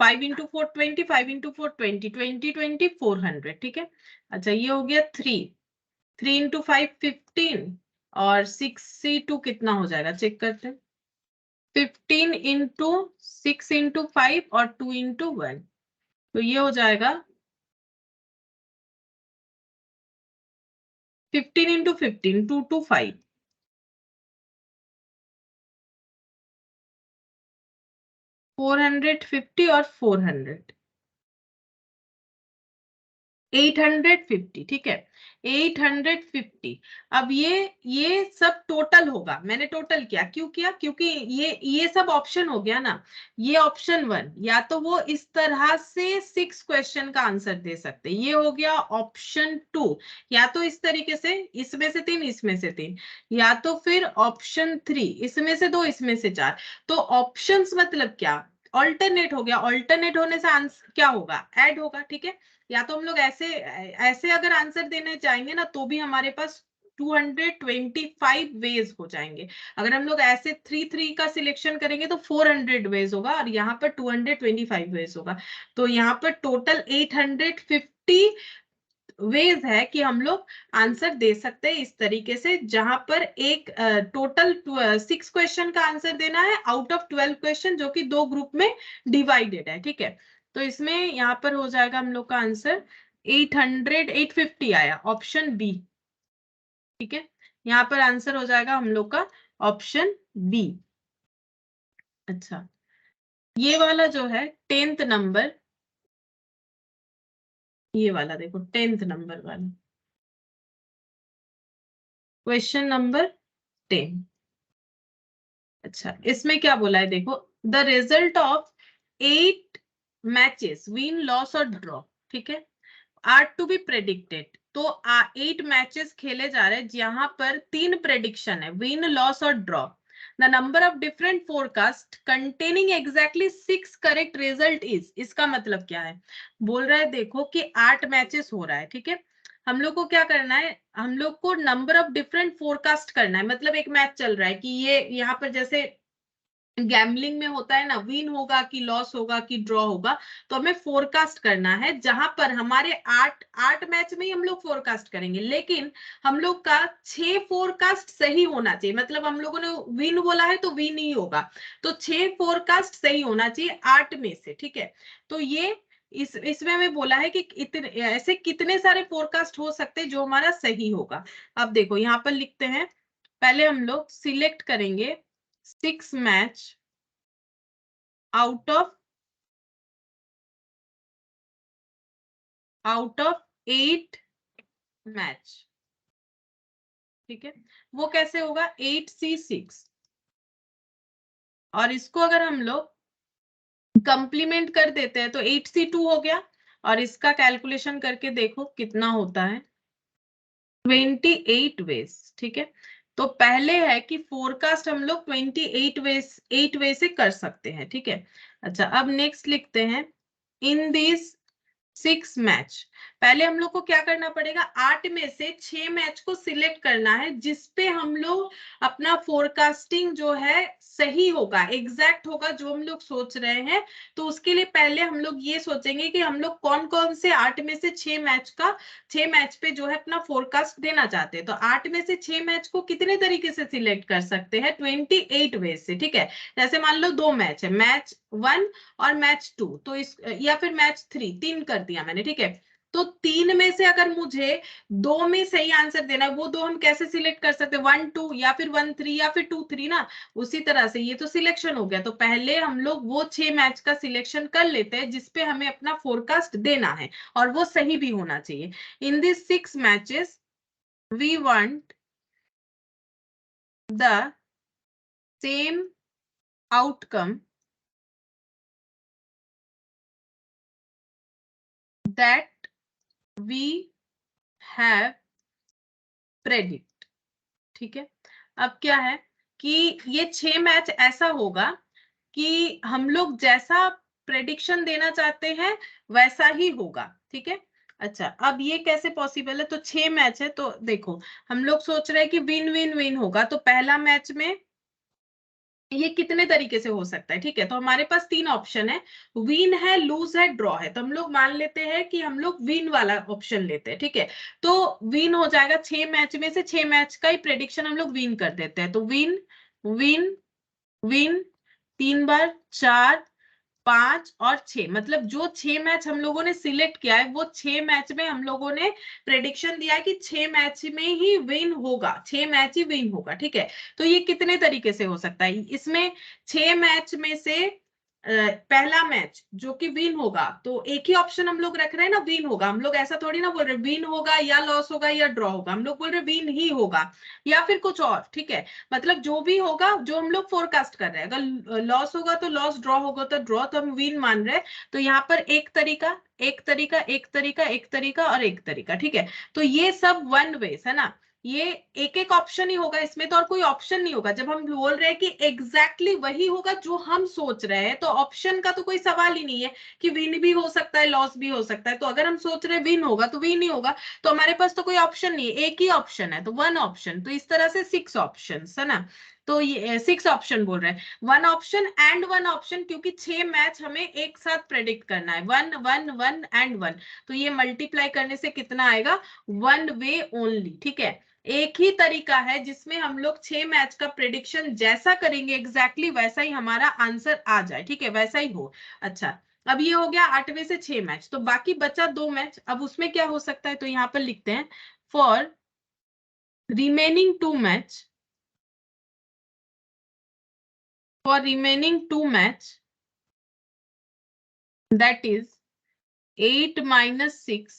5 इंटू 4 20, 5 इंटू 4 20, 20 20 400। ठीक है, अच्छा ये हो गया 3 इंटू 5 15, और 6C2 कितना हो जाएगा, चेक करते हैं, 15 इंटू 6 इंटू 5 और 2 इंटू 1, तो ये हो जाएगा 15 इंटू 15, 225, 450 और 400, 850। ठीक है, 850। अब ये सब टोटल होगा, मैंने टोटल किया, क्यों किया, क्योंकि ये सब ऑप्शन हो गया ना। ये ऑप्शन 1, या तो वो इस तरह से 6 क्वेश्चन का आंसर दे सकते, ये हो गया ऑप्शन 2, या तो इस तरीके से, इसमें से 3 इसमें से 3, या तो फिर ऑप्शन 3, इसमें से 2 इसमें से 4। तो ऑप्शंस मतलब क्या, ऑल्टरनेट हो गया, ऑल्टरनेट होने से आंसर क्या होगा, ऐड होगा। ठीक है, या तो हम लोग ऐसे ऐसे अगर आंसर देने जाएंगे ना, तो भी हमारे पास 225 वेज हो जाएंगे। अगर हम लोग ऐसे 3 का सिलेक्शन करेंगे तो 400 वेज होगा, और यहाँ पर 225 वेज होगा, तो यहाँ पर टोटल 850 वेज है कि हम लोग आंसर दे सकते हैं इस तरीके से, जहां पर एक टोटल 6 क्वेश्चन का आंसर देना है आउट ऑफ 12 क्वेश्चन, जो कि 2 ग्रुप में डिवाइडेड है। ठीक है, तो इसमें यहाँ पर हो जाएगा हम लोग का आंसर 850 आया, ऑप्शन बी। ठीक है, यहाँ पर आंसर हो जाएगा हम लोग का ऑप्शन बी। अच्छा, ये वाला जो है 10th नंबर, ये वाला देखो 10th नंबर वाला क्वेश्चन नंबर 10। अच्छा, इसमें क्या बोला है देखो, the result of 8 matches win loss और ड्रॉ, ठीक है, आर टू बी प्रेडिक्टेड। तो 8 मैचेस खेले जा रहे हैं जहां पर 3 प्रेडिक्शन है, विन लॉस और draw. The number of different forecast containing exactly 6 correct result is, इसका मतलब क्या है, बोल रहा है देखो कि 8 मैचेस हो रहा है। ठीक है, हम लोग को क्या करना है, हम लोग को नंबर ऑफ डिफरेंट फोरकास्ट करना है। मतलब एक मैच चल रहा है कि ये यहाँ पर जैसे गैम्बलिंग में होता है ना, विन होगा कि लॉस होगा कि ड्रॉ होगा, तो हमें फोरकास्ट करना है, जहां पर हमारे 8 मैच में ही हम लोग फोरकास्ट करेंगे, लेकिन हम लोग का 6 फोरकास्ट सही होना चाहिए। मतलब हम लोगों ने विन बोला है तो विन ही होगा, तो 6 फोरकास्ट सही होना चाहिए 8 में से, ठीक है। तो ये इसमें हमें बोला है कि इतने ऐसे कितने सारे फोरकास्ट हो सकते हैं जो हमारा सही होगा। अब देखो यहाँ पर लिखते हैं, पहले हम लोग सिलेक्ट करेंगे 6 मैच आउट ऑफ 8 मैच, ठीक है। वो कैसे होगा, 8C6, और इसको अगर हम लोग कंप्लीमेंट कर देते हैं तो 8C2 हो गया, और इसका कैलकुलेशन करके देखो कितना होता है, 28 वेज, ठीक है। तो पहले है कि फोरकास्ट हम लोग 8 वे से कर सकते हैं, ठीक है। अच्छा, अब नेक्स्ट लिखते हैं, इन दिस 6 मैच, पहले हम लोग को क्या करना पड़ेगा, 8 में से 6 मैच को सिलेक्ट करना है जिसपे हम लोग अपना फोरकास्टिंग जो है सही होगा, एग्जैक्ट होगा जो हम लोग सोच रहे हैं। तो उसके लिए पहले हम लोग ये सोचेंगे कि हम लोग कौन कौन से 8 में से 6 मैच पे जो है अपना फोरकास्ट देना चाहते हैं। तो 8 में से 6 मैच को कितने तरीके से सिलेक्ट कर सकते हैं, 28 वे से, ठीक है। जैसे मान लो 2 मैच है, मैच 1 और मैच 2, तो इस या फिर मैच 3, 3 कर दिया मैंने, ठीक है। तो 3 में से अगर मुझे 2 में सही आंसर देना है, वो 2 हम कैसे सिलेक्ट कर सकते हैं, 1 2 या फिर 1 3 या फिर 2 3 ना। उसी तरह से ये तो सिलेक्शन हो गया, तो पहले हम लोग वो 6 मैच का सिलेक्शन कर लेते हैं जिसपे हमें अपना फोरकास्ट देना है, और वो सही भी होना चाहिए। In this 6 matches we want the same outcome that we have predict, ठीक है। अब क्या है कि ये 6 मैच ऐसा होगा कि हम लोग जैसा प्रेडिक्शन देना चाहते हैं वैसा ही होगा, ठीक है। अच्छा, अब ये कैसे पॉसिबल है, तो 6 मैच है, तो देखो हम लोग सोच रहे हैं कि विन विन विन होगा, तो पहला मैच में ये कितने तरीके से हो सकता है, ठीक है। तो हमारे पास 3 ऑप्शन है, विन है, लूज है, ड्रॉ है। तो हम लोग मान लेते हैं कि हम लोग विन वाला ऑप्शन लेते हैं, ठीक है। तो विन हो जाएगा, 6 मैच में से 6 मैच का ही प्रेडिक्शन हम लोग विन कर देते हैं, तो विन विन विन 3 बार, 4, 5 और 6, मतलब जो 6 मैच हम लोगों ने सिलेक्ट किया है वो 6 मैच में हम लोगों ने प्रेडिक्शन दिया है कि 6 मैच में ही विन होगा, 6 मैच ही विन होगा, ठीक है। तो ये कितने तरीके से हो सकता है, इसमें 6 मैच में से पहला मैच जो कि विन होगा, तो एक ही ऑप्शन हम लोग रख रहे हैं ना, विन होगा। हम लोग ऐसा थोड़ी ना बोल रहे विन होगा या लॉस होगा या ड्रॉ होगा, हम लोग बोल रहे विन ही होगा या फिर कुछ और, ठीक है। मतलब जो भी होगा, जो हम लोग फोरकास्ट कर रहे हैं, अगर लॉस होगा तो लॉस, ड्रॉ होगा तो ड्रॉ, तो हम विन मान रहे हैं। तो यहाँ पर एक तरीका, एक तरीका, एक तरीका, एक तरीका और एक तरीका, ठीक है। तो ये सब 1 वे है ना, ये एक एक ऑप्शन ही होगा, इसमें तो और कोई ऑप्शन नहीं होगा। जब हम बोल रहे हैं कि एग्जैक्टली वही होगा जो हम सोच रहे हैं, तो ऑप्शन का तो कोई सवाल ही नहीं है कि विन भी हो सकता है, लॉस भी हो सकता है। तो अगर हम सोच रहे हैं विन होगा तो विन ही होगा, तो हमारे पास तो कोई ऑप्शन नहीं है, एक ही ऑप्शन है, तो 1 ऑप्शन। तो इस तरह से 6 ऑप्शन है ना। तो ये 6 ऑप्शन बोल रहे हैं, 1 ऑप्शन एंड 1 ऑप्शन, क्योंकि 6 मैच हमें एक साथ प्रेडिक्ट करना है, 1 1 1 एंड 1। तो ये मल्टीप्लाई करने से कितना आएगा, 1 वे ओनली, ठीक है। एक ही तरीका है जिसमें हम लोग 6 मैच का प्रेडिक्शन जैसा करेंगे एग्जैक्टली वैसा ही हमारा आंसर आ जाए, ठीक है, वैसा ही हो। अच्छा, अब ये हो गया 8वें से 6 मैच, तो बाकी बचा 2 मैच। अब उसमें क्या हो सकता है, तो यहाँ पर लिखते हैं, for remaining 2 match, for remaining 2 match, that is 8 minus 6,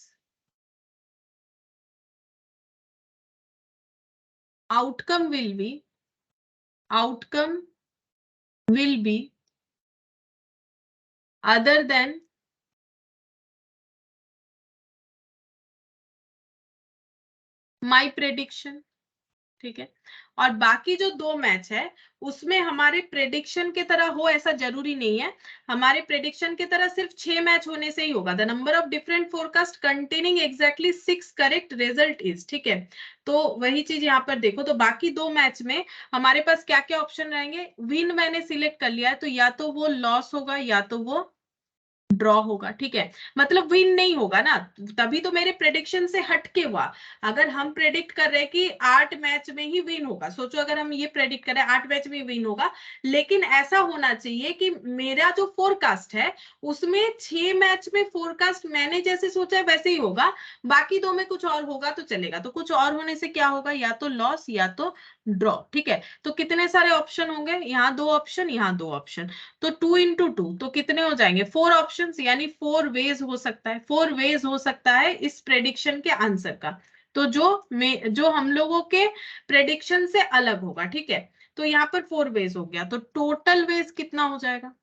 outcome will be outcome will be other than my prediction, ठीक है। और बाकी जो 2 मैच है उसमें हमारे प्रेडिक्शन के तरह हो ऐसा जरूरी नहीं है। हमारे प्रेडिक्शन के तरह सिर्फ 6 मैच होने से ही होगा। The number of different forecast containing exactly 6 correct result is, ठीक है। तो वही चीज यहाँ पर देखो, तो बाकी 2 मैच में हमारे पास क्या क्या ऑप्शन रहेंगे। विन मैंने सिलेक्ट कर लिया है, तो या तो वो लॉस होगा या तो वो ड्रॉ होगा, ठीक है। मतलब विन नहीं होगा ना, तभी तो मेरे प्रेडिक्शन से हटके हुआ। अगर हम प्रेडिक्ट कर रहे हैं कि 8 मैच में ही विन होगा, सोचो अगर हम ये प्रेडिक्ट करें 8 मैच में विन होगा, लेकिन ऐसा होना चाहिए कि मेरा जो फोरकास्ट है उसमें 6 मैच में फोरकास्ट मैंने जैसे सोचा है वैसे ही होगा, बाकी 2 में कुछ और होगा तो चलेगा। तो कुछ और होने से क्या होगा, या तो लॉस या तो ड्रॉ, ठीक है। तो कितने सारे ऑप्शन होंगे, यहाँ 2 ऑप्शन, यहाँ 2 ऑप्शन, तो 2 into 2 तो कितने हो जाएंगे 4 ऑप्शंस, यानी 4 वेज हो सकता है, 4 वेज हो सकता है इस प्रेडिक्शन के आंसर का। तो जो हम लोगों के प्रेडिक्शन से अलग होगा, ठीक है। तो यहाँ पर 4 वेज हो गया, तो टोटल वेज कितना हो जाएगा।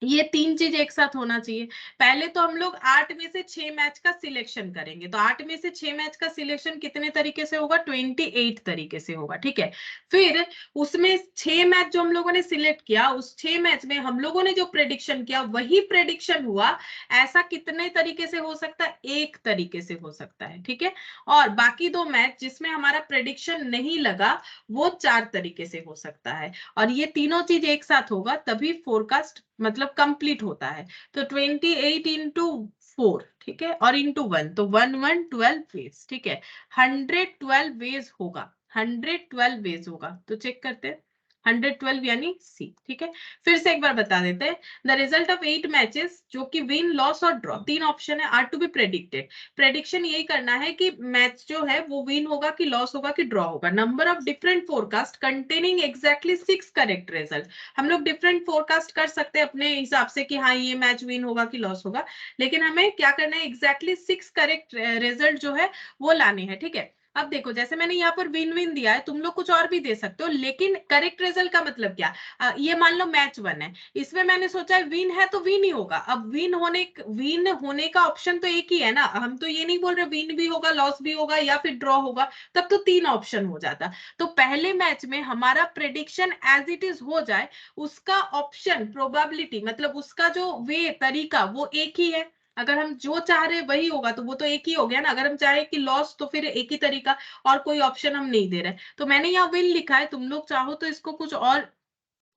ये 3 चीज एक साथ होना चाहिए। पहले तो हम लोग 8 में से 6 मैच का सिलेक्शन करेंगे, तो 8 में से 6 मैच का सिलेक्शन कितने तरीके से होगा, 28 तरीके से होगा, ठीक है। फिर उसमें 6 मैच जो हम लोगों ने सिलेक्ट किया, उस 6 मैच में हम लोगों ने जो प्रेडिक्शन किया वही प्रेडिक्शन हुआ, ऐसा कितने तरीके से हो सकता है, एक तरीके से हो सकता है, ठीक है। और बाकी 2 मैच जिसमें हमारा प्रेडिक्शन नहीं लगा, वो 4 तरीके से हो सकता है। और ये तीनों चीज एक साथ होगा तभी फोरकास्ट मतलब कंप्लीट होता है। तो 28 into 4, ठीक है, और इंटू 1, तो 12 वेज, ठीक है। 112 वेज होगा, 112 वेज होगा, तो चेक करते हैं। 112 यानी सी, ठीक है। फिर से एक बार बता देते हैं। द रिजल्ट ऑफ 8 मैचेस, जो कि विन लॉस और ड्रॉ 3 ऑप्शन है, are to be predicted. Prediction यही करना है कि मैच जो है वो विन होगा कि लॉस होगा कि ड्रॉ होगा। Number of different forecast containing exactly 6 correct result. हम लोग डिफरेंट फोरकास्ट कर सकते हैं अपने हिसाब से कि हाँ ये मैच विन होगा कि लॉस होगा, लेकिन हमें क्या करना है, एग्जैक्टली 6 करेक्ट रिजल्ट जो है वो लाने हैं, ठीक है। अब देखो जैसे मैंने यहाँ पर विन विन दिया है, तुम लोग कुछ और भी दे सकते हो, लेकिन करेक्ट रिजल्ट का मतलब क्या, ये मान लो मैच 1 है, इसमें मैंने सोचा है विन है तो विन ही होगा। अब विन होने का ऑप्शन तो एक ही है ना, हम तो ये नहीं बोल रहे विन भी होगा लॉस भी होगा या फिर ड्रॉ होगा, तब तो 3 ऑप्शन हो जाता। तो पहले मैच में हमारा प्रेडिक्शन एज इट इज हो जाए, उसका ऑप्शन प्रोबेबिलिटी मतलब उसका जो वे तरीका वो एक ही है। अगर हम जो चाह रहे वही होगा तो वो तो एक ही हो गया ना, अगर हम चाहे कि लॉस तो फिर एक ही तरीका, और कोई ऑप्शन हम नहीं दे रहे। तो मैंने यहाँ विन लिखा है, तुम लोग चाहो तो इसको कुछ और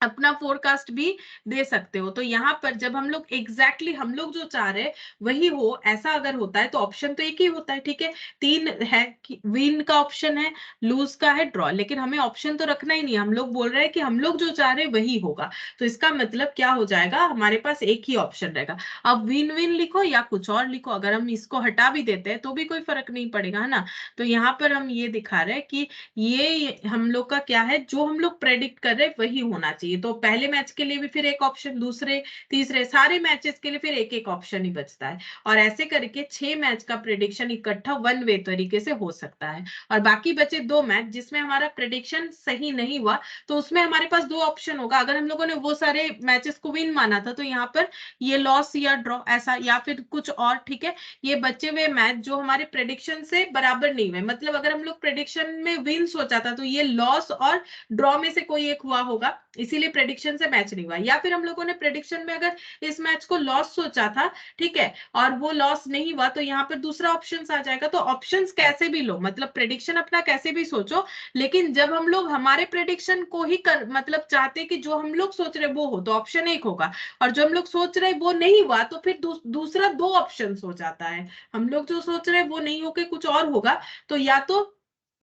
अपना फोरकास्ट भी दे सकते हो। तो यहाँ पर जब हम लोग एग्जैक्टली हम लोग जो चाह रहे हैं वही हो, ऐसा अगर होता है तो ऑप्शन तो एक ही होता है, ठीक है। 3 है कि विन का ऑप्शन है, लूज का है, ड्रॉ, लेकिन हमें ऑप्शन तो रखना ही नहीं, हम लोग बोल रहे हैं कि हम लोग जो चाह रहे हैं वही होगा। तो इसका मतलब क्या हो जाएगा, हमारे पास एक ही ऑप्शन रहेगा। अब विन विन लिखो या कुछ और लिखो, अगर हम इसको हटा भी देते हैं तो भी कोई फर्क नहीं पड़ेगा, है ना। तो यहाँ पर हम ये दिखा रहे हैं कि ये हम लोग का क्या है, जो हम लोग प्रेडिक्ट कर रहे हैं वही होना चाहिए। तो पहले मैच के लिए भी फिर एक ऑप्शन, दूसरे तीसरे सारे मैचेस के लिए फिर एक एक ऑप्शन ही बचता है। और ऐसे करके 6 मैच का प्रेडिक्शन इकट्ठा 1 वे तरीके से हो सकता है। और बाकी बचे 2 मैच जिसमें हमारा प्रेडिक्शन सही नहीं हुआ, तो उसमें हमारे पास 2 ऑप्शन होगा। अगर हम लोगों ने वो सारे मैचेस को विन माना था तो यहाँ पर ये लॉस या ड्रॉ ऐसा, या फिर कुछ और, ठीक है। ये बचे हुए मैच जो हमारे प्रेडिक्शन से बराबर नहीं हुए, मतलब अगर हम लोग प्रेडिक्शन में विन सोचा था तो ये लॉस और ड्रॉ में से कोई एक हुआ होगा, इसीलिए प्रेडिक्शन से मैच नहीं हुआ। या फिर हम लोगों ने प्रेडिक्शन में अगर इस मैच को लॉस सोचा था, ठीक है, और वो लॉस नहीं हुआ, तो यहाँ पर दूसरा ऑप्शन आ जाएगा। तो ऑप्शंस कैसे भी लो, मतलब प्रेडिक्शन अपना कैसे भी सोचो, लेकिन जब हम लोग हमारे प्रेडिक्शन को ही कर मतलब चाहते कि जो हम लोग सोच रहे वो हो, तो ऑप्शन एक होगा। और जो हम लोग सोच रहे वो नहीं हुआ तो फिर दूसरा 2 ऑप्शन हो जाता है। हम लोग जो सोच रहे वो नहीं होके कुछ और होगा, तो या तो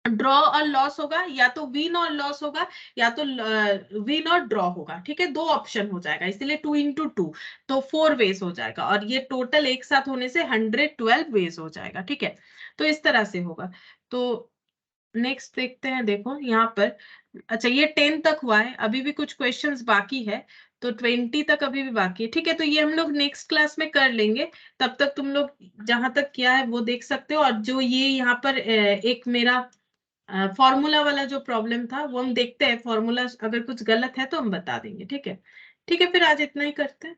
ड्रॉ और लॉस होगा, या तो विन और लॉस होगा, या तो विन और ड्रॉ होगा, ठीक है। 2 ऑप्शन हो जाएगा, इसलिए 2 into 2 तो 4 वेज हो जाएगा, और ये टोटल एक साथ होने से 112 वेज हो जाएगा, ठीक है। तो इस तरह से होगा। तो नेक्स्ट देखते हैं, देखो यहाँ पर, अच्छा ये 10 तक हुआ है, अभी भी कुछ क्वेश्चंस बाकी है, तो 20 तक अभी भी बाकी है, ठीक है। तो ये हम लोग नेक्स्ट क्लास में कर लेंगे, तब तक तुम लोग जहां तक किया है वो देख सकते हो। और जो ये यहाँ पर एक मेरा फॉर्मूला वाला जो प्रॉब्लम था वो हम देखते हैं, फॉर्मूला अगर कुछ गलत है तो हम बता देंगे, ठीक है। ठीक है, फिर आज इतना ही करते हैं।